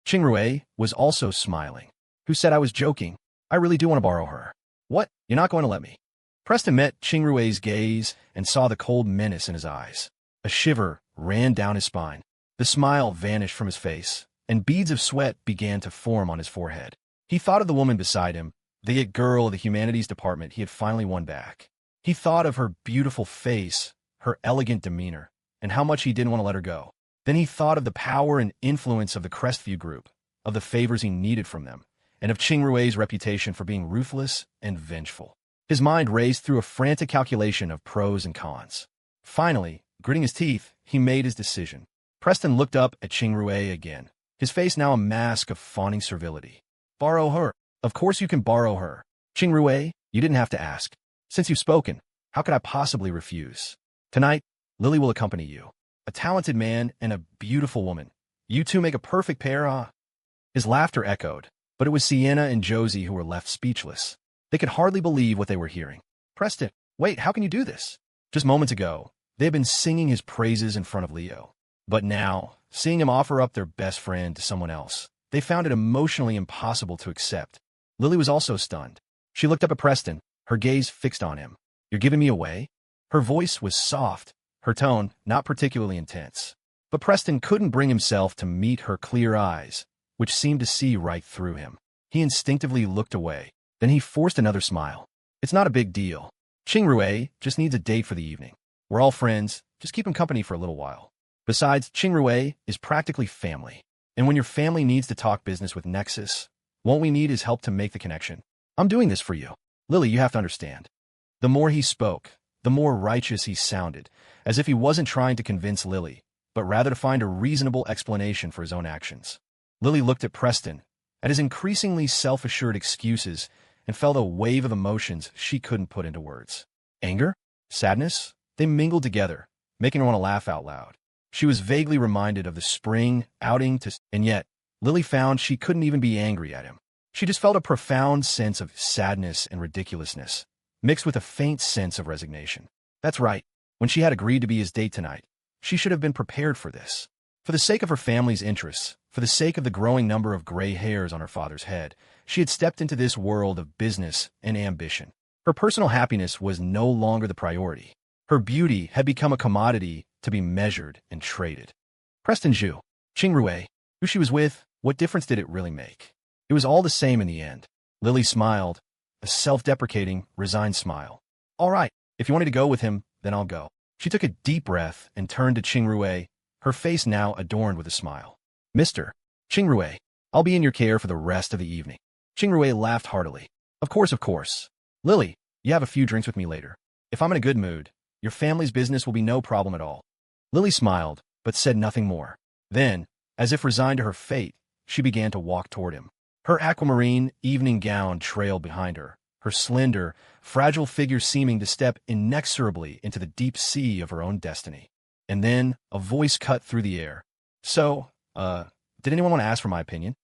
Qingrui was also smiling. Who said I was joking? I really do want to borrow her. What? You're not going to let me? Preston met Qingrui's gaze and saw the cold menace in his eyes. A shiver ran down his spine. The smile vanished from his face, and beads of sweat began to form on his forehead. He thought of the woman beside him, the it girl of the humanities department he had finally won back. He thought of her beautiful face, her elegant demeanor, and how much he didn't want to let her go. Then he thought of the power and influence of the Crestview group, of the favors he needed from them, and of Qingrui's reputation for being ruthless and vengeful. His mind raced through a frantic calculation of pros and cons. Finally, gritting his teeth, he made his decision. Preston looked up at Qingrui again, his face now a mask of fawning servility. Borrow her. Of course you can borrow her. Qingrui, you didn't have to ask. Since you've spoken, how could I possibly refuse? Tonight, Lily will accompany you. A talented man and a beautiful woman. You two make a perfect pair, ah? His laughter echoed, but it was Sienna and Josie who were left speechless. They could hardly believe what they were hearing. Preston, wait, how can you do this? Just moments ago, they had been singing his praises in front of Leo. But now, seeing him offer up their best friend to someone else, they found it emotionally impossible to accept. Lily was also stunned. She looked up at Preston. her gaze fixed on him. "You're giving me away?" Her voice was soft, her tone not particularly intense. But Preston couldn't bring himself to meet her clear eyes, which seemed to see right through him. He instinctively looked away. Then he forced another smile. "It's not a big deal. Qingrui just needs a date for the evening. We're all friends. Just keep him company for a little while. Besides, Qingrui is practically family. And when your family needs to talk business with Nexus, what we need is help to make the connection. I'm doing this for you. Lily, you have to understand." The more he spoke, the more righteous he sounded, as if he wasn't trying to convince Lily, but rather to find a reasonable explanation for his own actions. Lily looked at Preston, at his increasingly self-assured excuses, and felt a wave of emotions she couldn't put into words. Anger? Sadness? They mingled together, making her want to laugh out loud. She was vaguely reminded of the spring outing and yet, Lily found she couldn't even be angry at him. She just felt a profound sense of sadness and ridiculousness, mixed with a faint sense of resignation. That's right. When she had agreed to be his date tonight, she should have been prepared for this. For the sake of her family's interests, for the sake of the growing number of gray hairs on her father's head, she had stepped into this world of business and ambition. Her personal happiness was no longer the priority. Her beauty had become a commodity to be measured and traded. Preston Zhu, Qingrui, who she was with, what difference did it really make? It was all the same in the end. Lily smiled, a self-deprecating, resigned smile. "All right, if you wanted to go with him, then I'll go." She took a deep breath and turned to Qingrui, her face now adorned with a smile. "Mr. Qingrui, I'll be in your care for the rest of the evening." Qingrui laughed heartily. Of course. Lily, you have a few drinks with me later. If I'm in a good mood, your family's business will be no problem at all." Lily smiled, but said nothing more. Then, as if resigned to her fate, she began to walk toward him. Her aquamarine evening gown trailed behind her, her slender, fragile figure seeming to step inexorably into the deep sea of her own destiny. And then, a voice cut through the air. "So, did anyone want to ask for my opinion?"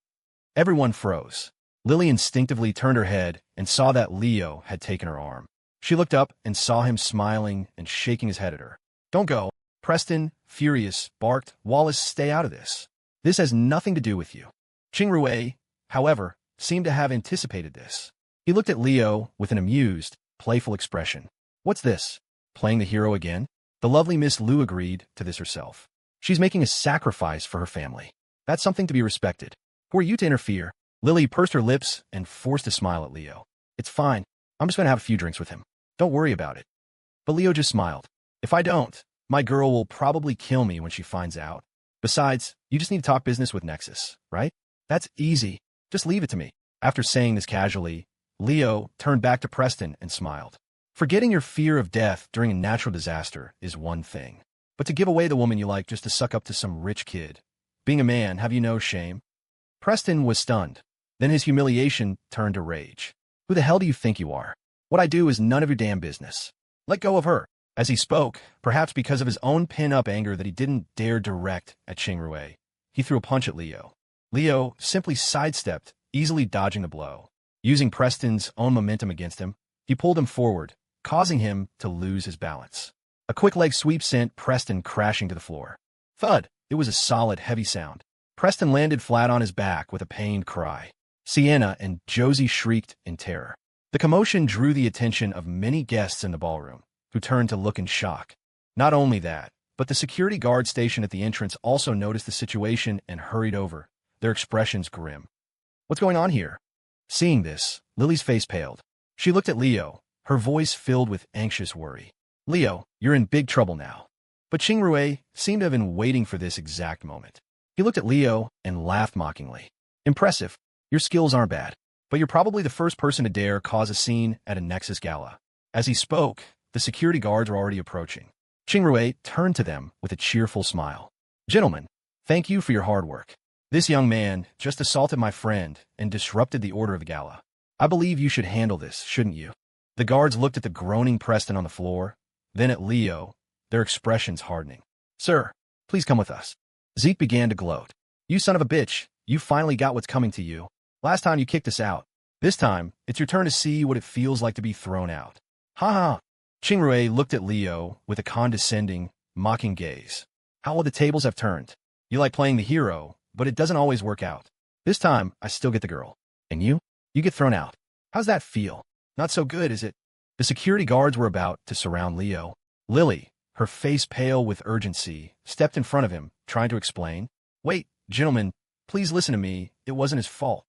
Everyone froze. Lily instinctively turned her head and saw that Leo had taken her arm. She looked up and saw him smiling and shaking his head at her. "Don't go." Preston, furious, barked, "Wallace, stay out of this. This has nothing to do with you." Qingrui, however, seemed to have anticipated this. He looked at Leo with an amused, playful expression. "What's this? Playing the hero again?" The lovely Miss Liu agreed to this herself. "She's making a sacrifice for her family. That's something to be respected. Who are you to interfere?" Lily pursed her lips and forced a smile at Leo. "It's fine. I'm just going to have a few drinks with him. Don't worry about it." But Leo just smiled. "If I don't, my girl will probably kill me when she finds out. Besides, you just need to talk business with Nexus, right? That's easy. Just leave it to me." After saying this casually, Leo turned back to Preston and smiled. Forgetting your fear of death during a natural disaster is one thing. But to give away the woman you like just to suck up to some rich kid. Being a man, have you no shame? Preston was stunned. Then his humiliation turned to rage. "Who the hell do you think you are? What I do is none of your damn business. Let go of her." As he spoke, perhaps because of his own pin-up anger that he didn't dare direct at Qingrui, he threw a punch at Leo. Leo simply sidestepped, easily dodging the blow. Using Preston's own momentum against him, he pulled him forward, causing him to lose his balance. A quick leg sweep sent Preston crashing to the floor. Thud! It was a solid, heavy sound. Preston landed flat on his back with a pained cry. Sienna and Josie shrieked in terror. The commotion drew the attention of many guests in the ballroom, who turned to look in shock. Not only that, but the security guard stationed at the entrance also noticed the situation and hurried over, their expressions grim. "What's going on here?" Seeing this, Lily's face paled. She looked at Leo, her voice filled with anxious worry. "Leo, you're in big trouble now." But Qingrui seemed to have been waiting for this exact moment. He looked at Leo and laughed mockingly. "Impressive. Your skills aren't bad, but you're probably the first person to dare cause a scene at a Nexus gala." As he spoke, the security guards were already approaching. Qingrui turned to them with a cheerful smile. "Gentlemen, thank you for your hard work. This young man just assaulted my friend and disrupted the order of the gala. I believe you should handle this, shouldn't you?" The guards looked at the groaning Preston on the floor, then at Leo, their expressions hardening. "Sir, please come with us." Zeke began to gloat. "You son of a bitch, you finally got what's coming to you. Last time you kicked us out. This time, it's your turn to see what it feels like to be thrown out." "Ha ha." Qingrui looked at Leo with a condescending, mocking gaze. "How will the tables have turned? You like playing the hero, but it doesn't always work out. This time, I still get the girl. And you? You get thrown out. How's that feel? Not so good, is it?" The security guards were about to surround Leo. Lily, her face pale with urgency, stepped in front of him, trying to explain. "Wait, gentlemen, please listen to me. It wasn't his fault."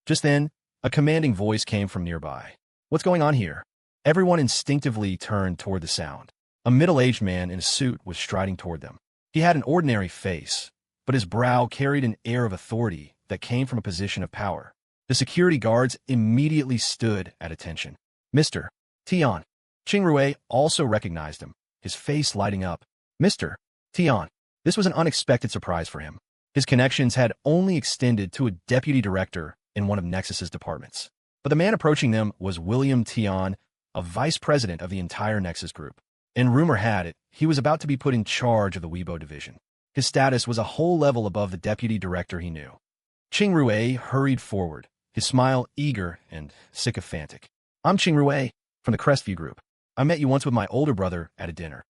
Just then, a commanding voice came from nearby. "What's going on here?" Everyone instinctively turned toward the sound. A middle-aged man in a suit was striding toward them. He had an ordinary face, but his brow carried an air of authority that came from a position of power. The security guards immediately stood at attention. "Mr. Tian." Qingrui also recognized him, his face lighting up. "Mr. Tian." This was an unexpected surprise for him. His connections had only extended to a deputy director in one of Nexus's departments. But the man approaching them was William Tian, a vice president of the entire Nexus group. And rumor had it, he was about to be put in charge of the Weibo division. His status was a whole level above the deputy director he knew. Qingrui hurried forward, his smile eager and sycophantic. "I'm Qingrui, from the Crestview group. I met you once with my older brother at a dinner."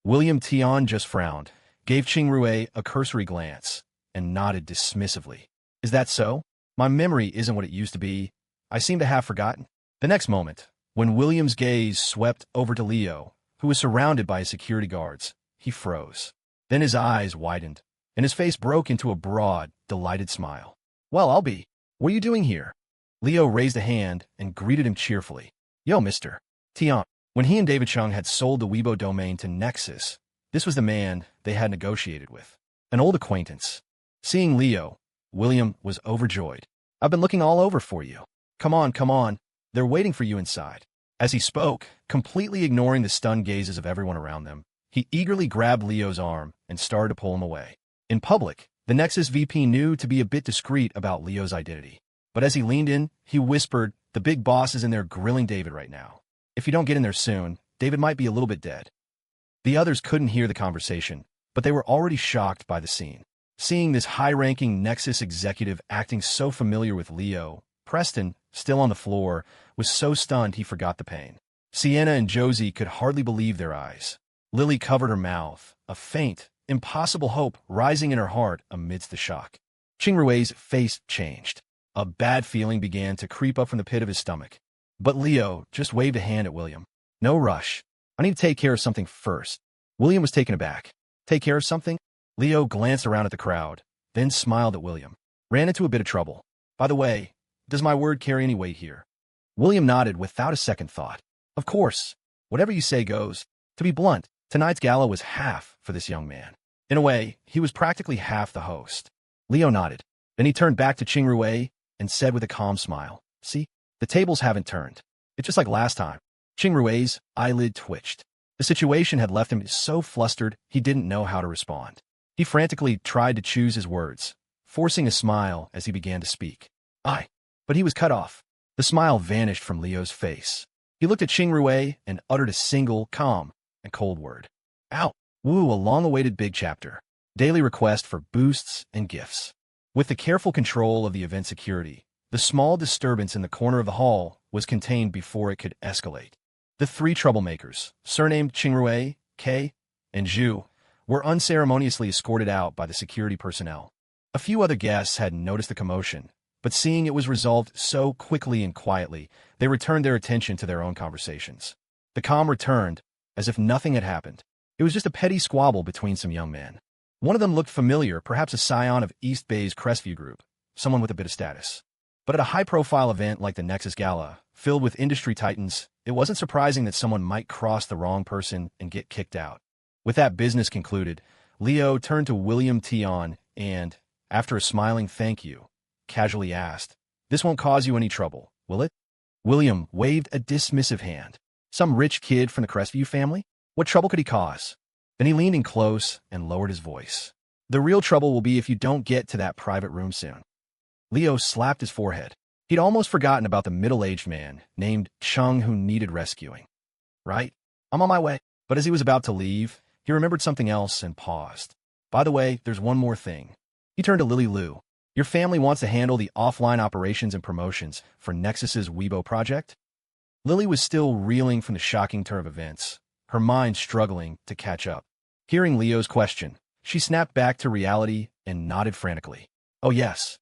William Tian just frowned, gave Qingrui a cursory glance, and nodded dismissively. "Is that so? My memory isn't what it used to be. I seem to have forgotten." The next moment, when William's gaze swept over to Leo, who was surrounded by his security guards, he froze. Then his eyes widened, and his face broke into a broad, delighted smile. "Well, I'll be. What are you doing here?" Leo raised a hand and greeted him cheerfully. "Yo, Mr. Tian." When he and David Chung had sold the Weibo domain to Nexus, this was the man they had negotiated with. An old acquaintance. Seeing Leo, William was overjoyed. "I've been looking all over for you. Come on. They're waiting for you inside." As he spoke, completely ignoring the stunned gazes of everyone around them, he eagerly grabbed Leo's arm and started to pull him away. In public, the Nexus VP knew to be a bit discreet about Leo's identity. But as he leaned in, he whispered, "The big boss is in there grilling David right now. If you don't get in there soon, David might be a little bit dead." The others couldn't hear the conversation, but they were already shocked by the scene. Seeing this high-ranking Nexus executive acting so familiar with Leo, Preston, still on the floor, was so stunned he forgot the pain. Sienna and Josie could hardly believe their eyes. Lily covered her mouth, a faint, impossible hope rising in her heart amidst the shock. Qingrui's face changed. A bad feeling began to creep up from the pit of his stomach. But Leo just waved a hand at William. "No rush. I need to take care of something first." William was taken aback. "Take care of something?" Leo glanced around at the crowd, then smiled at William. "Ran into a bit of trouble. By the way, does my word carry any weight here?" William nodded without a second thought. "Of course. Whatever you say goes. To be blunt, tonight's gala was half for this young man. In a way, he was practically half the host." Leo nodded. Then he turned back to Qingrui and said with a calm smile, "See, the tables haven't turned. It's just like last time." Qingrui's eyelid twitched. The situation had left him so flustered he didn't know how to respond. He frantically tried to choose his words, forcing a smile as he began to speak. But he was cut off. The smile vanished from Leo's face. He looked at Qingrui and uttered a single, calm, and cold word. "Out." Woo, a long-awaited big chapter. Daily request for boosts and gifts. With the careful control of the event security, the small disturbance in the corner of the hall was contained before it could escalate. The three troublemakers, surnamed Qingrui, Kei, and Zhu, were unceremoniously escorted out by the security personnel. A few other guests had noticed the commotion, but seeing it was resolved so quickly and quietly, they returned their attention to their own conversations. The calm returned, as if nothing had happened. It was just a petty squabble between some young men. One of them looked familiar, perhaps a scion of East Bay's Crestview group, someone with a bit of status. But at a high-profile event like the Nexus Gala, filled with industry titans, it wasn't surprising that someone might cross the wrong person and get kicked out. With that business concluded, Leo turned to William Tian and, after a smiling thank you, casually asked, "This won't cause you any trouble, will it?" William waved a dismissive hand. "Some rich kid from the Crestview family? What trouble could he cause?" Then he leaned in close and lowered his voice. "The real trouble will be if you don't get to that private room soon." Leo slapped his forehead. He'd almost forgotten about the middle-aged man named Chung who needed rescuing. "Right, I'm on my way." But as he was about to leave, he remembered something else and paused. "By the way, there's one more thing." He turned to Lily Liu. "Your family wants to handle the offline operations and promotions for Nexus's Weibo project?" Lily was still reeling from the shocking turn of events, her mind struggling to catch up. Hearing Leo's question, she snapped back to reality and nodded frantically. "Oh yes."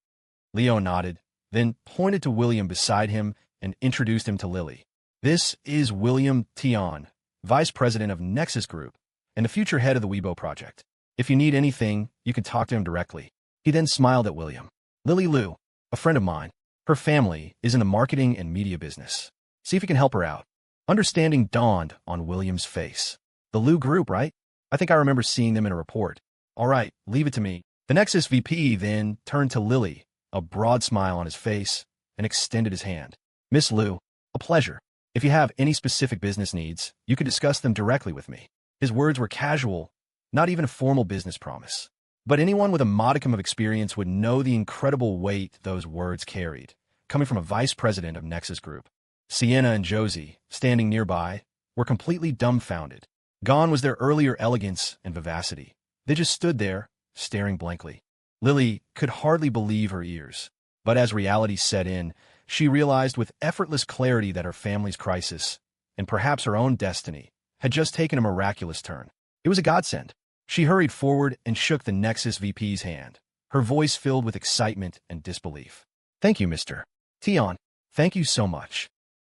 Leo nodded, then pointed to William beside him and introduced him to Lily. This is William Tion, Vice President of Nexus Group and the future head of the Weibo project. If you need anything, you can talk to him directly. He then smiled at William. Lily Liu, a friend of mine. Her family is in the marketing and media business. See if you can help her out. Understanding dawned on William's face. The Liu Group, right? I think I remember seeing them in a report. All right, leave it to me. The Nexus VP then turned to Lily, a broad smile on his face, and extended his hand. Miss Liu, a pleasure. If you have any specific business needs, you can discuss them directly with me. His words were casual, not even a formal business promise. But anyone with a modicum of experience would know the incredible weight those words carried, coming from a vice president of Nexus Group. Sienna and Josie, standing nearby, were completely dumbfounded. Gone was their earlier elegance and vivacity. They just stood there, staring blankly. Lily could hardly believe her ears. But as reality set in, she realized with effortless clarity that her family's crisis, and perhaps her own destiny, had just taken a miraculous turn. It was a godsend. She hurried forward and shook the Nexus VP's hand, her voice filled with excitement and disbelief. Thank you, Mr. Tion. Thank you so much.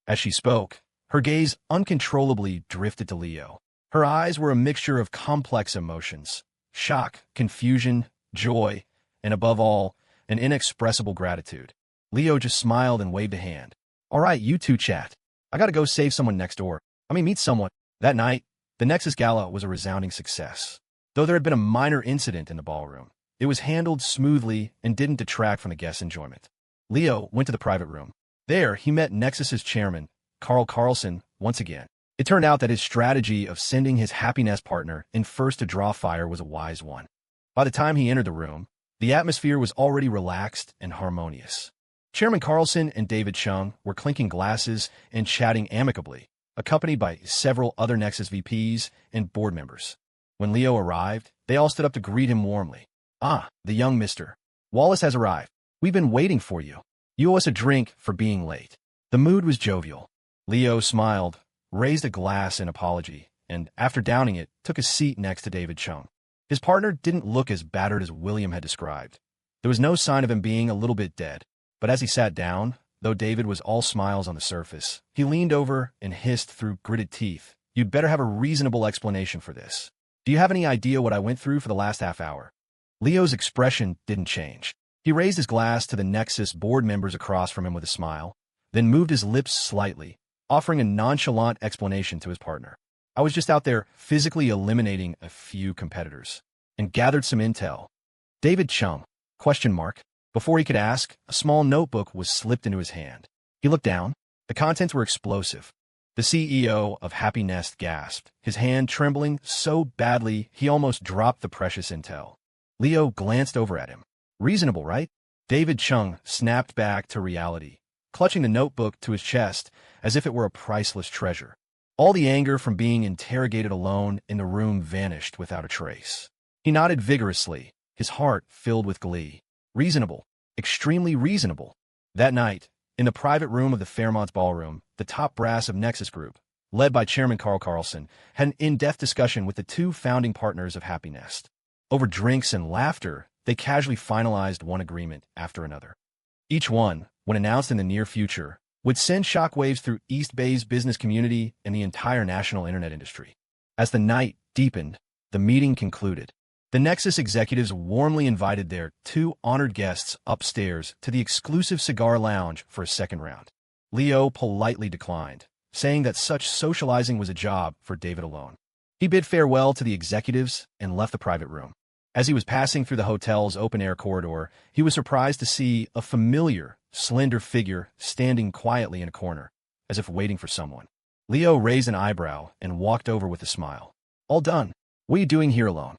As she spoke, her gaze uncontrollably drifted to Leo. Her eyes were a mixture of complex emotions: shock, confusion, joy, and above all, an inexpressible gratitude. Leo just smiled and waved a hand. All right, you two chat. I gotta go save someone next door. Meet someone. That night, the Nexus Gala was a resounding success. Though there had been a minor incident in the ballroom, it was handled smoothly and didn't detract from the guests' enjoyment. Leo went to the private room. There, he met Nexus's chairman, Carl Carlson, once again. It turned out that his strategy of sending his happiness partner in first to draw fire was a wise one. By the time he entered the room, the atmosphere was already relaxed and harmonious. Chairman Carlson and David Chung were clinking glasses and chatting amicably, accompanied by several other Nexus VPs and board members. When Leo arrived, they all stood up to greet him warmly. Ah, the young Mr. Wallace has arrived. We've been waiting for you. You owe us a drink for being late. The mood was jovial. Leo smiled, raised a glass in apology, and after downing it, took a seat next to David Chung. His partner didn't look as battered as William had described. There was no sign of him being a little bit dead. But as he sat down, though David was all smiles on the surface, he leaned over and hissed through gritted teeth, "You'd better have a reasonable explanation for this. Do you have any idea what I went through for the last half hour?" Leo's expression didn't change. He raised his glass to the Nexus board members across from him with a smile, then moved his lips slightly, offering a nonchalant explanation to his partner. "I was just out there physically eliminating a few competitors and gathered some intel." David Chung, ? Before he could ask, a small notebook was slipped into his hand. He looked down. The contents were explosive. The CEO of Happy Nest gasped, his hand trembling so badly he almost dropped the precious intel. Leo glanced over at him. Reasonable, right? David Chung snapped back to reality, clutching the notebook to his chest as if it were a priceless treasure. All the anger from being interrogated alone in the room vanished without a trace. He nodded vigorously, his heart filled with glee. Reasonable. Extremely reasonable. That night, in the private room of the Fairmont's ballroom, the top brass of Nexus Group, led by Chairman Carl Carlson, had an in-depth discussion with the two founding partners of Happy Nest. Over drinks and laughter, they casually finalized one agreement after another. Each one, when announced in the near future, would send shockwaves through East Bay's business community and the entire national internet industry. As the night deepened, the meeting concluded. The Nexus executives warmly invited their two honored guests upstairs to the exclusive cigar lounge for a second round. Leo politely declined, saying that such socializing was a job for David alone. He bid farewell to the executives and left the private room. As he was passing through the hotel's open-air corridor, he was surprised to see a familiar, slender figure standing quietly in a corner, as if waiting for someone. Leo raised an eyebrow and walked over with a smile. "All done. What are you doing here alone?"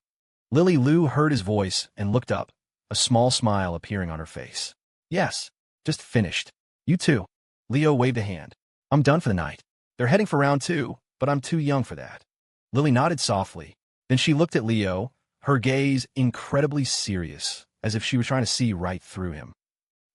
Lily Liu heard his voice and looked up, a small smile appearing on her face. "Yes, just finished. You too." Leo waved a hand. "I'm done for the night. They're heading for round 2, but I'm too young for that." Lily nodded softly. Then she looked at Leo, her gaze incredibly serious, as if she was trying to see right through him.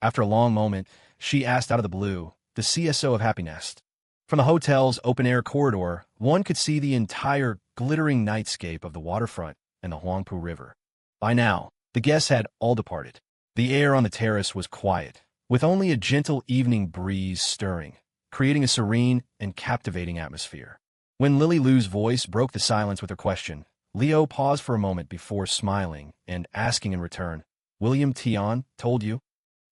After a long moment, she asked out of the blue, the CSO of Happy Nest. From the hotel's open-air corridor, one could see the entire glittering nightscape of the waterfront and the Huangpu River. By now, the guests had all departed. The air on the terrace was quiet, with only a gentle evening breeze stirring, creating a serene and captivating atmosphere. When Lily Lou's voice broke the silence with her question, Leo paused for a moment before smiling and asking in return, "William Tion told you?"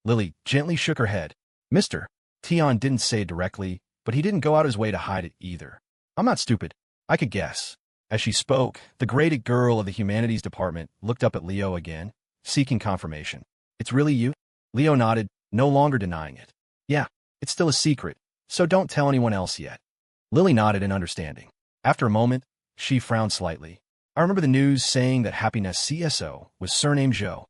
Lily gently shook her head. "Mr. Tion didn't say it directly, but he didn't go out his way to hide it either. I'm not stupid. I could guess." As she spoke, the graded girl of the humanities department looked up at Leo again, seeking confirmation. "It's really you?" Leo nodded, no longer denying it. "Yeah, it's still a secret, so don't tell anyone else yet." Lily nodded in understanding. After a moment, she frowned slightly. "I remember the news saying that Happiness CSO was surnamed Joe."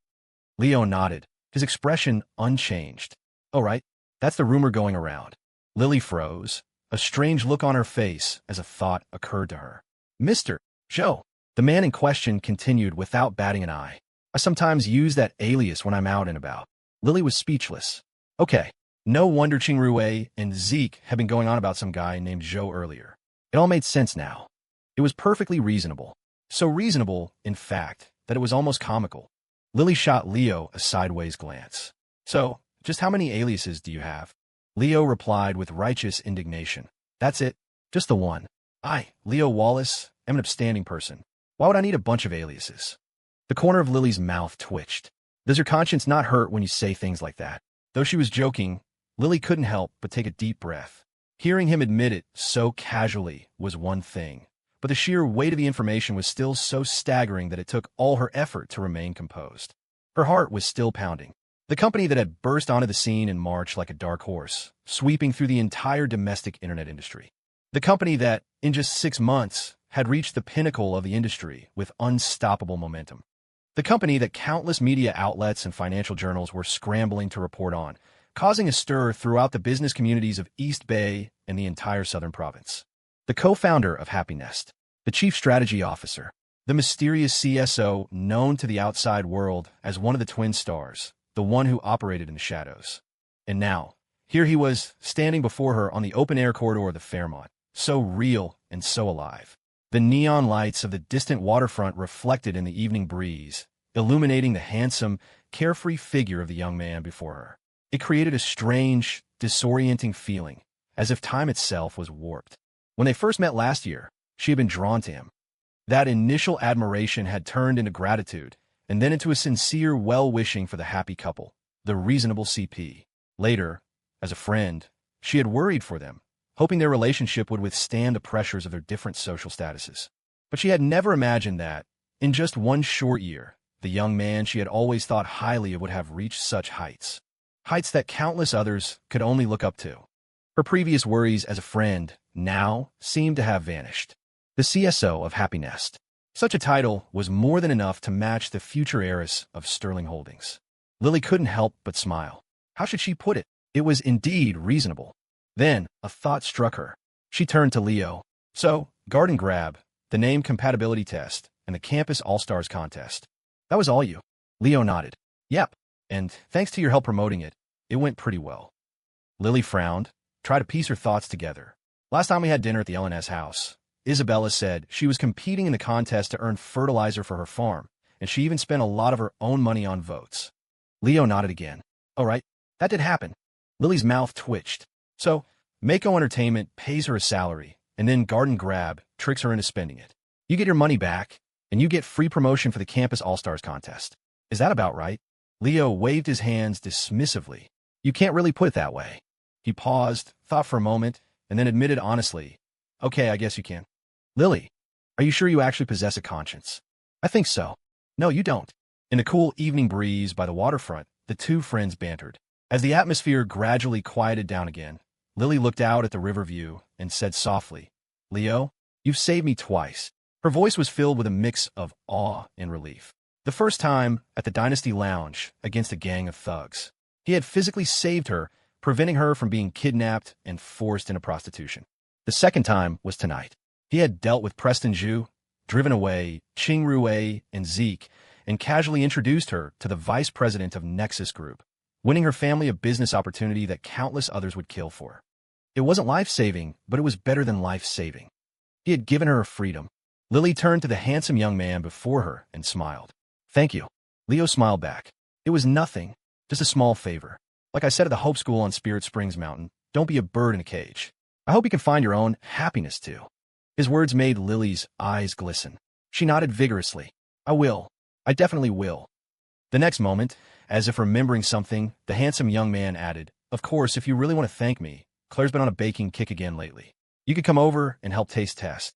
Leo nodded, his expression unchanged. "Oh, right, that's the rumor going around." Lily froze, a strange look on her face as a thought occurred to her. "Mr. Joe," the man in question continued without batting an eye. "I sometimes use that alias when I'm out and about." Lily was speechless. Okay, no wonder Qingrue and Zeke had been going on about some guy named Joe earlier. It all made sense now. It was perfectly reasonable. So reasonable, in fact, that it was almost comical. Lily shot Leo a sideways glance. "So, just how many aliases do you have?" Leo replied with righteous indignation. "That's it. Just the one. I, Leo Wallace, am an upstanding person. Why would I need a bunch of aliases?" The corner of Lily's mouth twitched. Does your conscience not hurt when you say things like that? Though she was joking, Lily couldn't help but take a deep breath. Hearing him admit it so casually was one thing, but the sheer weight of the information was still so staggering that it took all her effort to remain composed. Her heart was still pounding. The company that had burst onto the scene in March like a dark horse, sweeping through the entire domestic internet industry. The company that, in just 6 months, had reached the pinnacle of the industry with unstoppable momentum. The company that countless media outlets and financial journals were scrambling to report on, causing a stir throughout the business communities of East Bay and the entire southern province. The co-founder of Happy Nest, the chief strategy officer, the mysterious CSO known to the outside world as one of the twin stars, the one who operated in the shadows. And now, here he was, standing before her on the open-air corridor of the Fairmont, so real and so alive. The neon lights of the distant waterfront reflected in the evening breeze, illuminating the handsome, carefree figure of the young man before her. It created a strange, disorienting feeling, as if time itself was warped. When they first met last year, she had been drawn to him. That initial admiration had turned into gratitude, and then into a sincere well-wishing for the happy couple, the reasonable CP. Later, as a friend, she had worried for them, hoping their relationship would withstand the pressures of their different social statuses. But she had never imagined that, in just one short year, the young man she had always thought highly of would have reached such heights. Heights that countless others could only look up to. Her previous worries as a friend now seemed to have vanished. The CSO of Happy Nest. Such a title was more than enough to match the future heiress of Sterling Holdings. Lily couldn't help but smile. How should she put it? It was indeed reasonable. Then, a thought struck her. She turned to Leo. "So, Garden Grab, the name compatibility test, and the Campus All-Stars contest. That was all you?" Leo nodded. "Yep, and thanks to your help promoting it, it went pretty well." Lily frowned, tried to piece her thoughts together. Last time we had dinner at the LNS house, Isabella said she was competing in the contest to earn fertilizer for her farm, and she even spent a lot of her own money on votes. Leo nodded again. "Oh, right, that did happen." Lily's mouth twitched. "So, Mako Entertainment pays her a salary, and then Garden Grab tricks her into spending it. You get your money back, and you get free promotion for the Campus All-Stars contest. Is that about right?" Leo waved his hands dismissively. "You can't really put it that way." He paused, thought for a moment, and then admitted honestly, "Okay, I guess you can." "Lily, are you sure you actually possess a conscience?" "I think so." "No, you don't." In the cool evening breeze by the waterfront, the two friends bantered. As the atmosphere gradually quieted down again, Lily looked out at the river view and said softly, "Leo, you've saved me twice." Her voice was filled with a mix of awe and relief. The first time, at the Dynasty Lounge, against a gang of thugs. He had physically saved her, preventing her from being kidnapped and forced into prostitution. The second time was tonight. He had dealt with Preston Zhu, driven away Qingrue and Zeke, and casually introduced her to the vice president of Nexus Group, winning her family a business opportunity that countless others would kill for. It wasn't life-saving, but it was better than life-saving. He had given her a freedom. Lily turned to the handsome young man before her and smiled. "Thank you." Leo smiled back. "It was nothing, just a small favor. Like I said at the Hope School on Spirit Springs Mountain, Don't be a bird in a cage. I hope you can find your own happiness too." His words made Lily's eyes glisten. She nodded vigorously. "I will. I definitely will." The next moment, as if remembering something, the handsome young man added, "Of course, if you really want to thank me, Claire's been on a baking kick again lately. You could come over and help taste test."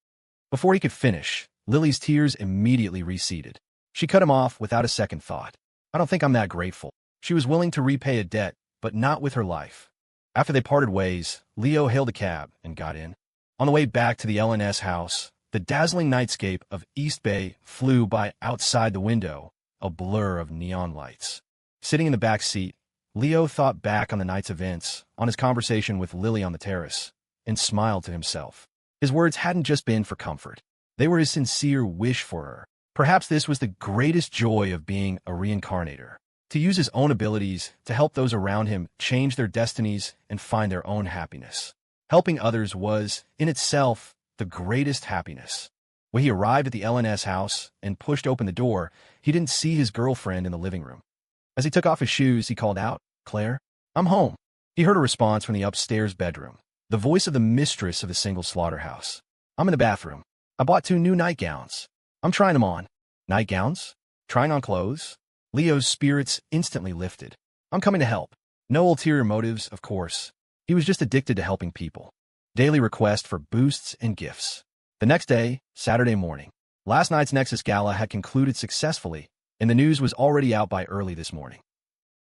Before he could finish, Lily's tears immediately receded. She cut him off without a second thought. "I don't think I'm that grateful." She was willing to repay a debt, but not with her life. After they parted ways, Leo hailed a cab and got in. On the way back to the LNS house, the dazzling nightscape of East Bay flew by outside the window, a blur of neon lights. Sitting in the back seat, Leo thought back on the night's events, on his conversation with Lily on the terrace, and smiled to himself. His words hadn't just been for comfort. They were his sincere wish for her. Perhaps this was the greatest joy of being a reincarnator. To use his own abilities to help those around him change their destinies and find their own happiness. Helping others was, in itself, the greatest happiness. When he arrived at the LNS house and pushed open the door, he didn't see his girlfriend in the living room. As he took off his shoes, he called out, "Claire, I'm home." He heard a response from the upstairs bedroom, the voice of the mistress of the single slaughterhouse. "I'm in the bathroom. I bought 2 new nightgowns. I'm trying them on." "Nightgowns? Trying on clothes?" Leo's spirits instantly lifted. "I'm coming to help." No ulterior motives, of course. He was just addicted to helping people. Daily request for boosts and gifts. The next day, Saturday morning. Last night's Nexus Gala had concluded successfully, and the news was already out by early this morning.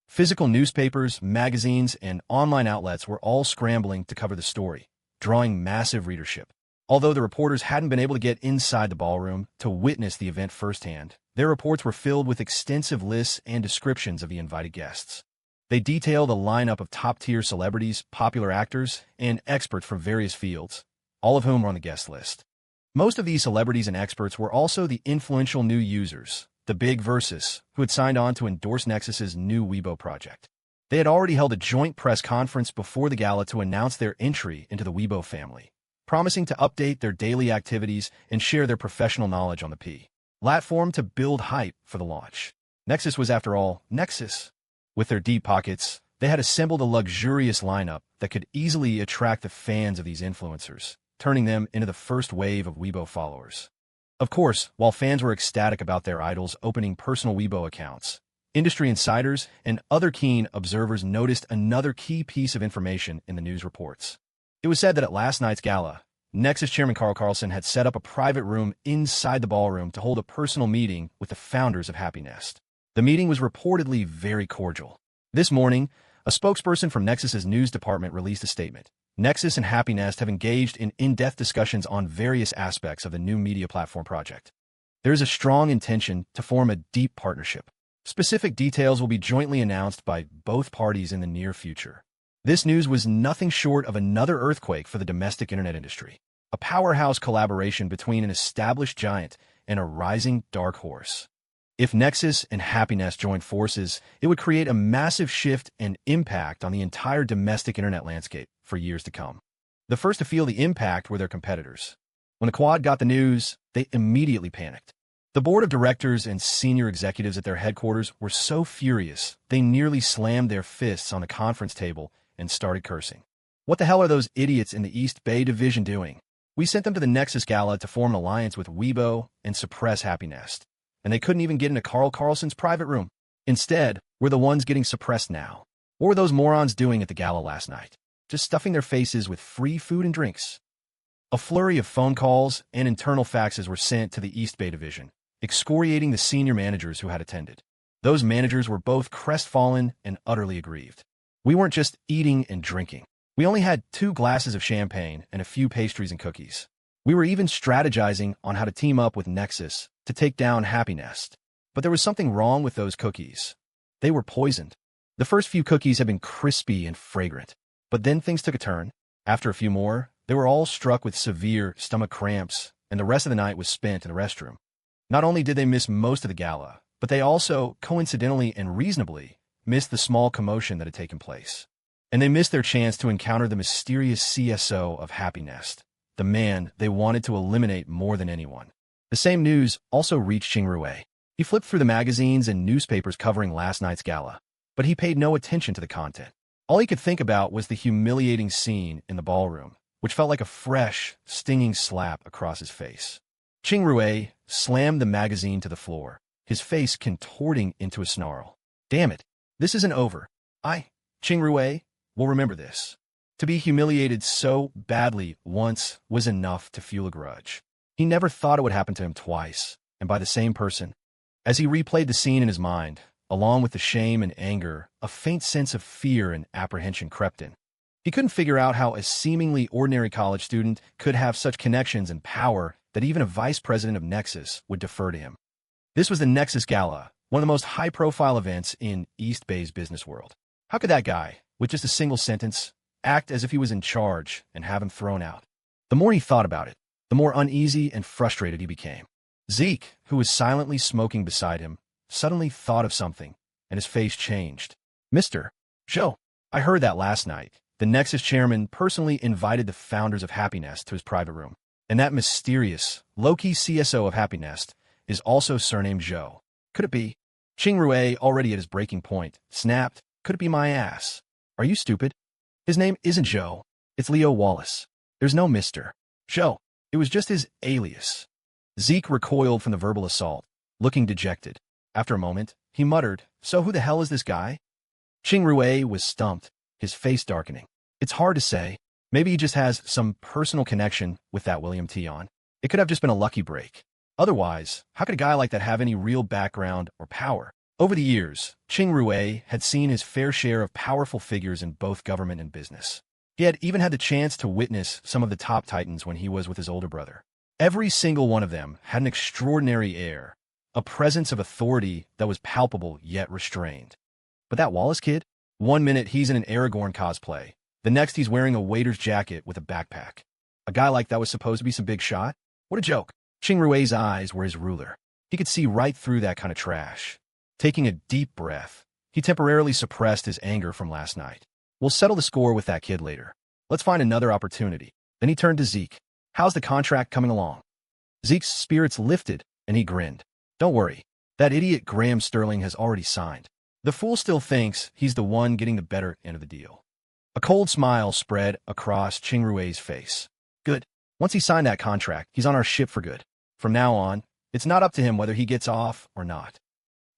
Physical newspapers, magazines, and online outlets were all scrambling to cover the story, drawing massive readership. Although the reporters hadn't been able to get inside the ballroom to witness the event firsthand, their reports were filled with extensive lists and descriptions of the invited guests. They detailed a lineup of top-tier celebrities, popular actors, and experts from various fields, all of whom were on the guest list. Most of these celebrities and experts were also the influential new users, the Big Versus, who had signed on to endorse Nexus's new Weibo project. They had already held a joint press conference before the gala to announce their entry into the Weibo family, promising to update their daily activities and share their professional knowledge on the platform to build hype for the launch. Nexus was, after all, Nexus. With their deep pockets, they had assembled a luxurious lineup that could easily attract the fans of these influencers, turning them into the first wave of Weibo followers. Of course, while fans were ecstatic about their idols opening personal Weibo accounts, industry insiders and other keen observers noticed another key piece of information in the news reports. It was said that at last night's gala, Nexus chairman Carl Carlson had set up a private room inside the ballroom to hold a personal meeting with the founders of Happy Nest. The meeting was reportedly very cordial. This morning, a spokesperson from Nexus's news department released a statement. Nexus and Happy Nest have engaged in in-depth discussions on various aspects of the new media platform project. There is a strong intention to form a deep partnership. Specific details will be jointly announced by both parties in the near future. This news was nothing short of another earthquake for the domestic internet industry, a powerhouse collaboration between an established giant and a rising dark horse. If Nexus and Happy Nest joined forces, it would create a massive shift and impact on the entire domestic internet landscape for years to come. The first to feel the impact were their competitors. When the Quad got the news, they immediately panicked. The board of directors and senior executives at their headquarters were so furious, they nearly slammed their fists on the conference table and started cursing. "What the hell are those idiots in the East Bay division doing? We sent them to the Nexus Gala to form an alliance with Weibo and suppress Happy Nest. And they couldn't even get into Carl Carlson's private room. Instead, we're the ones getting suppressed now. What were those morons doing at the gala last night? Just stuffing their faces with free food and drinks." A flurry of phone calls and internal faxes were sent to the East Bay division, excoriating the senior managers who had attended. Those managers were both crestfallen and utterly aggrieved. "We weren't just eating and drinking. We only had 2 glasses of champagne and a few pastries and cookies. We were even strategizing on how to team up with Nexus to take down Happy Nest. But there was something wrong with those cookies. They were poisoned. The first few cookies had been crispy and fragrant, but then things took a turn. After a few more, they were all struck with severe stomach cramps, and the rest of the night was spent in the restroom. Not only did they miss most of the gala, but they also, coincidentally and reasonably, missed the small commotion that had taken place. And they missed their chance to encounter the mysterious CSO of Happy Nest, the man they wanted to eliminate more than anyone. The same news also reached Ching Rue. He flipped through the magazines and newspapers covering last night's gala, but he paid no attention to the content. All he could think about was the humiliating scene in the ballroom, which felt like a fresh, stinging slap across his face. Qing Rui slammed the magazine to the floor, his face contorting into a snarl. Damn it, this isn't over. Qing Rui, will remember this. To be humiliated so badly once was enough to fuel a grudge. He never thought it would happen to him twice, and by the same person. As he replayed the scene in his mind, along with the shame and anger, a faint sense of fear and apprehension crept in. He couldn't figure out how a seemingly ordinary college student could have such connections and power that even a vice president of Nexus would defer to him. This was the Nexus Gala, one of the most high-profile events in East Bay's business world. How could that guy, with just a single sentence, act as if he was in charge and have him thrown out? The more he thought about it, the more uneasy and frustrated he became. Zeke, who was silently smoking beside him, suddenly thought of something, and his face changed. Mr. Joe, I heard that last night. The Nexus chairman personally invited the founders of Happinest to his private room. And that mysterious, low-key CSO of Happinest is also surnamed Zhou. Could it be? Qing Rui, already at his breaking point, snapped, Could it be my ass? Are you stupid? His name isn't Zhou. It's Leo Wallace. There's no Mr. Zhou. It was just his alias. Zeke recoiled from the verbal assault, looking dejected. After a moment, he muttered, So who the hell is this guy? Qing Rui was stumped, his face darkening. It's hard to say. Maybe he just has some personal connection with that William Tion. It could have just been a lucky break. Otherwise, how could a guy like that have any real background or power? Over the years, Qing Rui had seen his fair share of powerful figures in both government and business. He had even had the chance to witness some of the top titans when he was with his older brother. Every single one of them had an extraordinary air, a presence of authority that was palpable yet restrained. But that Wallace kid? One minute he's in an Aragorn cosplay. The next he's wearing a waiter's jacket with a backpack. A guy like that was supposed to be some big shot? What a joke. Qing Rui's eyes were his ruler. He could see right through that kind of trash. Taking a deep breath, he temporarily suppressed his anger from last night. We'll settle the score with that kid later. Let's find another opportunity. Then he turned to Zeke. How's the contract coming along? Zeke's spirits lifted, and he grinned. Don't worry. That idiot Graham Sterling has already signed. The fool still thinks he's the one getting the better end of the deal. A cold smile spread across Qing Rui's face. Good. Once he signed that contract, he's on our ship for good. From now on, it's not up to him whether he gets off or not.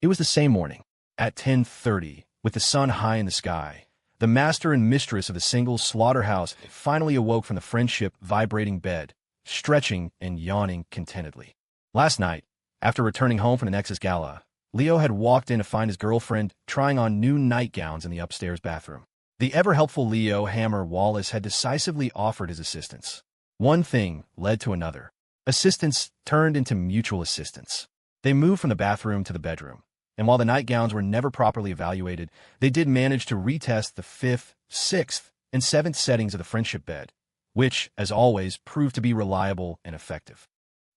It was the same morning, at 10:30, with the sun high in the sky. The master and mistress of the single slaughterhouse finally awoke from the friendship vibrating bed, stretching and yawning contentedly. Last night, after returning home from the Nexus Gala, Leo had walked in to find his girlfriend trying on new nightgowns in the upstairs bathroom. The ever-helpful Leo Hammer Wallace had decisively offered his assistance. One thing led to another. Assistance turned into mutual assistance. They moved from the bathroom to the bedroom, and while the nightgowns were never properly evaluated, they did manage to retest the 5th, 6th, and 7th settings of the friendship bed, which, as always, proved to be reliable and effective.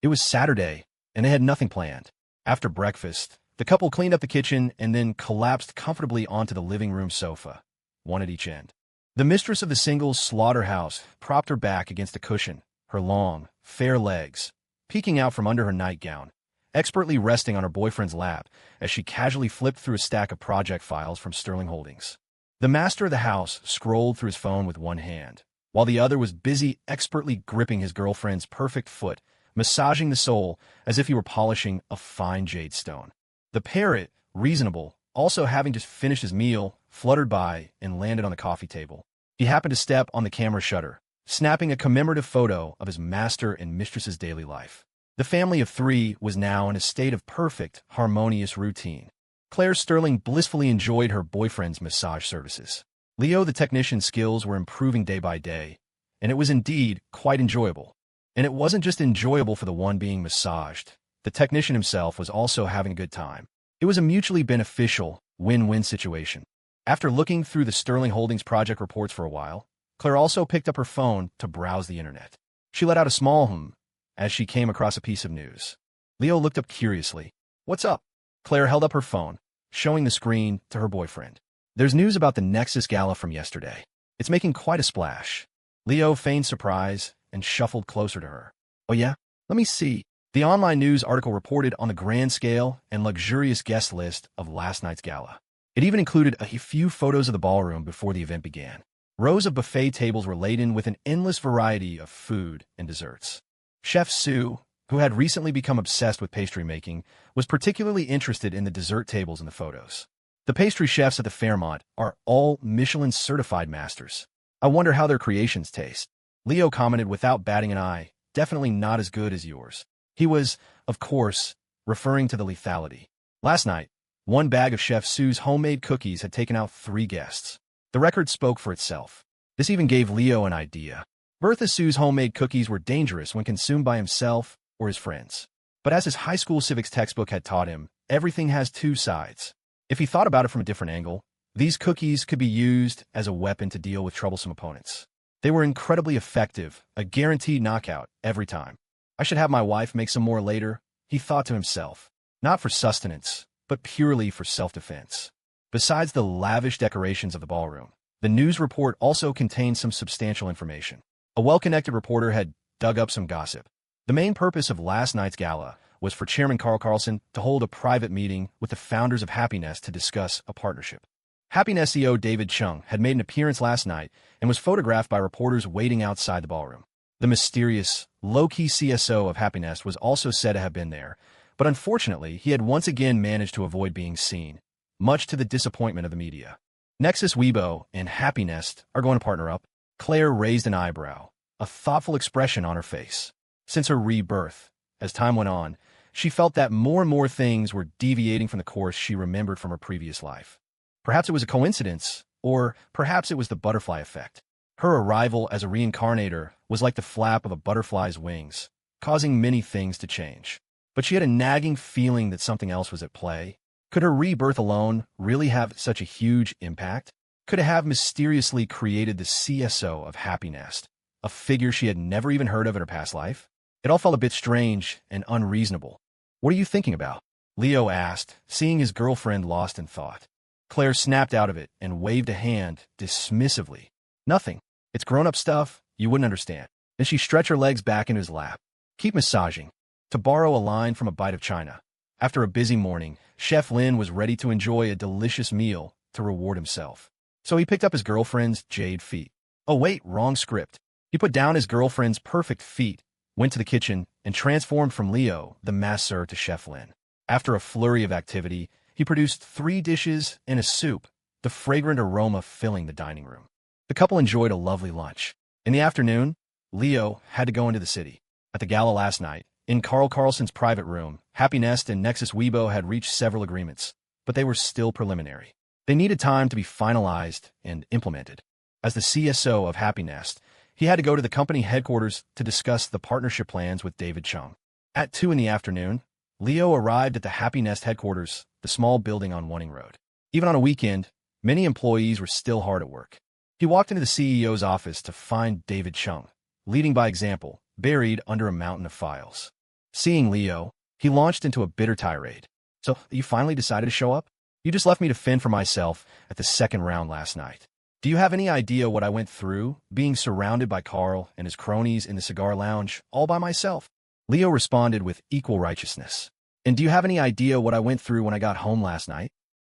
It was Saturday, and they had nothing planned. After breakfast, the couple cleaned up the kitchen and then collapsed comfortably onto the living room sofa, one at each end. The mistress of the single slaughterhouse propped her back against a cushion, her long, fair legs peeking out from under her nightgown, expertly resting on her boyfriend's lap as she casually flipped through a stack of project files from Sterling Holdings. The master of the house scrolled through his phone with one hand, while the other was busy expertly gripping his girlfriend's perfect foot, massaging the sole as if he were polishing a fine jade stone. The parrot, reasonable, also having just finished his meal, fluttered by and landed on the coffee table. He happened to step on the camera shutter, snapping a commemorative photo of his master and mistress's daily life. The family of 3 was now in a state of perfect, harmonious routine. Claire Sterling blissfully enjoyed her boyfriend's massage services. Leo the technician's skills were improving day by day, and it was indeed quite enjoyable. And it wasn't just enjoyable for the one being massaged. The technician himself was also having a good time. It was a mutually beneficial, win-win situation. After looking through the Sterling Holdings project reports for a while, Claire also picked up her phone to browse the internet. She let out a small hum as she came across a piece of news. Leo looked up curiously. What's up? Claire held up her phone, showing the screen to her boyfriend. There's news about the Nexus Gala from yesterday. It's making quite a splash. Leo feigned surprise and shuffled closer to her. Oh yeah? Let me see. The online news article reported on the grand scale and luxurious guest list of last night's gala. It even included a few photos of the ballroom before the event began. Rows of buffet tables were laden with an endless variety of food and desserts. Chef Sue, who had recently become obsessed with pastry making, was particularly interested in the dessert tables in the photos. The pastry chefs at the Fairmont are all Michelin-certified masters. I wonder how their creations taste. Leo commented without batting an eye, definitely not as good as yours. He was, of course, referring to the lethality. Last night, one bag of Chef Sue's homemade cookies had taken out 3 guests. The record spoke for itself. This even gave Leo an idea. Bertha Sue's homemade cookies were dangerous when consumed by himself or his friends. But as his high school civics textbook had taught him, everything has 2 sides. If he thought about it from a different angle, these cookies could be used as a weapon to deal with troublesome opponents. They were incredibly effective, a guaranteed knockout every time. I should have my wife make some more later, he thought to himself. Not for sustenance, but purely for self-defense. Besides the lavish decorations of the ballroom, the news report also contained some substantial information. A well-connected reporter had dug up some gossip. The main purpose of last night's gala was for Chairman Carl Carlson to hold a private meeting with the founders of Happiness to discuss a partnership. Happiness CEO David Chung had made an appearance last night and was photographed by reporters waiting outside the ballroom. The mysterious, low-key CSO of Happiness was also said to have been there, but unfortunately, he had once again managed to avoid being seen, much to the disappointment of the media. Nexus Weibo and Happiness are going to partner up. Claire raised an eyebrow, a thoughtful expression on her face. Since her rebirth, as time went on, she felt that more and more things were deviating from the course she remembered from her previous life. Perhaps it was a coincidence, or perhaps it was the butterfly effect. Her arrival as a reincarnator was like the flap of a butterfly's wings, causing many things to change. But she had a nagging feeling that something else was at play. Could her rebirth alone really have such a huge impact? Could it have mysteriously created the CSO of Happiness, a figure she had never even heard of in her past life? It all felt a bit strange and unreasonable. What are you thinking about? Leo asked, seeing his girlfriend lost in thought. Claire snapped out of it and waved a hand dismissively. Nothing. It's grown-up stuff. You wouldn't understand. Then she stretched her legs back into his lap. Keep massaging. To borrow a line from A Bite of China. After a busy morning, Chef Lin was ready to enjoy a delicious meal to reward himself. So he picked up his girlfriend's jade feet. Oh wait, wrong script. He put down his girlfriend's perfect feet, went to the kitchen, and transformed from Leo, the masseur, to Chef Lin. After a flurry of activity, he produced 3 dishes and a soup, the fragrant aroma filling the dining room. The couple enjoyed a lovely lunch. In the afternoon, Leo had to go into the city. At the gala last night, in Carl Carlson's private room, Happiness and Nexus Weibo had reached several agreements, but they were still preliminary. They needed time to be finalized and implemented. As the CSO of Happiness, he had to go to the company headquarters to discuss the partnership plans with David Chung. At 2 in the afternoon, Leo arrived at the Happiness headquarters, the small building on Wanning Road. Even on a weekend, many employees were still hard at work. He walked into the CEO's office to find David Chung, leading by example, buried under a mountain of files. Seeing Leo, he launched into a bitter tirade. So, you finally decided to show up? You just left me to fend for myself at the second round last night. Do you have any idea what I went through, being surrounded by Carl and his cronies in the cigar lounge, all by myself? Leo responded with equal righteousness. And do you have any idea what I went through when I got home last night?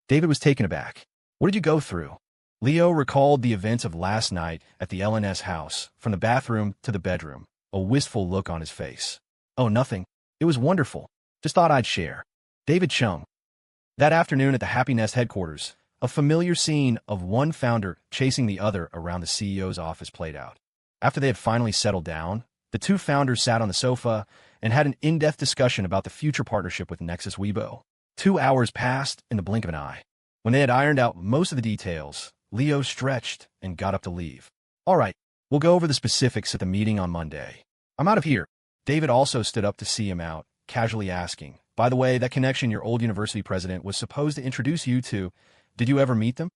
David was taken aback. What did you go through? Leo recalled the events of last night at the LNS house, from the bathroom to the bedroom, a wistful look on his face. Oh, nothing. It was wonderful. Just thought I'd share. David Chung. That afternoon at the Happiness headquarters, a familiar scene of one founder chasing the other around the CEO's office played out. After they had finally settled down, the 2 founders sat on the sofa and had an in-depth discussion about the future partnership with Nexus Weibo. 2 hours passed in the blink of an eye. When they had ironed out most of the details, Leo stretched and got up to leave. All right, we'll go over the specifics at the meeting on Monday. I'm out of here. David also stood up to see him out, casually asking, by the way, that connection your old university president was supposed to introduce you to, did you ever meet them?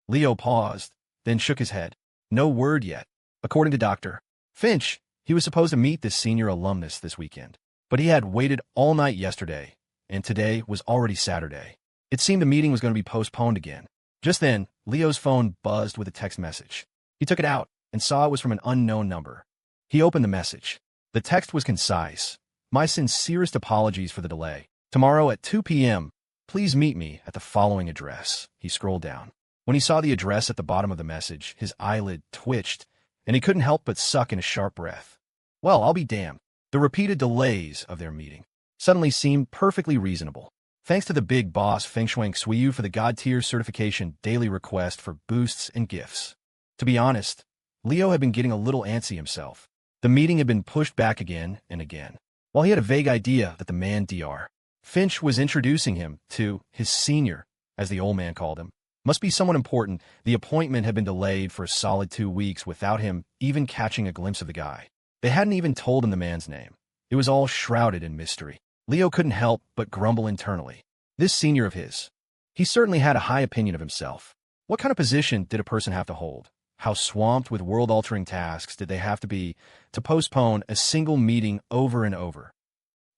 Leo paused, then shook his head. No word yet. According to Dr. Finch, he was supposed to meet this senior alumnus this weekend, but he had waited all night yesterday, and today was already Saturday. It seemed the meeting was going to be postponed again. Just then, Leo's phone buzzed with a text message. He took it out and saw it was from an unknown number. He opened the message. The text was concise. My sincerest apologies for the delay. Tomorrow at 2 p.m., Please meet me at the following address. He scrolled down. When he saw the address at the bottom of the message, his eyelid twitched, and he couldn't help but suck in a sharp breath. Well, I'll be damned. The repeated delays of their meeting suddenly seemed perfectly reasonable. Thanks to the big boss Feng Shuang Suiyu for the God-tier certification daily request for boosts and gifts. To be honest, Leo had been getting a little antsy himself. The meeting had been pushed back again and again. While he had a vague idea that the man Dr. Finch was introducing him to his senior, as the old man called him, must be someone important, the appointment had been delayed for a solid 2 weeks without him even catching a glimpse of the guy. They hadn't even told him the man's name. It was all shrouded in mystery. Leo couldn't help but grumble internally. This senior of his. He certainly had a high opinion of himself. What kind of position did a person have to hold? How swamped with world-altering tasks did they have to be to postpone a single meeting over and over?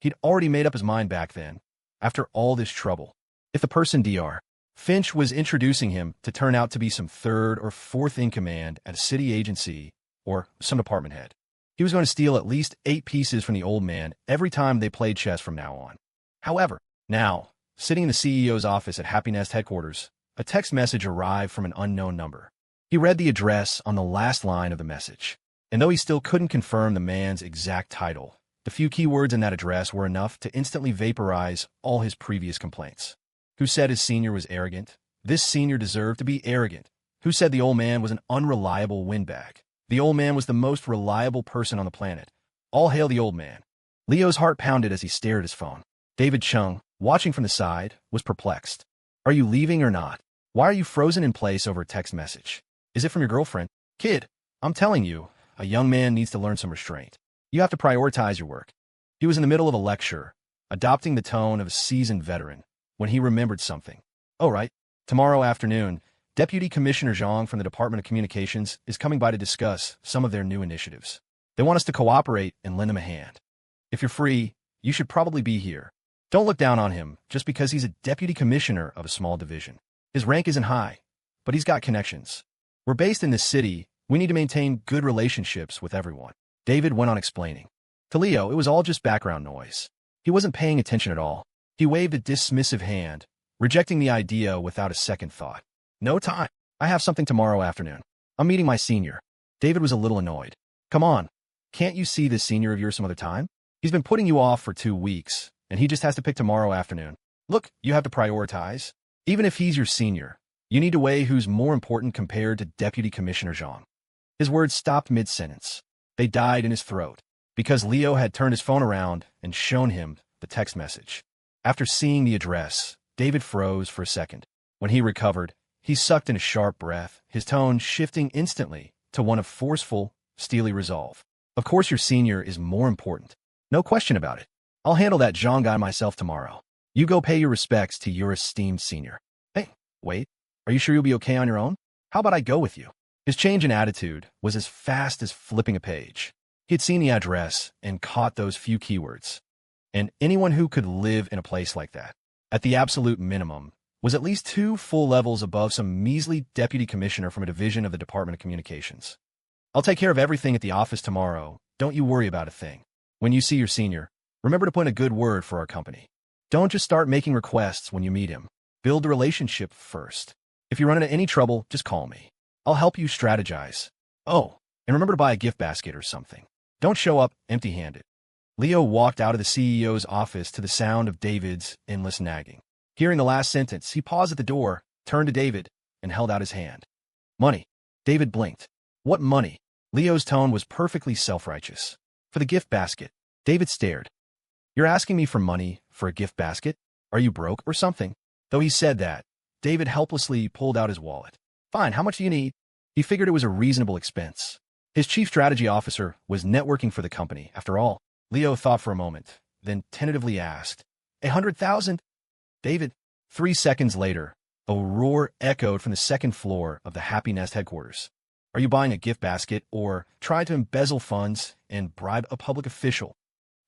He'd already made up his mind back then, after all this trouble. If the person Dr. Finch was introducing him to turn out to be some third or fourth in command at a city agency or some department head, he was going to steal at least 8 pieces from the old man every time they played chess from now on. However, now, sitting in the CEO's office at Happy Nest headquarters, a text message arrived from an unknown number. He read the address on the last line of the message, and though he still couldn't confirm the man's exact title, the few keywords in that address were enough to instantly vaporize all his previous complaints. Who said his senior was arrogant? This senior deserved to be arrogant. Who said the old man was an unreliable windbag? The old man was the most reliable person on the planet. All hail the old man. Leo's heart pounded as he stared at his phone. David Chung, watching from the side, was perplexed. Are you leaving or not? Why are you frozen in place over a text message? Is it from your girlfriend? Kid, I'm telling you, a young man needs to learn some restraint. You have to prioritize your work. He was in the middle of a lecture, adopting the tone of a seasoned veteran, when he remembered something. Oh, right. Tomorrow afternoon, Deputy Commissioner Zhang from the Department of Communications is coming by to discuss some of their new initiatives. They want us to cooperate and lend him a hand. If you're free, you should probably be here. Don't look down on him just because he's a deputy commissioner of a small division. His rank isn't high, but he's got connections. We're based in this city. We need to maintain good relationships with everyone. David went on explaining. To Leo, it was all just background noise. He wasn't paying attention at all. He waved a dismissive hand, rejecting the idea without a second thought. No time. I have something tomorrow afternoon. I'm meeting my senior. David was a little annoyed. Come on. Can't you see this senior of yours some other time? He's been putting you off for 2 weeks, and he just has to pick tomorrow afternoon. Look, you have to prioritize. Even if he's your senior, you need to weigh who's more important compared to Deputy Commissioner Zhang. His words stopped mid-sentence. They died in his throat, because Leo had turned his phone around and shown him the text message. After seeing the address, David froze for a second. When he recovered, he sucked in a sharp breath, his tone shifting instantly to one of forceful, steely resolve. Of course your senior is more important. No question about it. I'll handle that Zhang guy myself tomorrow. You go pay your respects to your esteemed senior. Hey, wait. Are you sure you'll be okay on your own? How about I go with you? His change in attitude was as fast as flipping a page. He had seen the address and caught those few keywords. And anyone who could live in a place like that, at the absolute minimum, was at least 2 full levels above some measly deputy commissioner from a division of the Department of Communications. I'll take care of everything at the office tomorrow. Don't you worry about a thing. When you see your senior, remember to put in a good word for our company. Don't just start making requests when you meet him. Build the relationship first. If you run into any trouble, just call me. I'll help you strategize. Oh, and remember to buy a gift basket or something. Don't show up empty-handed. Leo walked out of the CEO's office to the sound of David's endless nagging. Hearing the last sentence, he paused at the door, turned to David, and held out his hand. Money. David blinked. What money? Leo's tone was perfectly self-righteous. For the gift basket. David stared. You're asking me for money for a gift basket? Are you broke or something? Though he said that, David helplessly pulled out his wallet. Fine, how much do you need? He figured it was a reasonable expense. His chief strategy officer was networking for the company, after all. Leo thought for a moment, then tentatively asked, 100,000? David. 3 seconds later, a roar echoed from the second floor of the Happy Nest headquarters. Are you buying a gift basket or trying to embezzle funds and bribe a public official?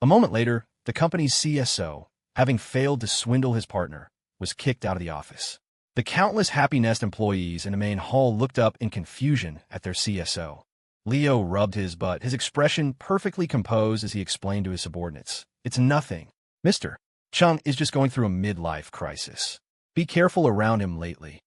A moment later, the company's CSO, having failed to swindle his partner, was kicked out of the office. The countless Happy Nest employees in the main hall looked up in confusion at their CSO. Leo rubbed his butt, his expression perfectly composed as he explained to his subordinates. It's nothing. Mister. Chung is just going through a midlife crisis. Be careful around him lately.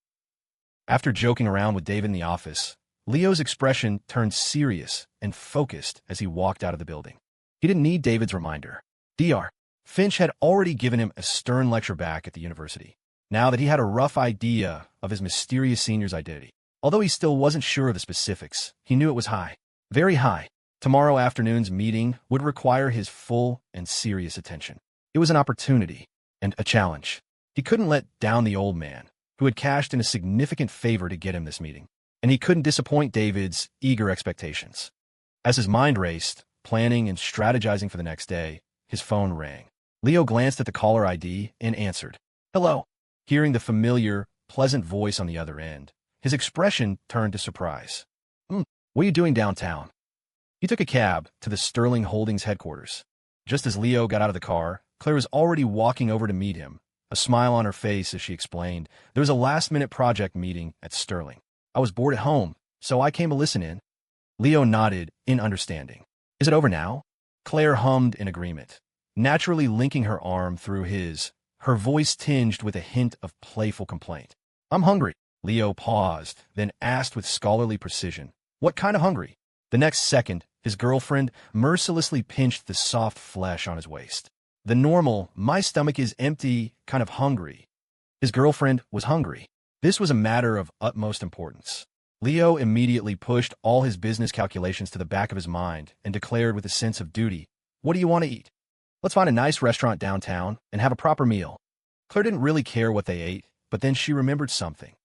After joking around with David in the office, Leo's expression turned serious and focused as he walked out of the building. He didn't need David's reminder. Dr. Finch had already given him a stern lecture back at the university, now that he had a rough idea of his mysterious senior's identity. Although he still wasn't sure of the specifics, he knew it was high, very high. Tomorrow afternoon's meeting would require his full and serious attention. It was an opportunity and a challenge. He couldn't let down the old man, who had cashed in a significant favor to get him this meeting, and he couldn't disappoint David's eager expectations. As his mind raced, planning and strategizing for the next day, his phone rang. Leo glanced at the caller ID and answered. "Hello." Hearing the familiar, pleasant voice on the other end, his expression turned to surprise. What are you doing downtown?" He took a cab to the Sterling Holdings headquarters. Just as Leo got out of the car, Claire was already walking over to meet him, a smile on her face as she explained, "There was a last-minute project meeting at Sterling. I was bored at home, so I came to listen in." Leo nodded in understanding. "Is it over now?" Claire hummed in agreement, naturally linking her arm through his, her voice tinged with a hint of playful complaint. "I'm hungry." Leo paused, then asked with scholarly precision, "What kind of hungry?" The next second, his girlfriend mercilessly pinched the soft flesh on his waist. The normal, "my stomach is empty" kind of hungry. His girlfriend was hungry. This was a matter of utmost importance. Leo immediately pushed all his business calculations to the back of his mind and declared with a sense of duty, "What do you want to eat? Let's find a nice restaurant downtown and have a proper meal." Claire didn't really care what they ate, but then she remembered something.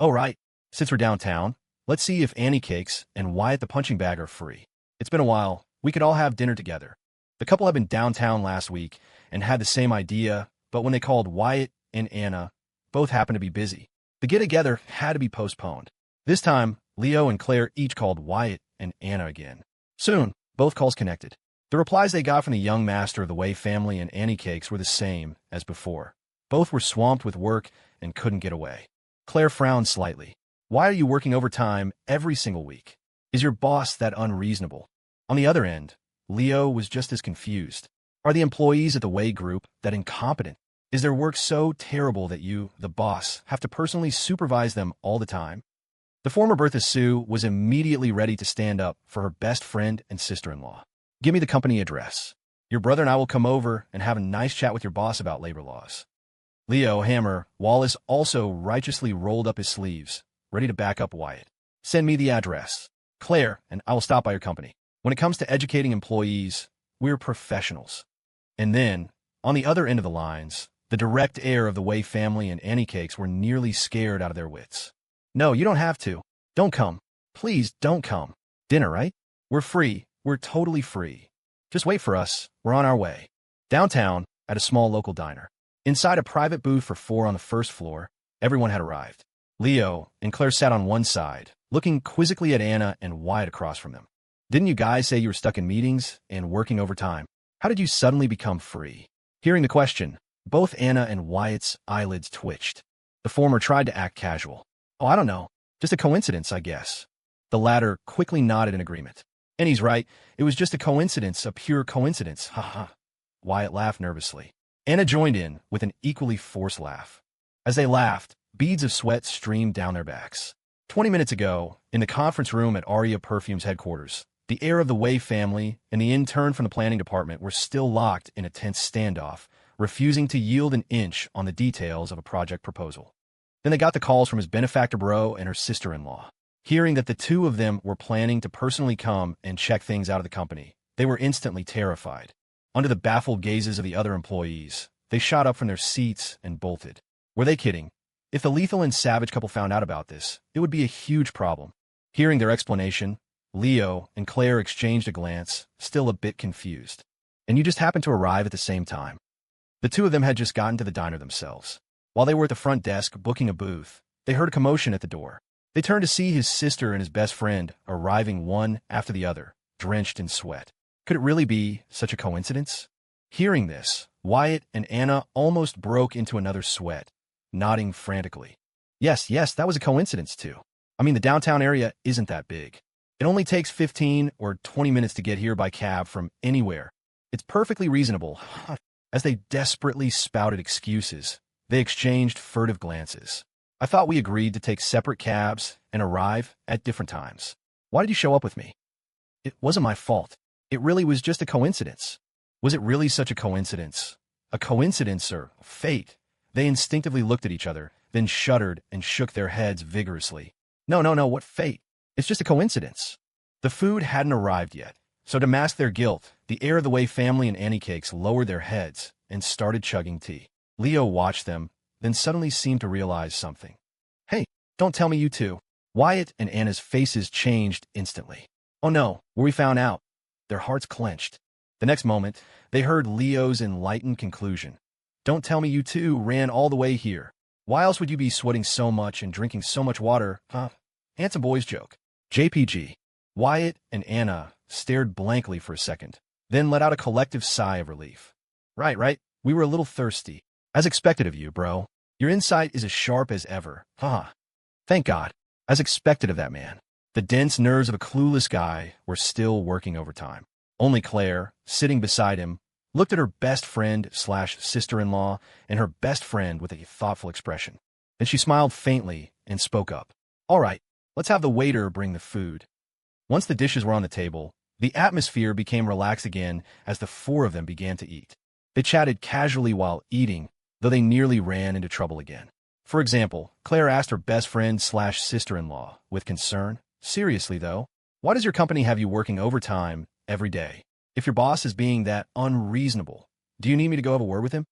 "Oh, right. Since we're downtown, let's see if Annie Cakes and Wyatt the Punching Bag are free. It's been a while. We could all have dinner together." The couple had been downtown last week and had the same idea, but when they called Wyatt and Anna, both happened to be busy. The get-together had to be postponed. This time, Leo and Claire each called Wyatt and Anna again. Soon, both calls connected. The replies they got from the young master of the Way family and Annie Cakes were the same as before. Both were swamped with work and couldn't get away. Claire frowned slightly. "Why are you working overtime every single week? Is your boss that unreasonable?" On the other end, Leo was just as confused. "Are the employees at the Way Group that incompetent? Is their work so terrible that you, the boss, have to personally supervise them all the time?" The former Bertha Sue was immediately ready to stand up for her best friend and sister-in-law. "Give me the company address. Your brother and I will come over and have a nice chat with your boss about labor laws." Leo Hammer Wallace also righteously rolled up his sleeves, ready to back up Wyatt. "Send me the address, Claire, and I will stop by your company. When it comes to educating employees, we're professionals." And then, on the other end of the lines, the direct heir of the Way family and Annie Cakes were nearly scared out of their wits. "No, you don't have to. Don't come. Please don't come. Dinner, right? We're free. We're totally free. Just wait for us. We're on our way." Downtown, at a small local diner. Inside a private booth for 4 on the first floor, everyone had arrived. Leo and Claire sat on one side, looking quizzically at Anna and Wyatt across from them. "Didn't you guys say you were stuck in meetings and working overtime? How did you suddenly become free?" Hearing the question, both Anna and Wyatt's eyelids twitched. The former tried to act casual. "Oh, I don't know. Just a coincidence, I guess." The latter quickly nodded in agreement. "And he's right. It was just a coincidence, a pure coincidence. Ha ha." Wyatt laughed nervously. Anna joined in with an equally forced laugh. As they laughed, beads of sweat streamed down their backs. 20 minutes ago, in the conference room at Aria Perfume's headquarters, the heir of the Way family and the intern from the planning department were still locked in a tense standoff, refusing to yield an inch on the details of a project proposal. Then they got the calls from his benefactor bro and her sister-in-law. Hearing that the two of them were planning to personally come and check things out of the company, they were instantly terrified. Under the baffled gazes of the other employees, they shot up from their seats and bolted. Were they kidding? If the lethal and savage couple found out about this, it would be a huge problem. Hearing their explanation, Leo and Claire exchanged a glance, still a bit confused. "And you just happened to arrive at the same time." The two of them had just gotten to the diner themselves. While they were at the front desk booking a booth, they heard a commotion at the door. They turned to see his sister and his best friend arriving one after the other, drenched in sweat. Could it really be such a coincidence? Hearing this, Wyatt and Anna almost broke into another sweat, nodding frantically. Yes, that was a coincidence too. I mean, the downtown area isn't that big. It only takes 15 or 20 minutes to get here by cab from anywhere. It's perfectly reasonable. As they desperately spouted excuses, they exchanged furtive glances. I thought we agreed to take separate cabs and arrive at different times. Why did you show up with me? It wasn't my fault. It really was just a coincidence. Was it really such a coincidence? A coincidence or fate? They instinctively looked at each other, then shuddered and shook their heads vigorously. No, what fate? It's just a coincidence. The food hadn't arrived yet, so to mask their guilt, the Heir of the Way family and Annie Cakes lowered their heads and started chugging tea. Leo watched them, then suddenly seemed to realize something. Hey, don't tell me you two. Wyatt and Anna's faces changed instantly. Oh no, were we found out? Their hearts clenched. The next moment, they heard Leo's enlightened conclusion. Don't tell me you two ran all the way here. Why else would you be sweating so much and drinking so much water, huh? Handsome boy's joke. JPG. Wyatt and Anna stared blankly for a second, then let out a collective sigh of relief. Right. We were a little thirsty. As expected of you, bro. Your insight is as sharp as ever. Haha. Thank God. As expected of that man. The dense nerves of a clueless guy were still working overtime. Only Claire, sitting beside him, looked at her best friend/sister-in-law and her best friend with a thoughtful expression. Then she smiled faintly and spoke up. All right, let's have the waiter bring the food. Once the dishes were on the table, the atmosphere became relaxed again as the four of them began to eat. They chatted casually while eating, though they nearly ran into trouble again. For example, Claire asked her best friend/sister-in-law with concern, seriously though, why does your company have you working overtime every day? If your boss is being that unreasonable, do you need me to go have a word with him?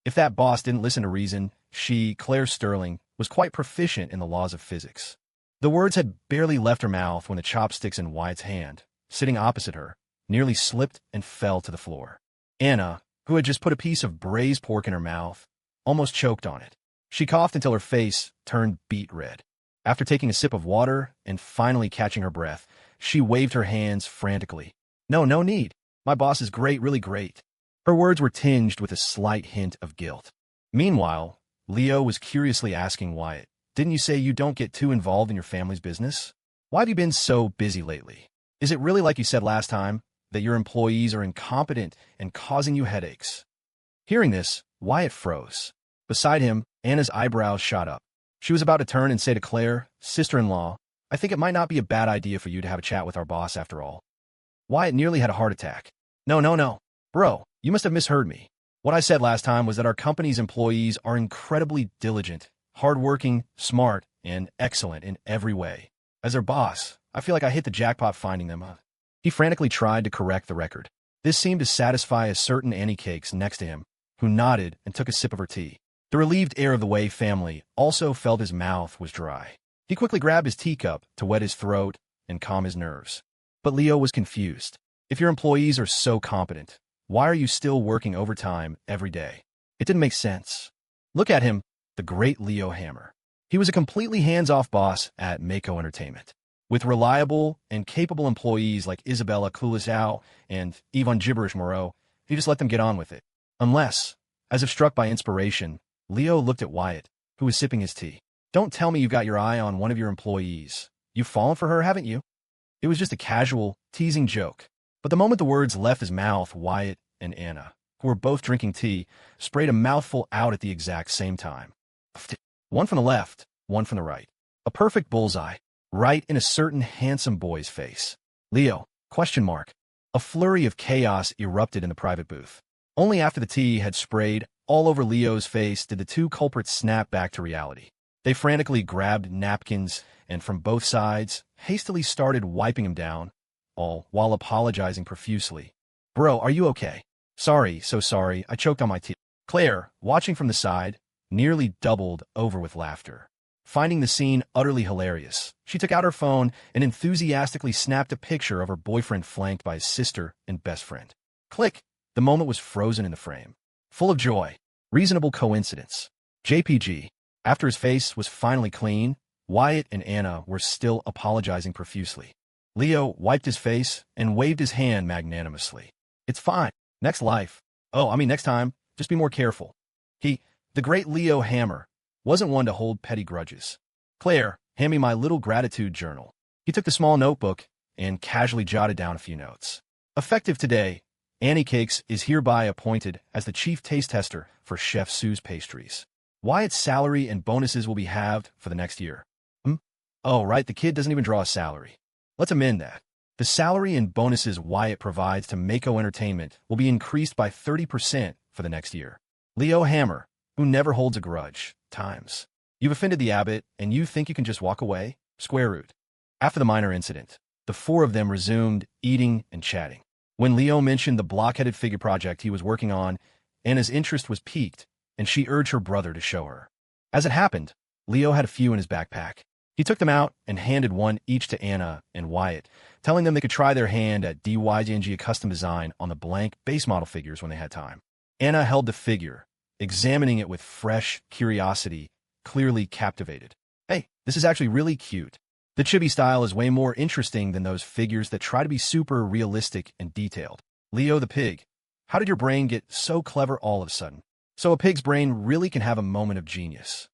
If that boss didn't listen to reason, she, Claire Sterling, was quite proficient in the laws of physics. The words had barely left her mouth when the chopsticks in Wyatt's hand, sitting opposite her, nearly slipped and fell to the floor. Anna, who had just put a piece of braised pork in her mouth, almost choked on it. She coughed until her face turned beet red. After taking a sip of water and finally catching her breath, she waved her hands frantically. No need. My boss is great, really great. Her words were tinged with a slight hint of guilt. Meanwhile, Leo was curiously asking Wyatt, didn't you say you don't get too involved in your family's business? Why have you been so busy lately? Is it really like you said last time, that your employees are incompetent and causing you headaches? Hearing this, Wyatt froze. Beside him, Anna's eyebrows shot up. She was about to turn and say to Claire, sister-in-law, I think it might not be a bad idea for you to have a chat with our boss after all. Wyatt nearly had a heart attack. No. Bro, you must have misheard me. What I said last time was that our company's employees are incredibly diligent, hardworking, smart, and excellent in every way. As their boss, I feel like I hit the jackpot finding them. He frantically tried to correct the record. This seemed to satisfy a certain Annie Cakes next to him, who nodded and took a sip of her tea. The relieved Heir of the Way family also felt his mouth was dry. He quickly grabbed his teacup to wet his throat and calm his nerves. But Leo was confused. If your employees are so competent, why are you still working overtime every day? It didn't make sense. Look at him, the great Leo Hammer. He was a completely hands-off boss at Mako Entertainment. With reliable and capable employees like Isabella Clueless and Yvonne Gibberish Moreau, he just let them get on with it. Unless, as if struck by inspiration, Leo looked at Wyatt, who was sipping his tea. Don't tell me you've got your eye on one of your employees. You've fallen for her, haven't you? It was just a casual, teasing joke. But the moment the words left his mouth, Wyatt and Anna, who were both drinking tea, sprayed a mouthful out at the exact same time. One from the left, one from the right. A perfect bullseye, right in a certain handsome boy's face. Leo, ? A flurry of chaos erupted in the private booth. Only after the tea had sprayed all over Leo's face did the two culprits snap back to reality. They frantically grabbed napkins and from both sides hastily started wiping him down, all while apologizing profusely. Bro, are you okay? Sorry, so sorry, I choked on my tea. Claire, watching from the side, nearly doubled over with laughter. Finding the scene utterly hilarious, she took out her phone and enthusiastically snapped a picture of her boyfriend flanked by his sister and best friend. Click! The moment was frozen in the frame. Full of joy. Reasonable coincidence. JPG. After his face was finally clean, Wyatt and Anna were still apologizing profusely. Leo wiped his face and waved his hand magnanimously. It's fine. Next life. Next time, just be more careful. He, the great Leo Hammer, wasn't one to hold petty grudges. Claire, hand me my little gratitude journal. He took the small notebook and casually jotted down a few notes. Effective today, Annie Cakes is hereby appointed as the chief taste tester for Chef Sue's pastries. Wyatt's salary and bonuses will be halved for the next year. Oh, right, the kid doesn't even draw a salary. Let's amend that. The salary and bonuses Wyatt provides to Mako Entertainment will be increased by 30% for the next year. Leo Hammer, who never holds a grudge, times. You've offended the abbot, and you think you can just walk away? Square root. After the minor incident, the four of them resumed eating and chatting. When Leo mentioned the block-headed figure project he was working on, Anna's interest was piqued, and she urged her brother to show her. As it happened, Leo had a few in his backpack. He took them out and handed one each to Anna and Wyatt, telling them they could try their hand at DYNG custom design on the blank base model figures when they had time. Anna held the figure, examining it with fresh curiosity, clearly captivated. Hey, this is actually really cute. The chibi style is way more interesting than those figures that try to be super realistic and detailed. Leo the pig, how did your brain get so clever all of a sudden? So a pig's brain really can have a moment of genius.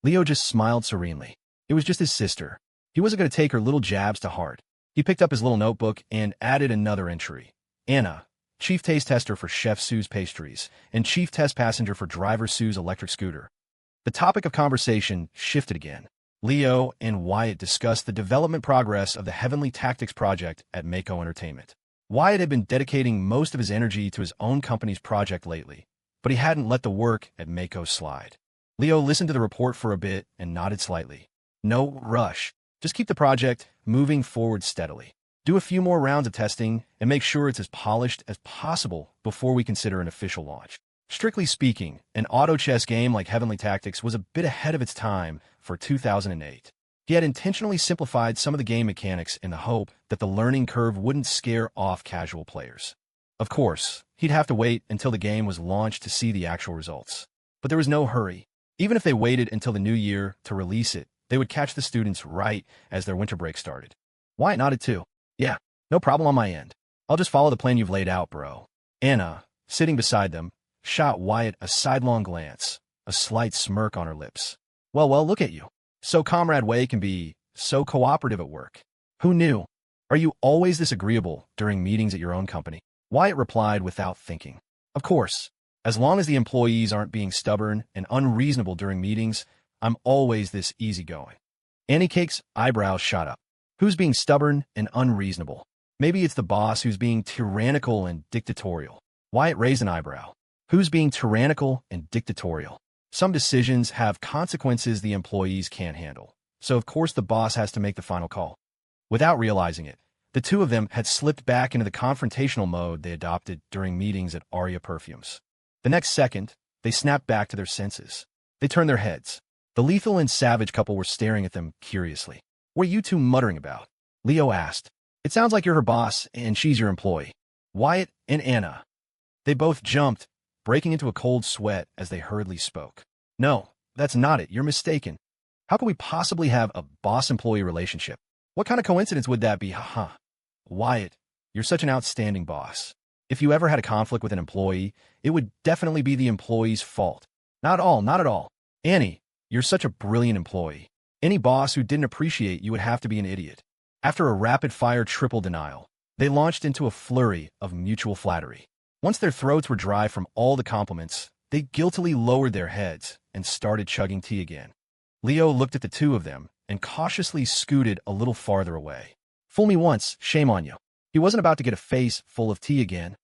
Leo just smiled serenely. It was just his sister. He wasn't going to take her little jabs to heart. He picked up his little notebook and added another entry. Anna, chief taste tester for Chef Sue's pastries, and chief test passenger for driver Sue's electric scooter. The topic of conversation shifted again. Leo and Wyatt discussed the development progress of the Heavenly Tactics project at Mako Entertainment. Wyatt had been dedicating most of his energy to his own company's project lately, but he hadn't let the work at Mako slide. Leo listened to the report for a bit and nodded slightly. No rush. Just keep the project moving forward steadily. Do a few more rounds of testing and make sure it's as polished as possible before we consider an official launch. Strictly speaking, an auto chess game like Heavenly Tactics was a bit ahead of its time for 2008. He had intentionally simplified some of the game mechanics in the hope that the learning curve wouldn't scare off casual players. Of course, he'd have to wait until the game was launched to see the actual results. But there was no hurry. Even if they waited until the new year to release it, they would catch the students right as their winter break started. Wyatt nodded too. Yeah, no problem on my end. I'll just follow the plan you've laid out, bro. Anna, sitting beside them, shot Wyatt a sidelong glance, a slight smirk on her lips. Well, look at you. So Comrade Way can be so cooperative at work. Who knew? Are you always this agreeable during meetings at your own company? Wyatt replied without thinking. Of course. As long as the employees aren't being stubborn and unreasonable during meetings, I'm always this easygoing. Annie Cake's eyebrows shot up. Who's being stubborn and unreasonable? Maybe it's the boss who's being tyrannical and dictatorial. Wyatt raised an eyebrow. Who's being tyrannical and dictatorial? Some decisions have consequences the employees can't handle, so of course the boss has to make the final call. Without realizing it, the two of them had slipped back into the confrontational mode they adopted during meetings at Aria Perfumes. The next second, they snapped back to their senses. They turned their heads. The lethal and savage couple were staring at them curiously. What are you two muttering about? Leo asked. It sounds like you're her boss and she's your employee. Wyatt and Anna. They both jumped, breaking into a cold sweat as they hurriedly spoke. No, that's not it. You're mistaken. How could we possibly have a boss-employee relationship? What kind of coincidence would that be? Haha. Wyatt, you're such an outstanding boss. If you ever had a conflict with an employee, it would definitely be the employee's fault. Not at all. Annie, you're such a brilliant employee. Any boss who didn't appreciate you would have to be an idiot. After a rapid-fire triple denial, they launched into a flurry of mutual flattery. Once their throats were dry from all the compliments, they guiltily lowered their heads and started chugging tea again. Leo looked at the two of them and cautiously scooted a little farther away. Fool me once, shame on you. He wasn't about to get a face full of tea again.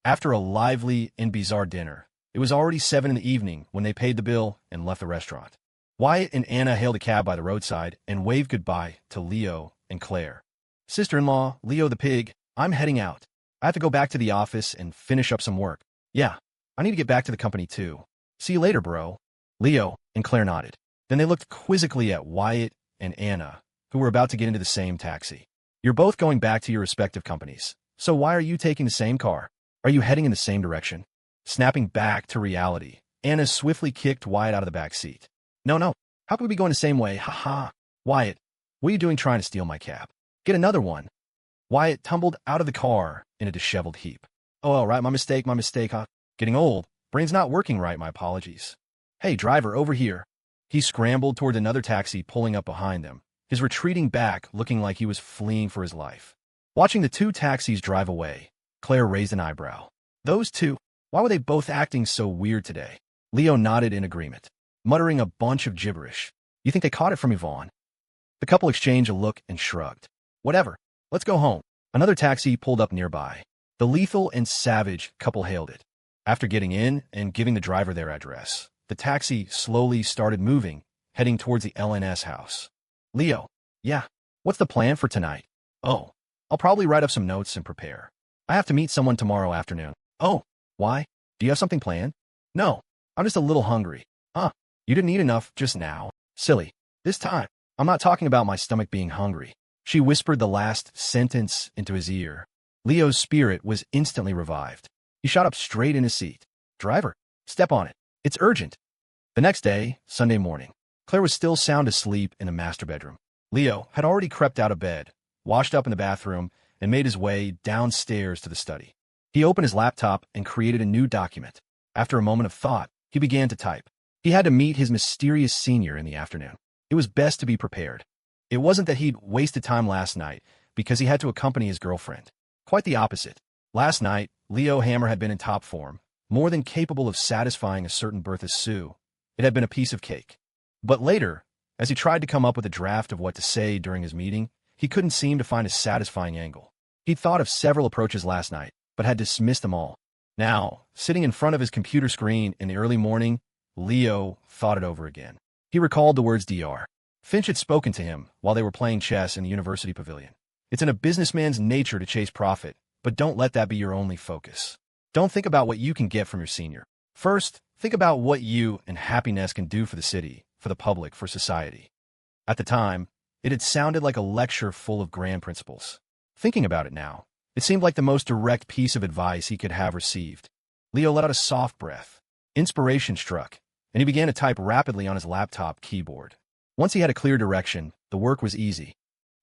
After a lively and bizarre dinner, it was already 7 in the evening when they paid the bill and left the restaurant. Wyatt and Anna hailed a cab by the roadside and waved goodbye to Leo and Claire. Sister-in-law, Leo the pig, I'm heading out. I have to go back to the office and finish up some work. Yeah, I need to get back to the company too. See you later, bro. Leo and Claire nodded. Then they looked quizzically at Wyatt and Anna, who were about to get into the same taxi. You're both going back to your respective companies, so why are you taking the same car? Are you heading in the same direction? Snapping back to reality, Anna swiftly kicked Wyatt out of the back seat. No, how could we be going the same way? Ha. Wyatt, what are you doing trying to steal my cab? Get another one. Wyatt tumbled out of the car in a disheveled heap. Oh, all right, my mistake, huh? Getting old. Brain's not working right, my apologies. Hey, driver, over here. He scrambled toward another taxi pulling up behind them, his retreating back looking like he was fleeing for his life. Watching the two taxis drive away, Claire raised an eyebrow. Those two, why were they both acting so weird today? Leo nodded in agreement, muttering a bunch of gibberish. You think they caught it from Yvonne? The couple exchanged a look and shrugged. Whatever, let's go home. Another taxi pulled up nearby. The lethal and savage couple hailed it. After getting in and giving the driver their address, the taxi slowly started moving, heading towards the LNS house. Leo, yeah, what's the plan for tonight? Oh, I'll probably write up some notes and prepare. I have to meet someone tomorrow afternoon. Oh, why? Do you have something planned? No, I'm just a little hungry. Huh, you didn't eat enough just now. Silly. This time, I'm not talking about my stomach being hungry. She whispered the last sentence into his ear. Leo's spirit was instantly revived. He shot up straight in his seat. Driver, step on it. It's urgent. The next day, Sunday morning, Claire was still sound asleep in the master bedroom. Leo had already crept out of bed, washed up in the bathroom, and made his way downstairs to the study. He opened his laptop and created a new document. After a moment of thought, he began to type. He had to meet his mysterious senior in the afternoon. It was best to be prepared. It wasn't that he'd wasted time last night because he had to accompany his girlfriend. Quite the opposite. Last night, Leo Hammer had been in top form, more than capable of satisfying a certain Bertha Sue. It had been a piece of cake. But later, as he tried to come up with a draft of what to say during his meeting, he couldn't seem to find a satisfying angle. He'd thought of several approaches last night, but had dismissed them all. Now, sitting in front of his computer screen in the early morning, Leo thought it over again. He recalled the words Dr. Finch had spoken to him while they were playing chess in the university pavilion. It's in a businessman's nature to chase profit, but don't let that be your only focus. Don't think about what you can get from your senior. First, think about what you and happiness can do for the city, for the public, for society. At the time, it had sounded like a lecture full of grand principles. Thinking about it now, it seemed like the most direct piece of advice he could have received. Leo let out a soft breath. Inspiration struck, and he began to type rapidly on his laptop keyboard. Once he had a clear direction, the work was easy.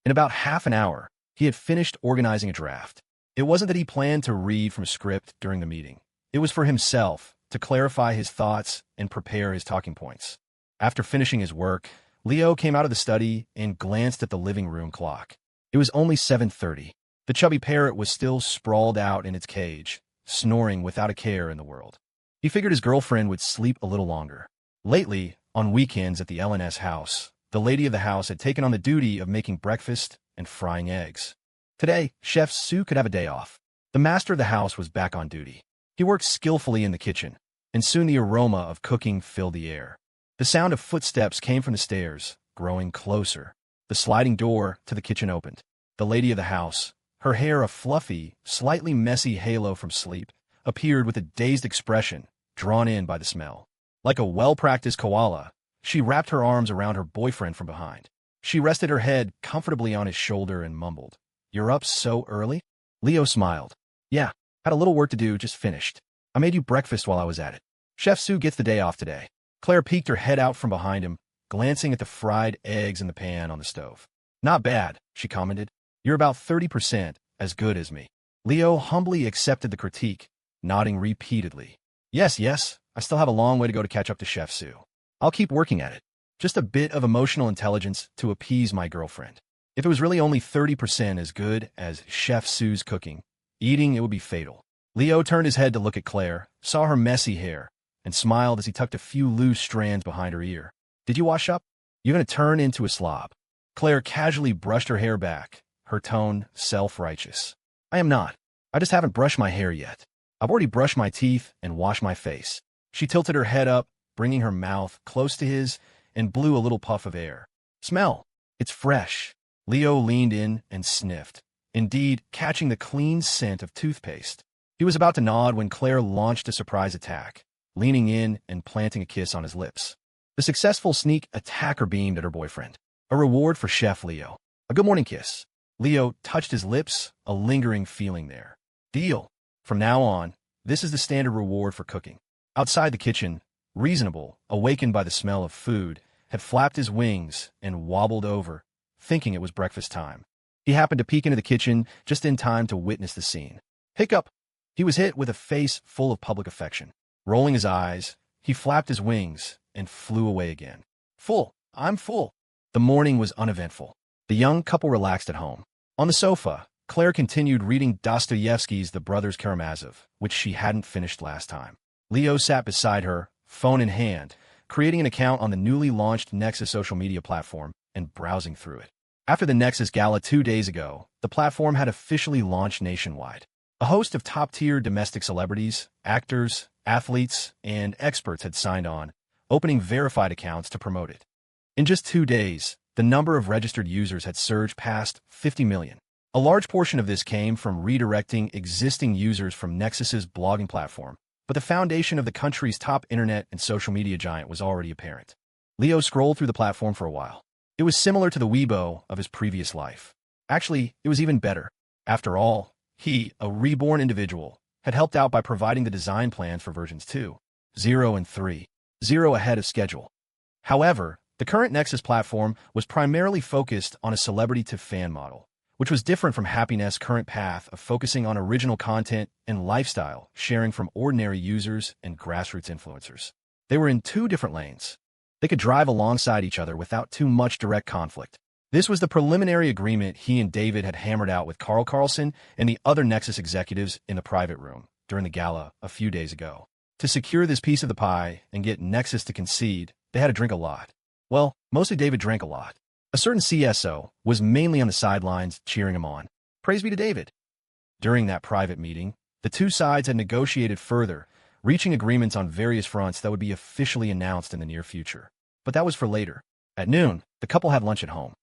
In about half an hour, he had finished organizing a draft. It wasn't that he planned to read from a script during the meeting. It was for himself, to clarify his thoughts and prepare his talking points. After finishing his work, Leo came out of the study and glanced at the living room clock. It was only 7:30. The chubby parrot was still sprawled out in its cage, snoring without a care in the world. He figured his girlfriend would sleep a little longer. Lately, on weekends at the LNS house, the lady of the house had taken on the duty of making breakfast and frying eggs. Today, Chef Sue could have a day off. The master of the house was back on duty. He worked skillfully in the kitchen, and soon the aroma of cooking filled the air. The sound of footsteps came from the stairs, growing closer. The sliding door to the kitchen opened. The lady of the house, her hair a fluffy, slightly messy halo from sleep, appeared with a dazed expression, drawn in by the smell. Like a well-practiced koala, she wrapped her arms around her boyfriend from behind. She rested her head comfortably on his shoulder and mumbled, "You're up so early?" Leo smiled. "Yeah, had a little work to do, just finished. I made you breakfast while I was at it. Chef Sue gets the day off today." Claire peeked her head out from behind him, glancing at the fried eggs in the pan on the stove. "Not bad," she commented. "You're about 30% as good as me." Leo humbly accepted the critique, nodding repeatedly. Yes, I still have a long way to go to catch up to Chef Sue. I'll keep working at it. Just a bit of emotional intelligence to appease my girlfriend. If it was really only 30% as good as Chef Sue's cooking, eating it would be fatal." Leo turned his head to look at Claire, saw her messy hair, and smiled as he tucked a few loose strands behind her ear. "Did you wash up? You're going to turn into a slob." Claire casually brushed her hair back, her tone self-righteous. "I am not. I just haven't brushed my hair yet. I've already brushed my teeth and washed my face." She tilted her head up, bringing her mouth close to his, and blew a little puff of air. "Smell. It's fresh." Leo leaned in and sniffed, indeed catching the clean scent of toothpaste. He was about to nod when Claire launched a surprise attack, leaning in and planting a kiss on his lips. The successful sneak attacker beamed at her boyfriend. A reward for Chef Leo. A good morning kiss. Leo touched his lips, a lingering feeling there. Deal. From now on, this is the standard reward for cooking. Outside the kitchen, Reasonable, awakened by the smell of food, had flapped his wings and wobbled over, thinking it was breakfast time. He happened to peek into the kitchen just in time to witness the scene. Hiccup! He was hit with a face full of public affection. Rolling his eyes, he flapped his wings and flew away again. Full. I'm full. The morning was uneventful. The young couple relaxed at home. On the sofa, Claire continued reading Dostoevsky's The Brothers Karamazov, which she hadn't finished last time. Leo sat beside her, phone in hand, creating an account on the newly launched Nexus social media platform and browsing through it. After the Nexus Gala 2 days ago, the platform had officially launched nationwide. A host of top-tier domestic celebrities, actors, athletes, and experts had signed on, opening verified accounts to promote it. In just 2 days, the number of registered users had surged past 50 million. A large portion of this came from redirecting existing users from Nexus's blogging platform, but the foundation of the country's top internet and social media giant was already apparent. Leo scrolled through the platform for a while. It was similar to the Weibo of his previous life. Actually, it was even better. After all, he, a reborn individual, had helped out by providing the design plans for versions 2.0 and 3.0 ahead of schedule. However, the current Nexus platform was primarily focused on a celebrity-to-fan model, which was different from Happiness' current path of focusing on original content and lifestyle sharing from ordinary users and grassroots influencers. They were in 2 different lanes. They could drive alongside each other without too much direct conflict. This was the preliminary agreement he and David had hammered out with Carl Carlson and the other Nexus executives in the private room during the gala a few days ago. To secure this piece of the pie and get Nexus to concede, they had to drink a lot. Well, mostly David drank a lot. A certain CSO was mainly on the sidelines cheering him on. Praise be to David. During that private meeting, the 2 sides had negotiated further, reaching agreements on various fronts that would be officially announced in the near future. But that was for later. At noon, the couple had lunch at home.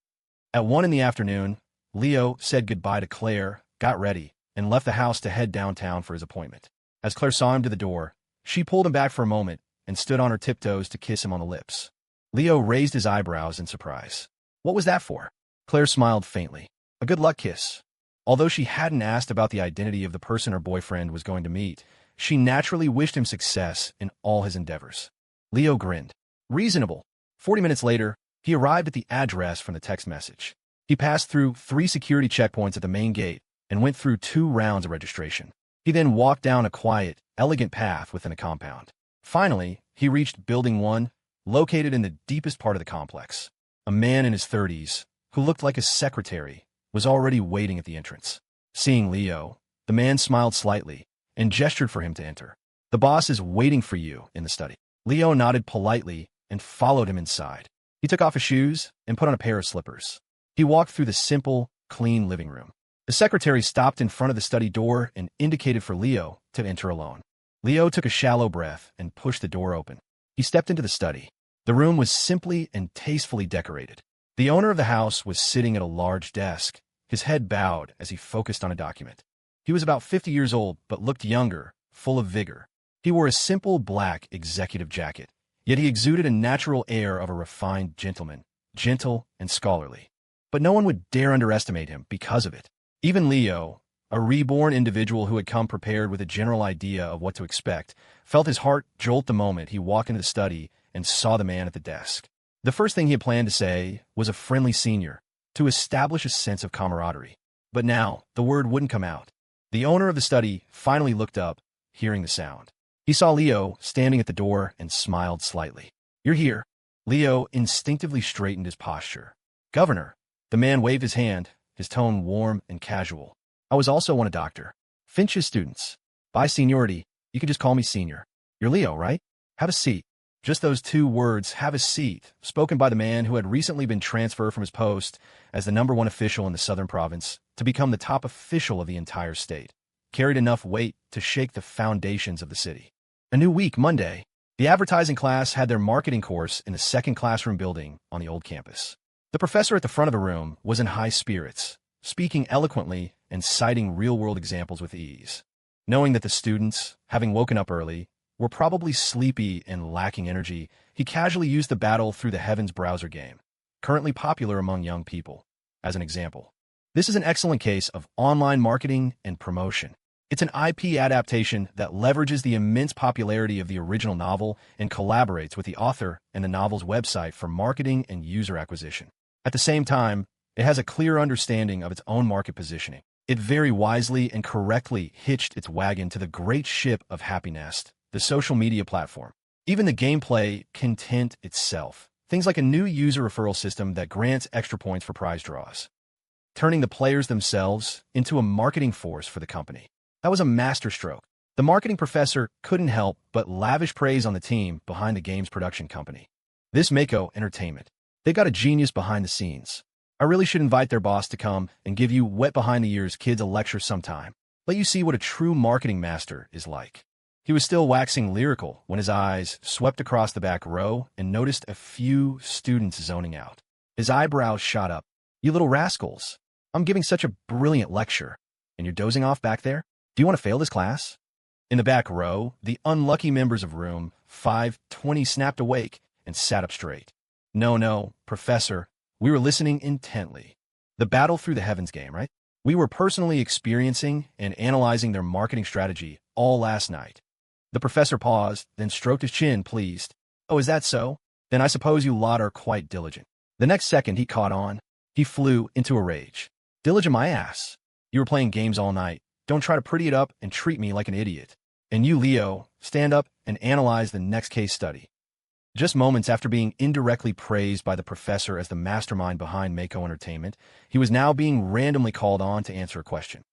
At 1 in the afternoon, Leo said goodbye to Claire, got ready, and left the house to head downtown for his appointment. As Claire saw him to the door, she pulled him back for a moment and stood on her tiptoes to kiss him on the lips. Leo raised his eyebrows in surprise. What was that for? Claire smiled faintly. A good luck kiss. Although she hadn't asked about the identity of the person her boyfriend was going to meet, she naturally wished him success in all his endeavors. Leo grinned. Reasonable. 40 minutes later, he arrived at the address from the text message. He passed through 3 security checkpoints at the main gate and went through 2 rounds of registration. He then walked down a quiet, elegant path within a compound. Finally, he reached Building 1, located in the deepest part of the complex. A man in his 30s, who looked like a secretary, was already waiting at the entrance. Seeing Leo, the man smiled slightly and gestured for him to enter. The boss is waiting for you in the study. Leo nodded politely and followed him inside. He took off his shoes and put on a pair of slippers. He walked through the simple, clean living room. The secretary stopped in front of the study door and indicated for Leo to enter alone. Leo took a shallow breath and pushed the door open. He stepped into the study. The room was simply and tastefully decorated. The owner of the house was sitting at a large desk, his head bowed as he focused on a document. He was about 50 years old, but looked younger, full of vigor. He wore a simple black executive jacket, yet he exuded a natural air of a refined gentleman, gentle and scholarly. But no one would dare underestimate him because of it. Even Leo, a reborn individual who had come prepared with a general idea of what to expect, felt his heart jolt the moment he walked into the study and saw the man at the desk. The first thing he had planned to say was a friendly senior, to establish a sense of camaraderie. But now, the word wouldn't come out. The owner of the study finally looked up, hearing the sound. He saw Leo standing at the door and smiled slightly. You're here. Leo instinctively straightened his posture. Governor. The man waved his hand, his tone warm and casual. I was also a doctor. Finch's students. By seniority, you can just call me senior. You're Leo, right? Have a seat. Just those 2 words, have a seat, spoken by the man who had recently been transferred from his post as the #1 official in the southern province to become the top official of the entire state, carried enough weight to shake the foundations of the city. A new week, Monday. The advertising class had their marketing course in the 2nd classroom building on the old campus. The professor at the front of the room was in high spirits, speaking eloquently and citing real-world examples with ease. Knowing that the students, having woken up early, were probably sleepy and lacking energy, he casually used the Battle Through the Heavens browser game, currently popular among young people, as an example. This is an excellent case of online marketing and promotion. It's an IP adaptation that leverages the immense popularity of the original novel and collaborates with the author and the novel's website for marketing and user acquisition. At the same time, it has a clear understanding of its own market positioning. It very wisely and correctly hitched its wagon to the great ship of Happiness, the social media platform. Even the gameplay content itself. Things like a new user referral system that grants extra points for prize draws. turning the players themselves into a marketing force for the company. That was a masterstroke. The marketing professor couldn't help but lavish praise on the team behind the game's production company. This Mako Entertainment. They got a genius behind the scenes. I really should invite their boss to come and give you wet behind the ears kids a lecture sometime. Let you see what a true marketing master is like. He was still waxing lyrical when his eyes swept across the back row and noticed a few students zoning out. His eyebrows shot up. You little rascals. I'm giving such a brilliant lecture, and you're dozing off back there? Do you want to fail this class? In the back row, the unlucky members of room 520 snapped awake and sat up straight. No, Professor. We were listening intently. The battle through the heavens game, right? We were personally experiencing and analyzing their marketing strategy all last night. The professor paused, then stroked his chin, pleased. Oh, is that so? Then I suppose you lot are quite diligent. The next second he caught on. He flew into a rage. Diligent my ass. You were playing games all night. Don't try to pretty it up and treat me like an idiot. And you, Leo, stand up and analyze the next case study. Just moments after being indirectly praised by the professor as the mastermind behind Mako Entertainment, he was now being randomly called on to answer a question.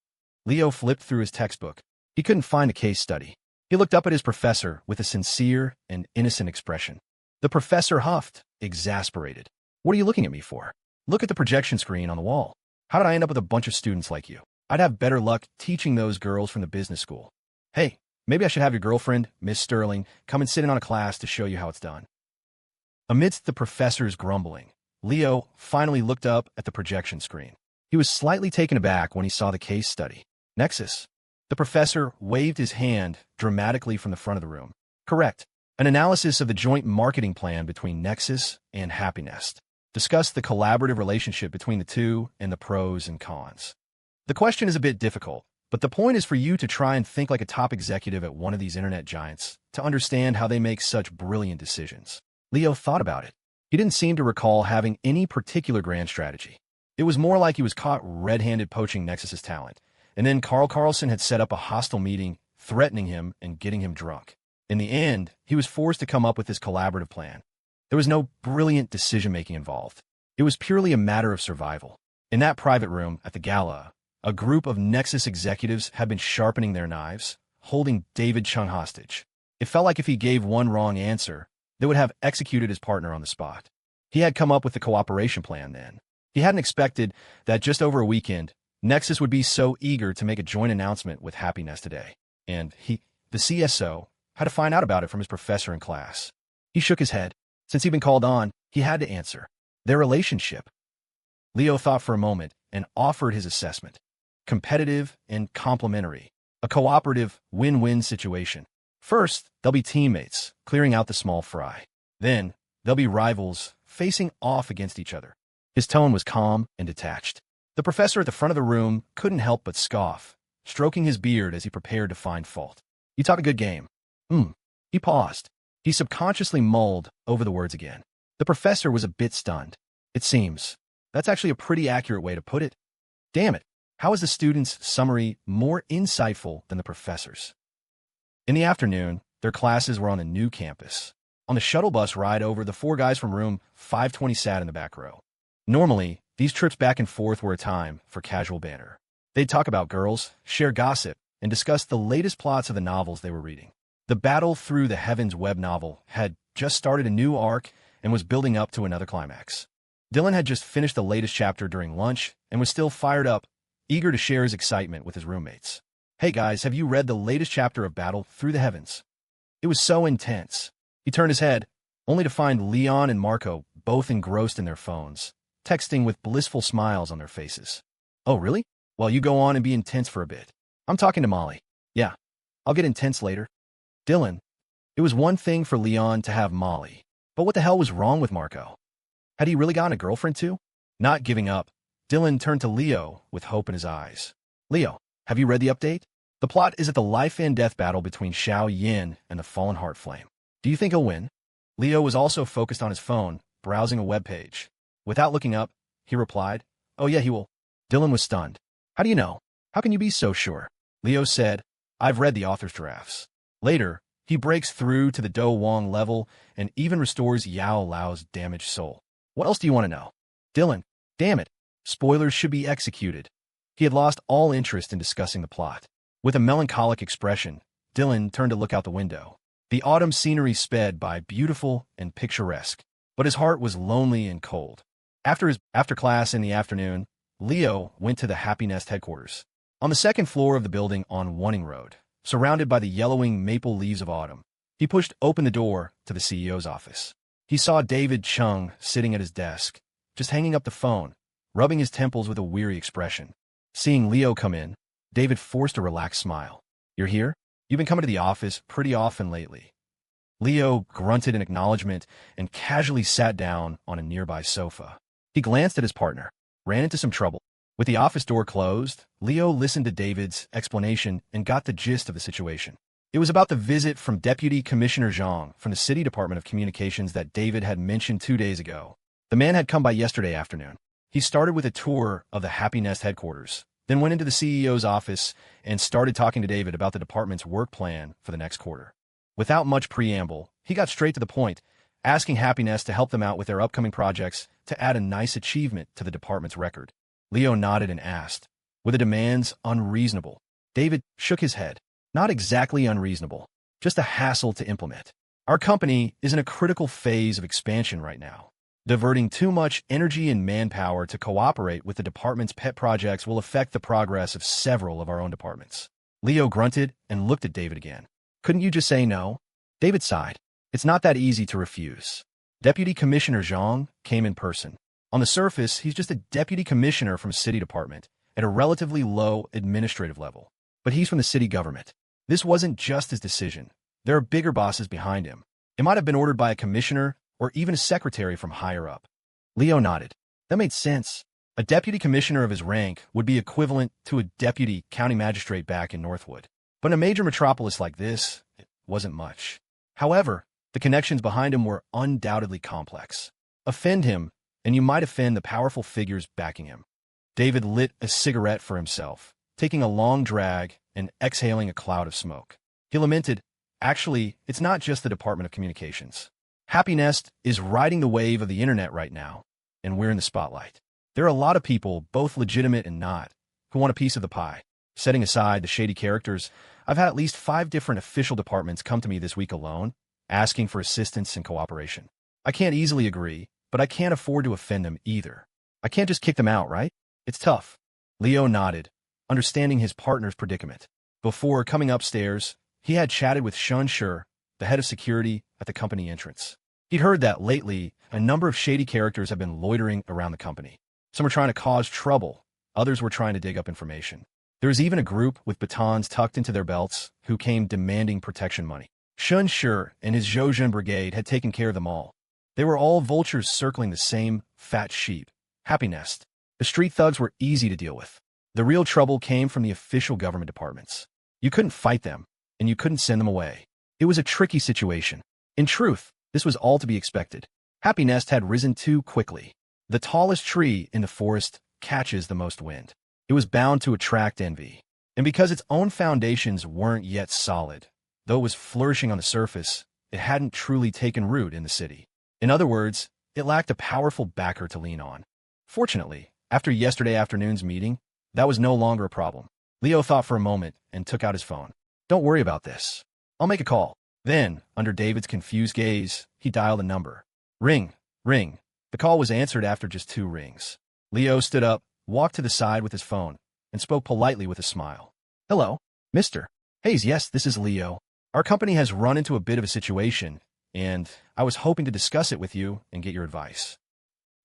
Leo flipped through his textbook. He couldn't find a case study. He looked up at his professor with a sincere and innocent expression. The professor huffed, exasperated. What are you looking at me for? Look at the projection screen on the wall. How did I end up with a bunch of students like you? I'd have better luck teaching those girls from the business school. Hey, maybe I should have your girlfriend, Miss Sterling, come and sit in on a class to show you how it's done. Amidst the professor's grumbling, Leo finally looked up at the projection screen. He was slightly taken aback when he saw the case study. Nexus. The professor waved his hand dramatically from the front of the room. Correct. An analysis of the joint marketing plan between Nexus and Happy Nest. Discuss the collaborative relationship between the two and the pros and cons. The question is a bit difficult, but the point is for you to try and think like a top executive at one of these internet giants to understand how they make such brilliant decisions. Leo thought about it. He didn't seem to recall having any particular grand strategy. It was more like he was caught red-handed poaching Nexus's talent, and then Carl Carlson had set up a hostile meeting, threatening him and getting him drunk. In the end, he was forced to come up with this collaborative plan. There was no brilliant decision-making involved. It was purely a matter of survival. In that private room at the gala, a group of Nexus executives had been sharpening their knives, holding David Chung hostage. It felt like if he gave one wrong answer, they would have executed his partner on the spot. He had come up with the cooperation plan then. He hadn't expected that just over a weekend, Nexus would be so eager to make a joint announcement with Happy Nest today. And he, the CSO, had to find out about it from his professor in class. He shook his head. Since he'd been called on, he had to answer. Their relationship. Leo thought for a moment and offered his assessment. Competitive and complementary. A cooperative win-win situation. First, they'll be teammates, clearing out the small fry. Then, they'll be rivals, facing off against each other. His tone was calm and detached. The professor at the front of the room couldn't help but scoff, stroking his beard as he prepared to find fault. You talk a good game. He paused. He subconsciously mulled over the words again. The professor was a bit stunned. It seems. That's actually a pretty accurate way to put it. Damn it. How is the student's summary more insightful than the professor's? In the afternoon, their classes were on a new campus. On the shuttle bus ride over, the four guys from room 520 sat in the back row. Normally, these trips back and forth were a time for casual banter. They'd talk about girls, share gossip, and discuss the latest plots of the novels they were reading. The Battle Through the Heavens web novel had just started a new arc and was building up to another climax. Dylan had just finished the latest chapter during lunch and was still fired up, eager to share his excitement with his roommates. Hey guys, have you read the latest chapter of Battle Through the Heavens? It was so intense. He turned his head, only to find Leon and Marco both engrossed in their phones, texting with blissful smiles on their faces. Oh, really? Well, you go on and be intense for a bit. I'm talking to Molly. Yeah, I'll get intense later. Dylan. It was one thing for Leon to have Molly, but what the hell was wrong with Marco? Had he really gotten a girlfriend too? Not giving up, Dylan turned to Leo with hope in his eyes. Leo, have you read the update? The plot is at the life and death battle between Xiao Yin and the Fallen Heart Flame. Do you think he'll win? Leo was also focused on his phone, browsing a web page. Without looking up, he replied, Oh yeah, he will. Dylan was stunned. How do you know? How can you be so sure? Leo said, I've read the author's drafts. Later, he breaks through to the Do Wong level and even restores Yao Lao's damaged soul. What else do you want to know? Dylan, damn it. Spoilers should be executed. He had lost all interest in discussing the plot. With a melancholic expression, Dylan turned to look out the window. The autumn scenery sped by, beautiful and picturesque, but his heart was lonely and cold. After class in the afternoon, Leo went to the Happy Nest headquarters. On the second floor of the building on Wanning Road, surrounded by the yellowing maple leaves of autumn, he pushed open the door to the CEO's office. He saw David Chung sitting at his desk, just hanging up the phone, rubbing his temples with a weary expression. Seeing Leo come in, David forced a relaxed smile. "You're here? You've been coming to the office pretty often lately." Leo grunted in acknowledgement and casually sat down on a nearby sofa. He glanced at his partner, ran into some trouble. With the office door closed, Leo listened to David's explanation and got the gist of the situation. It was about the visit from Deputy Commissioner Zhang from the City Department of Communications that David had mentioned 2 days ago. The man had come by yesterday afternoon. He started with a tour of the Happy Nest headquarters, then went into the CEO's office and started talking to David about the department's work plan for the next quarter. Without much preamble, he got straight to the point, asking Happy Nest to help them out with their upcoming projects to add a nice achievement to the department's record. Leo nodded and asked, "Were the demands unreasonable?" David shook his head. "Not exactly unreasonable, just a hassle to implement. Our company is in a critical phase of expansion right now. Diverting too much energy and manpower to cooperate with the department's pet projects will affect the progress of several of our own departments." Leo grunted and looked at David again. "Couldn't you just say no?" David sighed. "It's not that easy to refuse." Deputy Commissioner Zhang came in person. On the surface, he's just a deputy commissioner from a city department at a relatively low administrative level. But he's from the city government. This wasn't just his decision. There are bigger bosses behind him. It might have been ordered by a commissioner or even a secretary from higher up. Leo nodded. That made sense. A deputy commissioner of his rank would be equivalent to a deputy county magistrate back in Northwood. But in a major metropolis like this, it wasn't much. However, the connections behind him were undoubtedly complex. Offend him, and you might offend the powerful figures backing him. David lit a cigarette for himself, taking a long drag and exhaling a cloud of smoke. He lamented, "Actually, it's not just the Department of Communications. Happy Nest is riding the wave of the internet right now, and we're in the spotlight. There are a lot of people, both legitimate and not, who want a piece of the pie. Setting aside the shady characters, I've had at least 5 different official departments come to me this week alone, asking for assistance and cooperation. I can't easily agree, but I can't afford to offend them either. I can't just kick them out, right? It's tough." Leo nodded, understanding his partner's predicament. Before coming upstairs, he had chatted with Shun Shur, the head of security at the company entrance. He'd heard that lately, a number of shady characters have been loitering around the company. Some were trying to cause trouble, others were trying to dig up information. There was even a group with batons tucked into their belts who came demanding protection money. Shun Shur and his Zhouzhen brigade had taken care of them all. They were all vultures circling the same fat sheep, Happy Nest. The street thugs were easy to deal with. The real trouble came from the official government departments. You couldn't fight them, and you couldn't send them away. It was a tricky situation. In truth, this was all to be expected. Happy Nest had risen too quickly. The tallest tree in the forest catches the most wind. It was bound to attract envy. And because its own foundations weren't yet solid, though it was flourishing on the surface, it hadn't truly taken root in the city. In other words, it lacked a powerful backer to lean on. Fortunately, after yesterday afternoon's meeting, that was no longer a problem. Leo thought for a moment and took out his phone. "Don't worry about this. I'll make a call." Then, under David's confused gaze, he dialed a number. Ring, ring. The call was answered after just 2 rings. Leo stood up, walked to the side with his phone, and spoke politely with a smile. "Hello, Mr. Hayes. Yes, this is Leo. Our company has run into a bit of a situation, and I was hoping to discuss it with you and get your advice."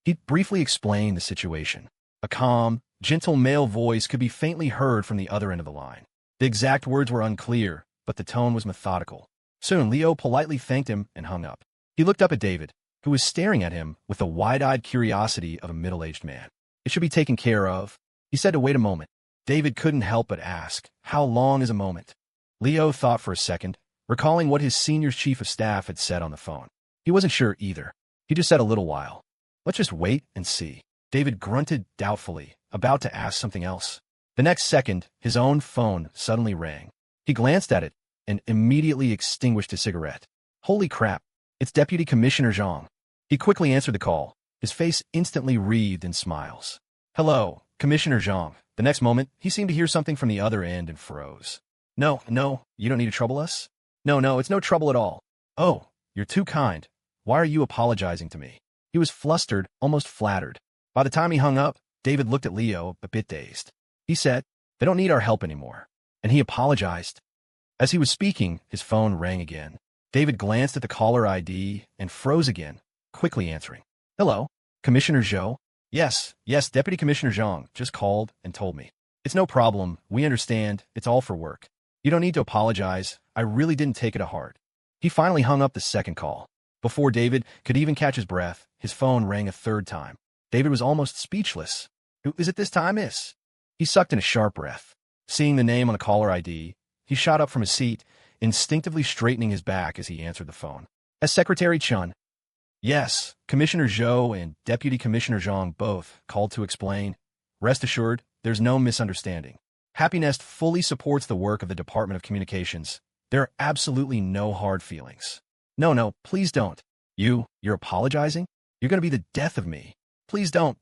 He briefly explained the situation. A calm, gentle male voice could be faintly heard from the other end of the line. The exact words were unclear, but the tone was methodical. Soon, Leo politely thanked him and hung up. He looked up at David, who was staring at him with the wide-eyed curiosity of a middle-aged man. "It should be taken care of," he said to wait a moment. David couldn't help but ask, "How long is a moment?" Leo thought for a second, recalling what his senior chief of staff had said on the phone. He wasn't sure either. He just said a little while. "Let's just wait and see." David grunted doubtfully, about to ask something else. The next second, his own phone suddenly rang. He glanced at it and immediately extinguished his cigarette. Holy crap, it's Deputy Commissioner Zhang. He quickly answered the call, his face instantly wreathed in smiles. Hello, Commissioner Zhang. The next moment, he seemed to hear something from the other end and froze. No, no, you don't need to trouble us? No, no, it's no trouble at all. Oh, you're too kind. Why are you apologizing to me? He was flustered, almost flattered. By the time he hung up, David looked at Leo, a bit dazed. He said, "They don't need our help anymore." And he apologized. As he was speaking, his phone rang again. David glanced at the caller ID and froze again, quickly answering. Hello, Commissioner Zhou? Yes, Deputy Commissioner Zhang just called and told me. It's no problem. We understand. It's all for work. You don't need to apologize. I really didn't take it to heart. He finally hung up the second call. Before David could even catch his breath, his phone rang a third time. David was almost speechless. Who is it this time, miss? He sucked in a sharp breath. Seeing the name on the caller ID, he shot up from his seat, instinctively straightening his back as he answered the phone. As Secretary Chun. Yes, Commissioner Zhou and Deputy Commissioner Zhang both called to explain. Rest assured, there's no misunderstanding. Happy Nest fully supports the work of the Department of Communications. There are absolutely no hard feelings. No, please don't. You're apologizing? You're going to be the death of me. Please don't.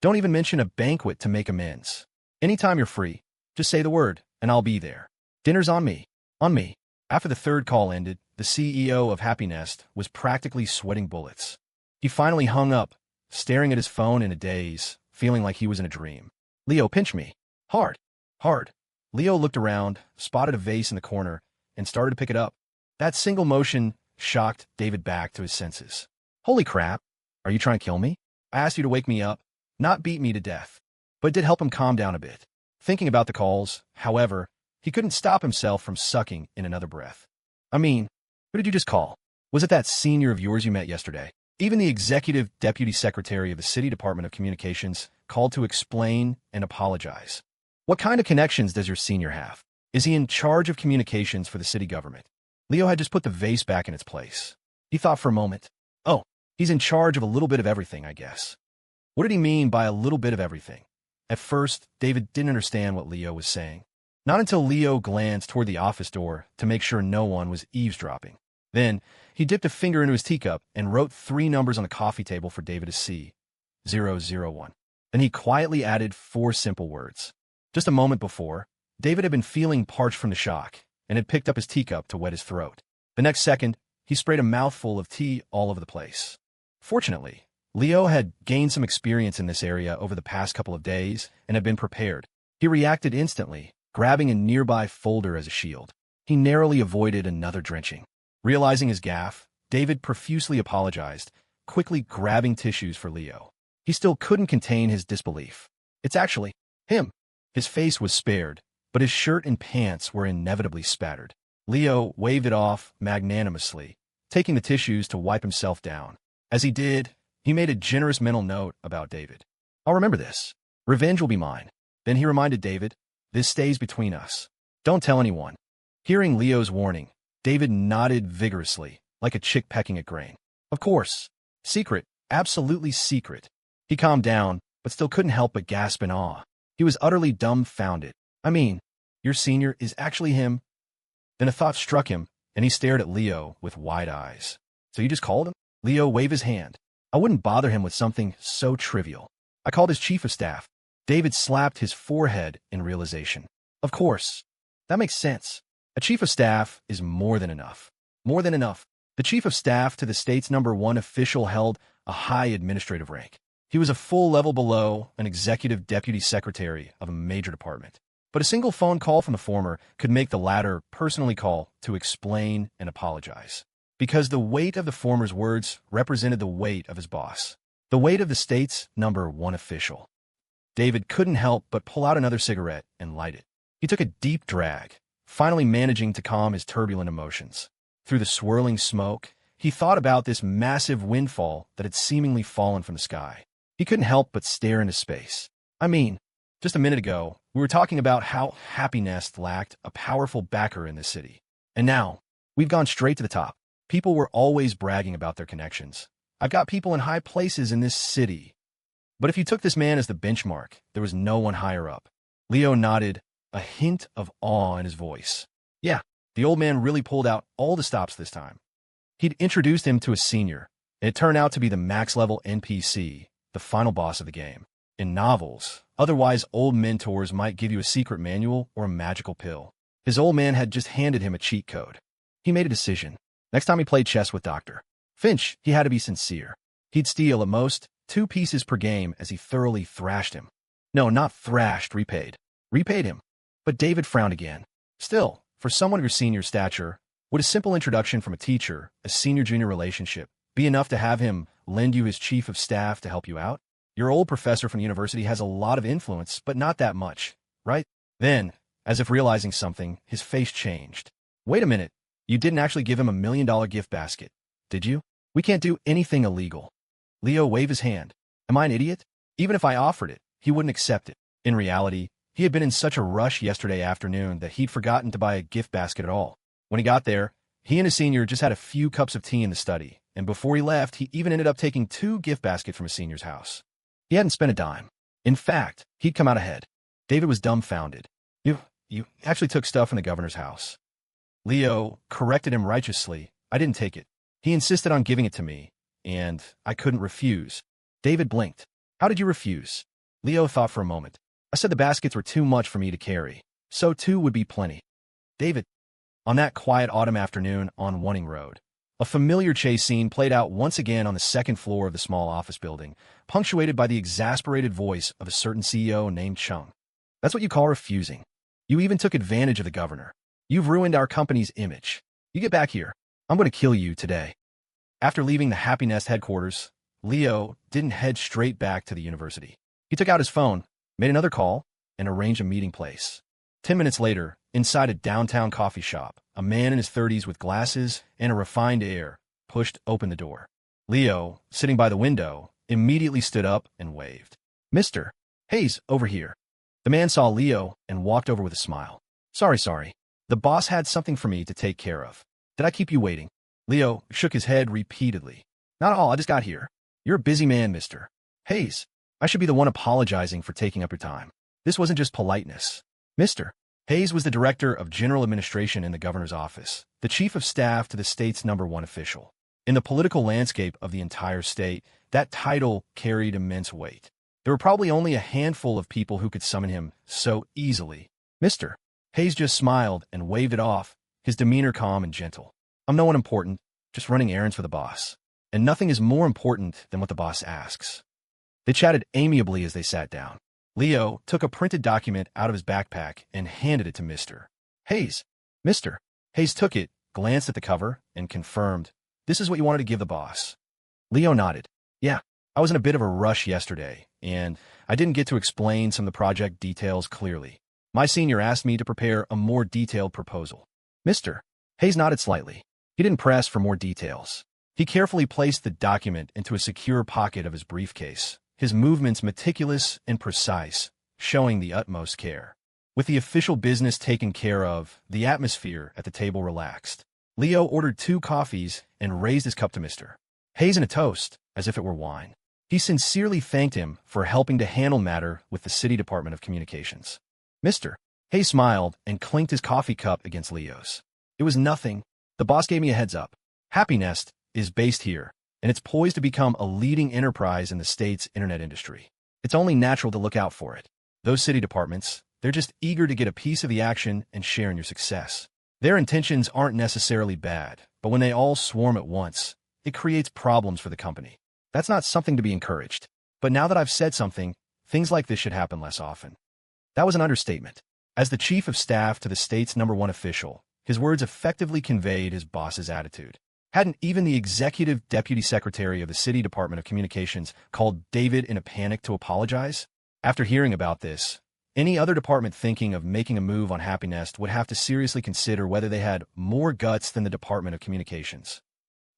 Don't even mention a banquet to make amends. Anytime you're free, just say the word, and I'll be there. Dinner's on me. On me. After the third call ended, the CEO of Happy Nest was practically sweating bullets. He finally hung up, staring at his phone in a daze, feeling like he was in a dream. Leo, pinch me. Hard. Leo looked around, spotted a vase in the corner, and started to pick it up. That single motion shocked David back to his senses. Holy crap. Are you trying to kill me? I asked you to wake me up, not beat me to death. But it did help him calm down a bit. Thinking about the calls, however, he couldn't stop himself from sucking in another breath. I mean, who did you just call? Was it that senior of yours you met yesterday? Even the executive deputy secretary of the City Department of Communications called to explain and apologize. What kind of connections does your senior have? Is he in charge of communications for the city government? Leo had just put the vase back in its place. He thought for a moment. Oh, he's in charge of a little bit of everything, I guess. What did he mean by a little bit of everything? At first, David didn't understand what Leo was saying. Not until Leo glanced toward the office door to make sure no one was eavesdropping. Then, he dipped a finger into his teacup and wrote 3 numbers on the coffee table for David to see. 001. Then he quietly added 4 simple words. Just a moment before, David had been feeling parched from the shock and had picked up his teacup to wet his throat. The next second, he sprayed a mouthful of tea all over the place. Fortunately, Leo had gained some experience in this area over the past couple of days and had been prepared. He reacted instantly, grabbing a nearby folder as a shield. He narrowly avoided another drenching. Realizing his gaffe, David profusely apologized, quickly grabbing tissues for Leo. He still couldn't contain his disbelief. It's actually him. His face was spared, but his shirt and pants were inevitably spattered. Leo waved it off magnanimously, taking the tissues to wipe himself down. As he did, he made a generous mental note about David. I'll remember this. Revenge will be mine. Then he reminded David, this stays between us. Don't tell anyone. Hearing Leo's warning, David nodded vigorously, like a chick pecking at grain. Of course. Secret. Absolutely secret. He calmed down, but still couldn't help but gasp in awe. He was utterly dumbfounded. I mean, your senior is actually him? Then a thought struck him, and he stared at Leo with wide eyes. So you just called him? Leo waved his hand. I wouldn't bother him with something so trivial. I called his chief of staff. David slapped his forehead in realization. Of course. That makes sense. A chief of staff is more than enough. More than enough. The chief of staff to the state's #1 official held a high administrative rank. He was a full level below an executive deputy secretary of a major department. But a single phone call from the former could make the latter personally call to explain and apologize. Because the weight of the former's words represented the weight of his boss. The weight of the state's #1 official. David couldn't help but pull out another cigarette and light it. He took a deep drag, finally managing to calm his turbulent emotions. Through the swirling smoke, he thought about this massive windfall that had seemingly fallen from the sky. He couldn't help but stare into space. I mean, just a minute ago, we were talking about how Happy Nest lacked a powerful backer in this city. And now, we've gone straight to the top. People were always bragging about their connections. I've got people in high places in this city. But if you took this man as the benchmark, there was no one higher up. Leo nodded, a hint of awe in his voice. Yeah, the old man really pulled out all the stops this time. He'd introduced him to a senior, and it turned out to be the max-level NPC, the final boss of the game. In novels, otherwise old mentors might give you a secret manual or a magical pill. His old man had just handed him a cheat code. He made a decision. Next time he played chess with Dr. Finch, he had to be sincere. He'd steal at most 2 pieces per game as he thoroughly thrashed him. No, not thrashed, repaid. Repaid him. But David frowned again. Still, for someone of your senior stature, would a simple introduction from a teacher, a senior-junior relationship, be enough to have him lend you his chief of staff to help you out? Your old professor from the university has a lot of influence, but not that much, right? Then, as if realizing something, his face changed. Wait a minute, you didn't actually give him $1 million gift basket, did you? We can't do anything illegal. Leo waved his hand. Am I an idiot? Even if I offered it, he wouldn't accept it. In reality, he had been in such a rush yesterday afternoon that he'd forgotten to buy a gift basket at all. When he got there, he and his senior just had a few cups of tea in the study, and before he left, he even ended up taking 2 gift baskets from his senior's house. He hadn't spent a dime. In fact, he'd come out ahead. David was dumbfounded. You actually took stuff from the governor's house. Leo corrected him righteously. I didn't take it. He insisted on giving it to me, and I couldn't refuse. David blinked. How did you refuse? Leo thought for a moment. I said the baskets were too much for me to carry, so 2 would be plenty. David. On that quiet autumn afternoon on Wanning Road, a familiar chase scene played out once again on the 2nd floor of the small office building, punctuated by the exasperated voice of a certain CEO named Chung. That's what you call refusing. You even took advantage of the governor. You've ruined our company's image. You get back here. I'm going to kill you today. After leaving the Happy Nest headquarters, Leo didn't head straight back to the university. He took out his phone, made another call, and arranged a meeting place. 10 minutes later, inside a downtown coffee shop, a man in his 30s with glasses and a refined air pushed open the door. Leo, sitting by the window, immediately stood up and waved. Mr. Hayes, over here. The man saw Leo and walked over with a smile. Sorry. The boss had something for me to take care of. Did I keep you waiting? Leo shook his head repeatedly. Not at all, I just got here. You're a busy man, Mr. Hayes. I should be the one apologizing for taking up your time. This wasn't just politeness. Mr. Hayes was the director of general administration in the governor's office, the chief of staff to the state's #1 official. In the political landscape of the entire state, that title carried immense weight. There were probably only a handful of people who could summon him so easily. Mr. Hayes just smiled and waved it off, his demeanor calm and gentle. I'm no one important, just running errands for the boss. And nothing is more important than what the boss asks. They chatted amiably as they sat down. Leo took a printed document out of his backpack and handed it to Mr. Hayes. Mr. Hayes took it, glanced at the cover, and confirmed, this is what you wanted to give the boss. Leo nodded. Yeah, I was in a bit of a rush yesterday, and I didn't get to explain some of the project details clearly. My senior asked me to prepare a more detailed proposal. Mr. Hayes nodded slightly. He didn't press for more details. He carefully placed the document into a secure pocket of his briefcase, his movements meticulous and precise, showing the utmost care. With the official business taken care of, the atmosphere at the table relaxed. Leo ordered 2 coffees and raised his cup to Mr. Hayes in a toast, as if it were wine. He sincerely thanked him for helping to handle matter with the City Department of Communications. Mr. Hayes smiled and clinked his coffee cup against Leo's. It was nothing. The boss gave me a heads up. Happy Nest is based here, and it's poised to become a leading enterprise in the state's internet industry. It's only natural to look out for it. Those city departments, they're just eager to get a piece of the action and share in your success. Their intentions aren't necessarily bad, but when they all swarm at once, it creates problems for the company. That's not something to be encouraged. But now that I've said something, things like this should happen less often. That was an understatement. As the chief of staff to the state's #1 official, his words effectively conveyed his boss's attitude. Hadn't even the executive deputy secretary of the City Department of Communications called David in a panic to apologize? After hearing about this, any other department thinking of making a move on Happy Nest would have to seriously consider whether they had more guts than the Department of Communications.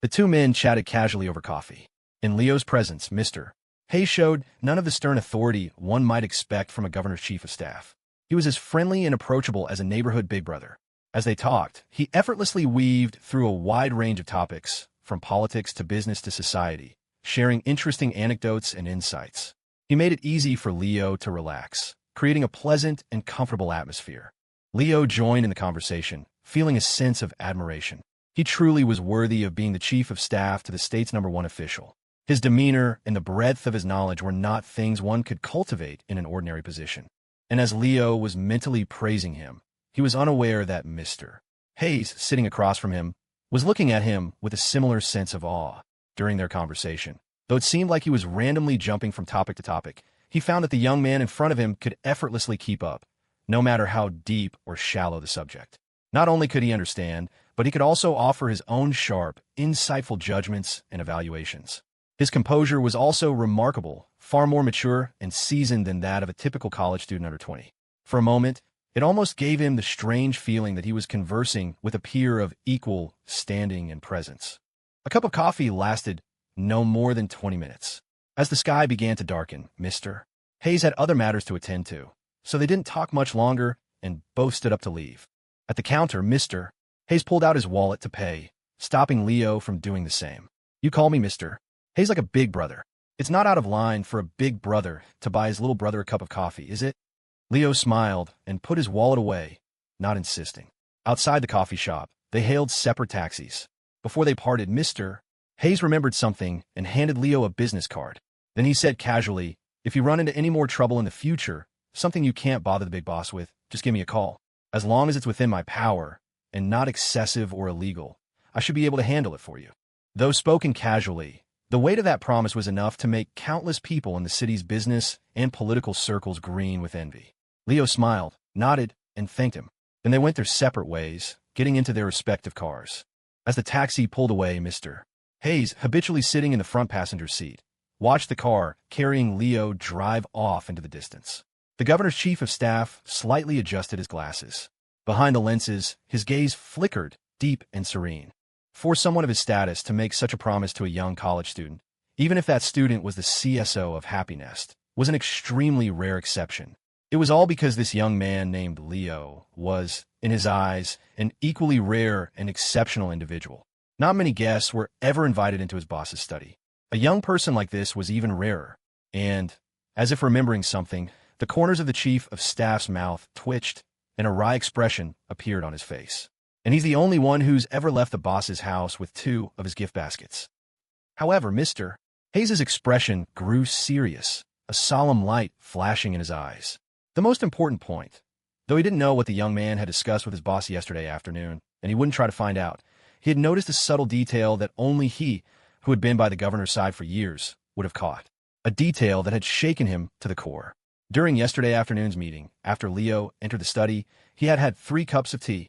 The 2 men chatted casually over coffee. In Leo's presence, Mr. Hayes showed none of the stern authority one might expect from a governor's chief of staff. He was as friendly and approachable as a neighborhood big brother. As they talked, he effortlessly weaved through a wide range of topics, from politics to business to society, sharing interesting anecdotes and insights. He made it easy for Leo to relax, creating a pleasant and comfortable atmosphere. Leo joined in the conversation, feeling a sense of admiration. He truly was worthy of being the chief of staff to the state's #1 official. His demeanor and the breadth of his knowledge were not things one could cultivate in an ordinary position. And as Leo was mentally praising him, he was unaware that Mr. Hayes, sitting across from him, was looking at him with a similar sense of awe. During their conversation, though it seemed like he was randomly jumping from topic to topic, he found that the young man in front of him could effortlessly keep up, no matter how deep or shallow the subject. Not only could he understand, but he could also offer his own sharp, insightful judgments and evaluations. His composure was also remarkable, far more mature and seasoned than that of a typical college student under 20. For a moment, it almost gave him the strange feeling that he was conversing with a peer of equal standing and presence. A cup of coffee lasted no more than 20 minutes. As the sky began to darken, Mr. Hayes had other matters to attend to, so they didn't talk much longer and both stood up to leave. At the counter, Mr. Hayes pulled out his wallet to pay, stopping Leo from doing the same. "You call me Mr. Hayes like a big brother. It's not out of line for a big brother to buy his little brother a cup of coffee, is it?" Leo smiled and put his wallet away, not insisting. Outside the coffee shop, they hailed separate taxis. Before they parted, Mr. Hayes remembered something and handed Leo a business card. Then he said casually, "If you run into any more trouble in the future, something you can't bother the big boss with, just give me a call. As long as it's within my power and not excessive or illegal, I should be able to handle it for you." Though spoken casually, the weight of that promise was enough to make countless people in the city's business and political circles green with envy. Leo smiled, nodded, and thanked him. Then they went their separate ways, getting into their respective cars. As the taxi pulled away, Mr. Hayes, habitually sitting in the front passenger seat, watched the car carrying Leo drive off into the distance. The governor's chief of staff slightly adjusted his glasses. Behind the lenses, his gaze flickered, deep and serene. For someone of his status to make such a promise to a young college student, even if that student was the CSO of Happy Nest, was an extremely rare exception. It was all because this young man named Leo was, in his eyes, an equally rare and exceptional individual. Not many guests were ever invited into his boss's study. A young person like this was even rarer, and, as if remembering something, the corners of the chief of staff's mouth twitched, and a wry expression appeared on his face. And he's the only one who's ever left the boss's house with 2 of his gift baskets. However, Mr. Hayes' expression grew serious, a solemn light flashing in his eyes. The most important point, though he didn't know what the young man had discussed with his boss yesterday afternoon, and he wouldn't try to find out, he had noticed a subtle detail that only he, who had been by the governor's side for years, would have caught. A detail that had shaken him to the core. During yesterday afternoon's meeting, after Leo entered the study, he had had 3 cups of tea.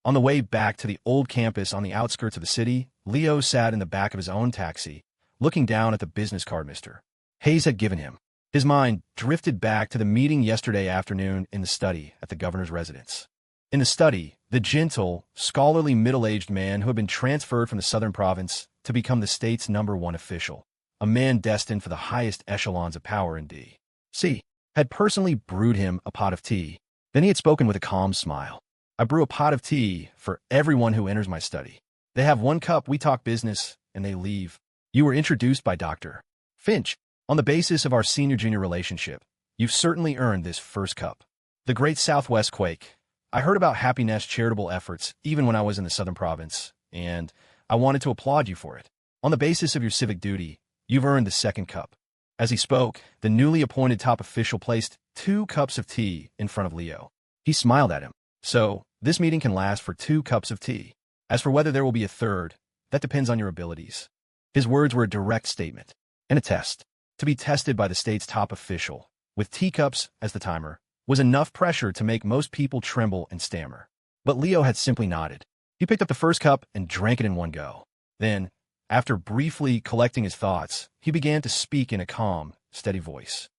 On the way back to the old campus on the outskirts of the city, Leo sat in the back of his own taxi, looking down at the business card Mr. Hayes had given him. His mind drifted back to the meeting yesterday afternoon in the study at the governor's residence. In the study, the gentle, scholarly middle-aged man who had been transferred from the southern province to become the state's #1 official, a man destined for the highest echelons of power in D.C., had personally brewed him a pot of tea. Then he had spoken with a calm smile. "I brew a pot of tea for everyone who enters my study. They have 1 cup, we talk business, and they leave. You were introduced by Dr. Finch. On the basis of our senior-junior relationship, you've certainly earned this first cup. The great Southwest quake. I heard about Happy Nest charitable efforts even when I was in the southern province, and I wanted to applaud you for it. On the basis of your civic duty, you've earned the 2nd cup." As he spoke, the newly appointed top official placed 2 cups of tea in front of Leo. He smiled at him. "So, this meeting can last for 2 cups of tea. As for whether there will be a 3rd, that depends on your abilities." His words were a direct statement and a test. To be tested by the state's top official, with teacups as the timer, was enough pressure to make most people tremble and stammer. But Leo had simply nodded. He picked up the first cup and drank it in one go. Then, after briefly collecting his thoughts, he began to speak in a calm, steady voice.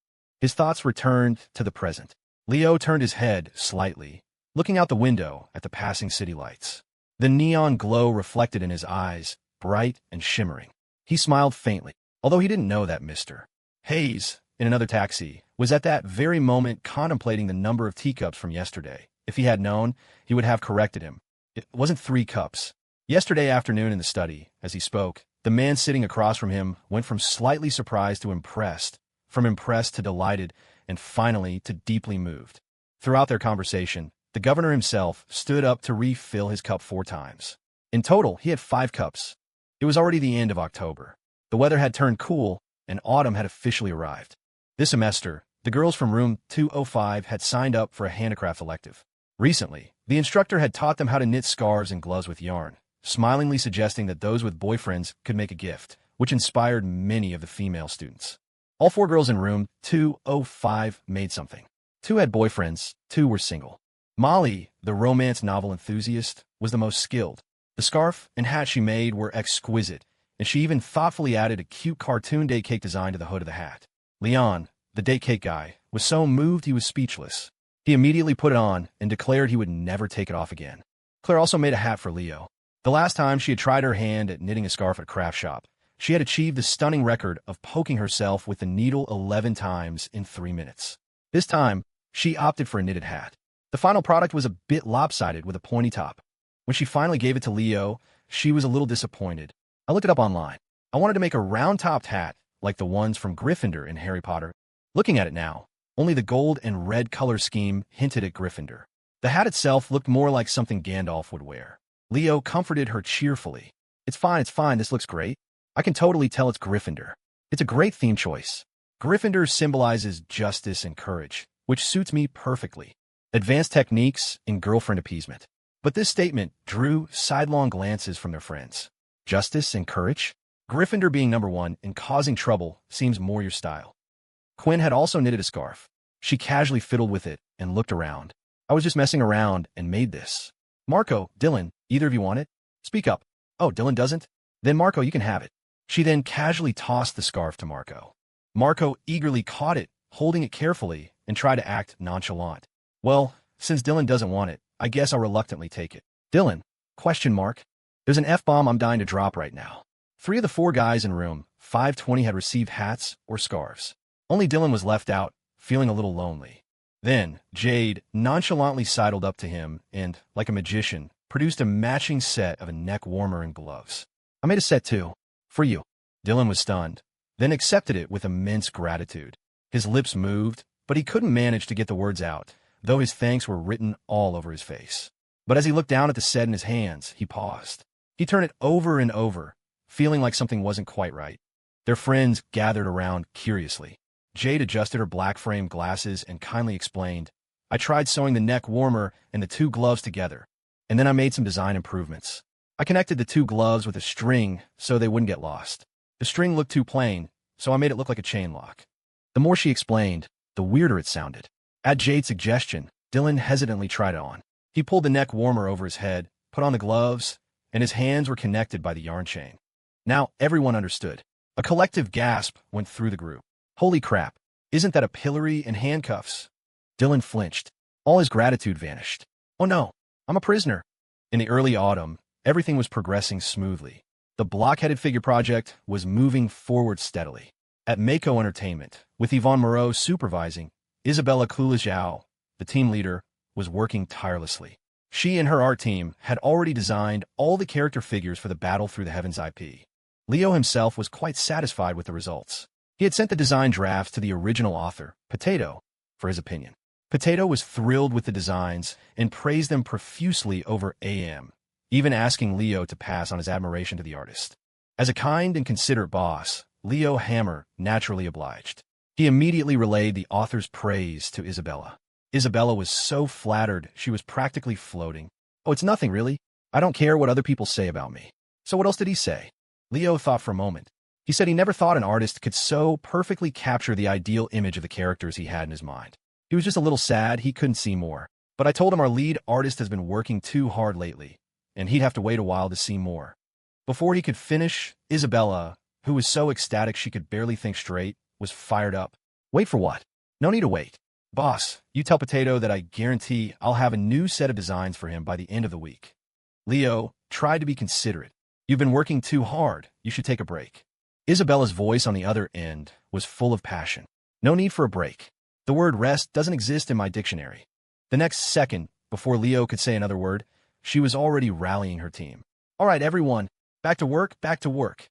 His thoughts returned to the present. Leo turned his head slightly, looking out the window at the passing city lights. The neon glow reflected in his eyes, bright and shimmering. He smiled faintly, although he didn't know that Mr. Hayes, in another taxi, was at that very moment contemplating the number of teacups from yesterday. If he had known, he would have corrected him. It wasn't 3 cups. Yesterday afternoon in the study, as he spoke, the man sitting across from him went from slightly surprised to impressed, from impressed to delighted, and finally to deeply moved. Throughout their conversation, the governor himself stood up to refill his cup 4 times. In total, he had 5 cups. It was already the end of October. The weather had turned cool, and autumn had officially arrived. This semester, the girls from room 205 had signed up for a handicraft elective. Recently, the instructor had taught them how to knit scarves and gloves with yarn, smilingly suggesting that those with boyfriends could make a gift, which inspired many of the female students. All 4 girls in room 205 made something. 2 had boyfriends, 2 were single. Molly, the romance novel enthusiast, was the most skilled. The scarf and hat she made were exquisite, and she even thoughtfully added a cute cartoon date cake design to the hood of the hat. Leon, the date cake guy, was so moved he was speechless. He immediately put it on and declared he would never take it off again. Claire also made a hat for Leo. The last time she had tried her hand at knitting a scarf at a craft shop, she had achieved the stunning record of poking herself with the needle 11 times in 3 minutes. This time, she opted for a knitted hat. The final product was a bit lopsided with a pointy top. When she finally gave it to Leo, she was a little disappointed. I looked it up online. I wanted to make a round-topped hat like the ones from Gryffindor in Harry Potter. Looking at it now, only the gold and red color scheme hinted at Gryffindor. The hat itself looked more like something Gandalf would wear. Leo comforted her cheerfully. It's fine, this looks great. I can totally tell it's Gryffindor. It's a great theme choice. Gryffindor symbolizes justice and courage, which suits me perfectly. Advanced techniques in girlfriend appeasement. But this statement drew sidelong glances from their friends. Justice and courage? Gryffindor being number 1 and causing trouble seems more your style. Quinn had also knitted a scarf. She casually fiddled with it and looked around. I was just messing around and made this. Marco, Dylan, either of you want it? Speak up. Oh, Dylan doesn't? Then Marco, you can have it. She then casually tossed the scarf to Marco. Marco eagerly caught it, holding it carefully, and tried to act nonchalant. Well, since Dylan doesn't want it, I guess I'll reluctantly take it. Dylan? Question mark. There's an F-bomb I'm dying to drop right now. 3 of the 4 guys in room 520 had received hats or scarves. Only Dylan was left out, feeling a little lonely. Then, Jade nonchalantly sidled up to him and, like a magician, produced a matching set of a neck warmer and gloves. I made a set too. For you. Dylan was stunned, then accepted it with immense gratitude. His lips moved, but he couldn't manage to get the words out, though his thanks were written all over his face. But as he looked down at the set in his hands, he paused. He turned it over and over, feeling like something wasn't quite right. Their friends gathered around curiously. Jade adjusted her black-framed glasses and kindly explained, I tried sewing the neck warmer and the 2 gloves together, and then I made some design improvements. I connected the 2 gloves with a string so they wouldn't get lost. The string looked too plain, so I made it look like a chain lock. The more she explained, the weirder it sounded. At Jade's suggestion, Dylan hesitantly tried it on. He pulled the neck warmer over his head, put on the gloves, and his hands were connected by the yarn chain. Now everyone understood. A collective gasp went through the group. Holy crap, isn't that a pillory and handcuffs? Dylan flinched. All his gratitude vanished. Oh no, I'm a prisoner. In the early autumn, everything was progressing smoothly. The block-headed figure project was moving forward steadily. At Mako Entertainment, with Yvonne Moreau supervising, Isabella Coolajau, the team leader, was working tirelessly. She and her art team had already designed all the character figures for the Battle Through the Heavens IP. Leo himself was quite satisfied with the results. He had sent the design drafts to the original author, Potato, for his opinion. Potato was thrilled with the designs and praised them profusely over AM, even asking Leo to pass on his admiration to the artist. As a kind and considerate boss, Leo Hammer naturally obliged. He immediately relayed the author's praise to Isabella. Isabella was so flattered she was practically floating. Oh, it's nothing really. I don't care what other people say about me. So what else did he say? Leo thought for a moment. He said he never thought an artist could so perfectly capture the ideal image of the characters he had in his mind. He was just a little sad he couldn't see more. But I told him our lead artist has been working too hard lately, and he'd have to wait a while to see more. Before he could finish, Isabella, who was so ecstatic she could barely think straight, was fired up. Wait for what? No need to wait. Boss, you tell Potato that I guarantee I'll have a new set of designs for him by the end of the week. Leo tried to be considerate. You've been working too hard. You should take a break. Isabella's voice on the other end was full of passion. No need for a break. The word rest doesn't exist in my dictionary. The next second, before Leo could say another word, she was already rallying her team. All right, everyone, back to work, back to work.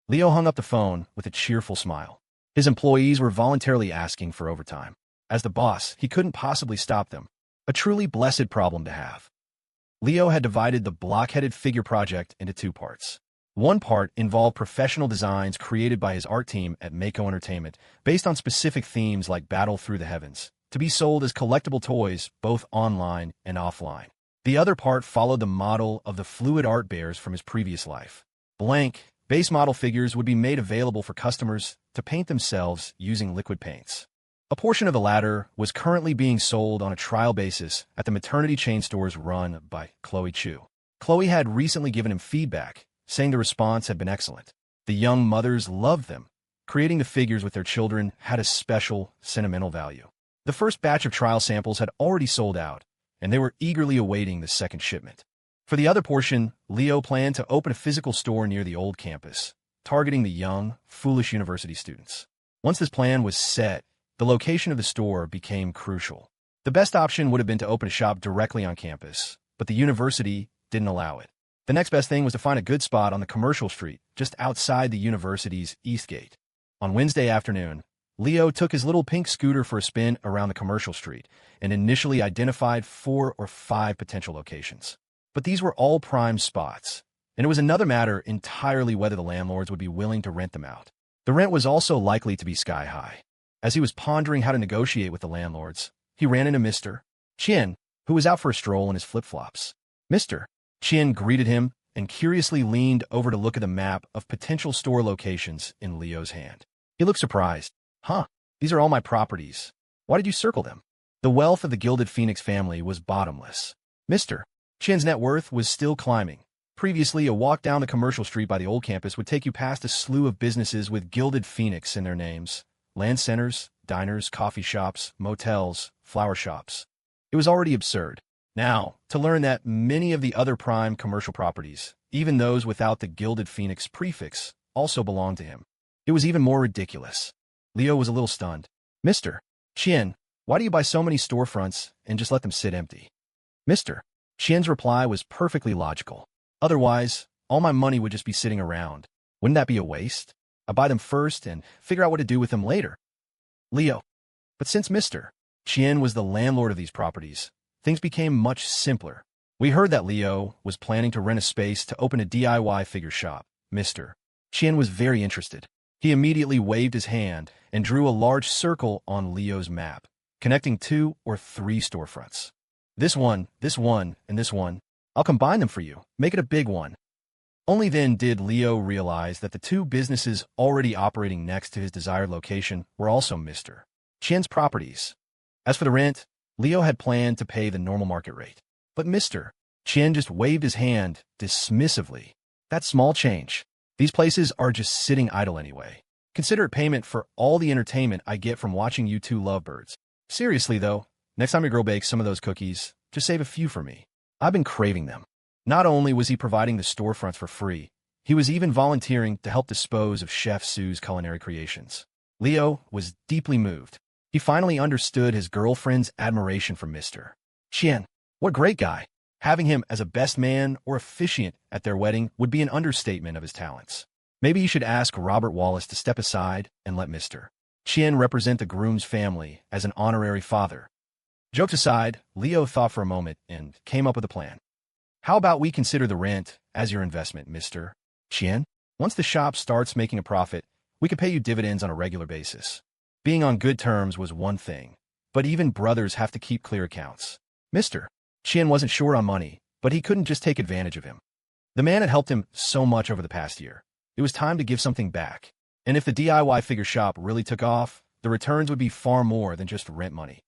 Leo hung up the phone with a cheerful smile. His employees were voluntarily asking for overtime. As the boss, he couldn't possibly stop them. A truly blessed problem to have. Leo had divided the block-headed figure project into 2 parts. One part involved professional designs created by his art team at Mako Entertainment, based on specific themes like Battle Through the Heavens, to be sold as collectible toys both online and offline. The other part followed the model of the fluid art bears from his previous life. Blank, base model figures would be made available for customers to paint themselves using liquid paints. A portion of the latter was currently being sold on a trial basis at the maternity chain stores run by Chloe Chu. Chloe had recently given him feedback, saying the response had been excellent. The young mothers loved them. Creating the figures with their children had a special, sentimental value. The first batch of trial samples had already sold out, and they were eagerly awaiting the second shipment. For the other portion, Leo planned to open a physical store near the old campus, targeting the young, foolish university students. Once this plan was set, the location of the store became crucial. The best option would have been to open a shop directly on campus, but the university didn't allow it. The next best thing was to find a good spot on the commercial street, just outside the university's east gate. On Wednesday afternoon, Leo took his little pink scooter for a spin around the commercial street and initially identified 4 or 5 potential locations. But these were all prime spots, and it was another matter entirely whether the landlords would be willing to rent them out. The rent was also likely to be sky high. As he was pondering how to negotiate with the landlords, he ran into Mr. Qian, who was out for a stroll in his flip-flops. Mr. Qian greeted him and curiously leaned over to look at the map of potential store locations in Leo's hand. He looked surprised. Huh, these are all my properties. Why did you circle them? The wealth of the Gilded Phoenix family was bottomless. Mr. Qian's net worth was still climbing. Previously, a walk down the commercial street by the old campus would take you past a slew of businesses with Gilded Phoenix in their names. Land centers, diners, coffee shops, motels, flower shops. It was already absurd. Now, to learn that many of the other prime commercial properties, even those without the Gilded Phoenix prefix, also belonged to him. It was even more ridiculous. Leo was a little stunned. Mr. Qian, why do you buy so many storefronts and just let them sit empty? Mr. Qian's reply was perfectly logical. Otherwise, all my money would just be sitting around. Wouldn't that be a waste? I buy them first and figure out what to do with them later. Leo. But since Mr. Qian was the landlord of these properties, things became much simpler. We heard that Leo was planning to rent a space to open a DIY figure shop. Mr. Qian was very interested. He immediately waved his hand and drew a large circle on Leo's map, connecting 2 or 3 storefronts. This one, and this one. I'll combine them for you. Make it a big one. Only then did Leo realize that the 2 businesses already operating next to his desired location were also Mr. Qian's properties. As for the rent, Leo had planned to pay the normal market rate. But Mr. Qian just waved his hand dismissively. That's small change. These places are just sitting idle anyway. Consider it payment for all the entertainment I get from watching you 2 lovebirds. Seriously, though, next time your girl bakes some of those cookies, just save a few for me. I've been craving them. Not only was he providing the storefronts for free, he was even volunteering to help dispose of Chef Sue's culinary creations. Leo was deeply moved. He finally understood his girlfriend's admiration for Mr. Qian. What a great guy. Having him as a best man or officiant at their wedding would be an understatement of his talents. Maybe he should ask Robert Wallace to step aside and let Mr. Qian represent the groom's family as an honorary father. Jokes aside, Leo thought for a moment and came up with a plan. How about we consider the rent as your investment, Mr. Qian? Once the shop starts making a profit, we could pay you dividends on a regular basis. Being on good terms was one thing, but even brothers have to keep clear accounts. Mr. Qian wasn't short on money, but he couldn't just take advantage of him. The man had helped him so much over the past year. It was time to give something back. And if the DIY figure shop really took off, the returns would be far more than just rent money.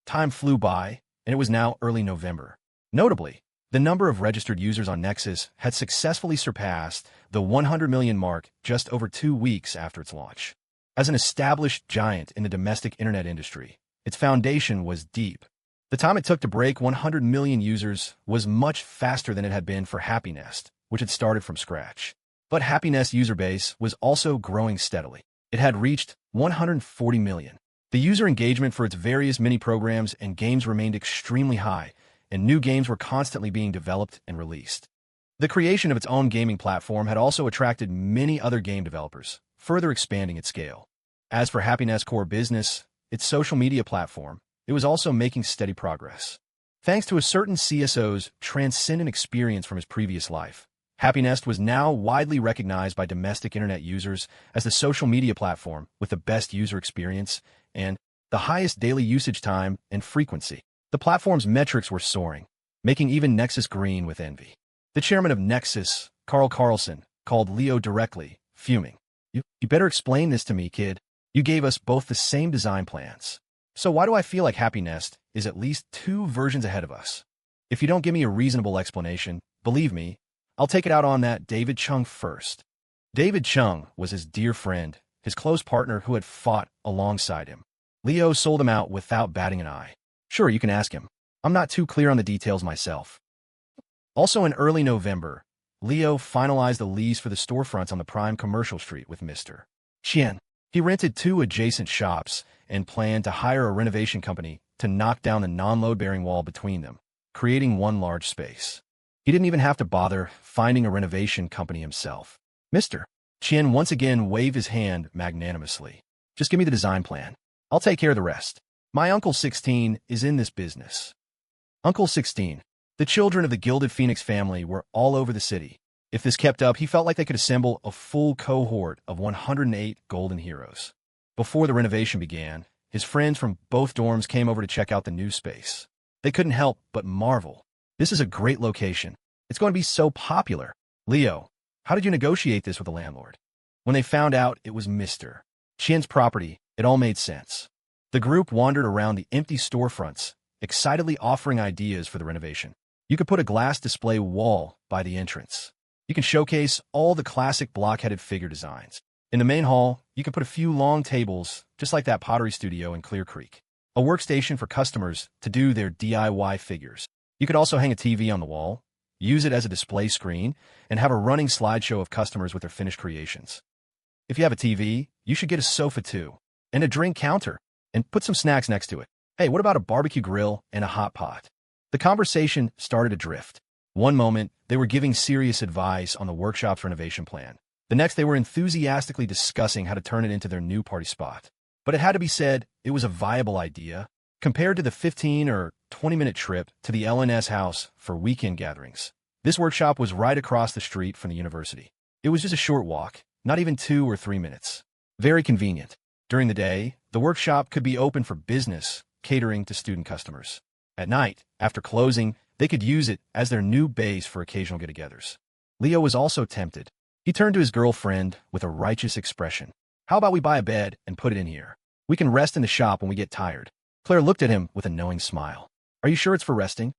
Time flew by, and it was now early November. Notably, the number of registered users on Nexus had successfully surpassed the 100 million mark just over 2 weeks after its launch. As an established giant in the domestic internet industry, its foundation was deep. The time it took to break 100 million users was much faster than it had been for Happy Nest, which had started from scratch. But Happy Nest's user base was also growing steadily. It had reached 140 million. The user engagement for its various mini-programs and games remained extremely high, and new games were constantly being developed and released. The creation of its own gaming platform had also attracted many other game developers, further expanding its scale. As for Happy Nest's core business, its social media platform, it was also making steady progress. Thanks to a certain CSO's transcendent experience from his previous life, Happy Nest was now widely recognized by domestic internet users as the social media platform with the best user experience and the highest daily usage time and frequency. The platform's metrics were soaring, making even Nexus green with envy. The chairman of Nexus, Carl Carlson, called Leo directly, fuming. You better explain this to me, kid. You gave us both the same design plans. So why do I feel like Happy Nest is at least 2 versions ahead of us? If you don't give me a reasonable explanation, believe me, I'll take it out on that David Chung first. David Chung was his dear friend, his close partner who had fought alongside him. Leo sold him out without batting an eye. Sure, you can ask him. I'm not too clear on the details myself. Also in early November, Leo finalized the lease for the storefronts on the prime commercial street with Mr. Qian. He rented 2 adjacent shops and planned to hire a renovation company to knock down the non-load-bearing wall between them, creating one large space. He didn't even have to bother finding a renovation company himself. Mr. Qian once again waved his hand magnanimously. Just give me the design plan. I'll take care of the rest. My Uncle 16 is in this business. Uncle 16. The children of the Gilded Phoenix family were all over the city. If this kept up, he felt like they could assemble a full cohort of 108 golden heroes. Before the renovation began, his friends from both dorms came over to check out the new space. They couldn't help but marvel. This is a great location. It's going to be so popular. Leo, how did you negotiate this with the landlord? When they found out it was Mr. Qian's property, it all made sense. The group wandered around the empty storefronts, excitedly offering ideas for the renovation. You could put a glass display wall by the entrance. You can showcase all the classic block-headed figure designs. In the main hall, you could put a few long tables, just like that pottery studio in Clear Creek. A workstation for customers to do their DIY figures. You could also hang a TV on the wall, use it as a display screen, and have a running slideshow of customers with their finished creations. If you have a TV, you should get a sofa too, and a drink counter, and put some snacks next to it. Hey, what about a barbecue grill and a hot pot? The conversation started to drift. One moment, they were giving serious advice on the workshop's renovation plan. The next, they were enthusiastically discussing how to turn it into their new party spot. But it had to be said, it was a viable idea, compared to the 15 or 20-minute trip to the LNS house for weekend gatherings. This workshop was right across the street from the university. It was just a short walk, not even 2 or 3 minutes. Very convenient. During the day, the workshop could be open for business, catering to student customers. At night, after closing, they could use it as their new base for occasional get-togethers. Leo was also tempted. He turned to his girlfriend with a righteous expression. How about we buy a bed and put it in here? We can rest in the shop when we get tired. Claire looked at him with a knowing smile. Are you sure it's for resting?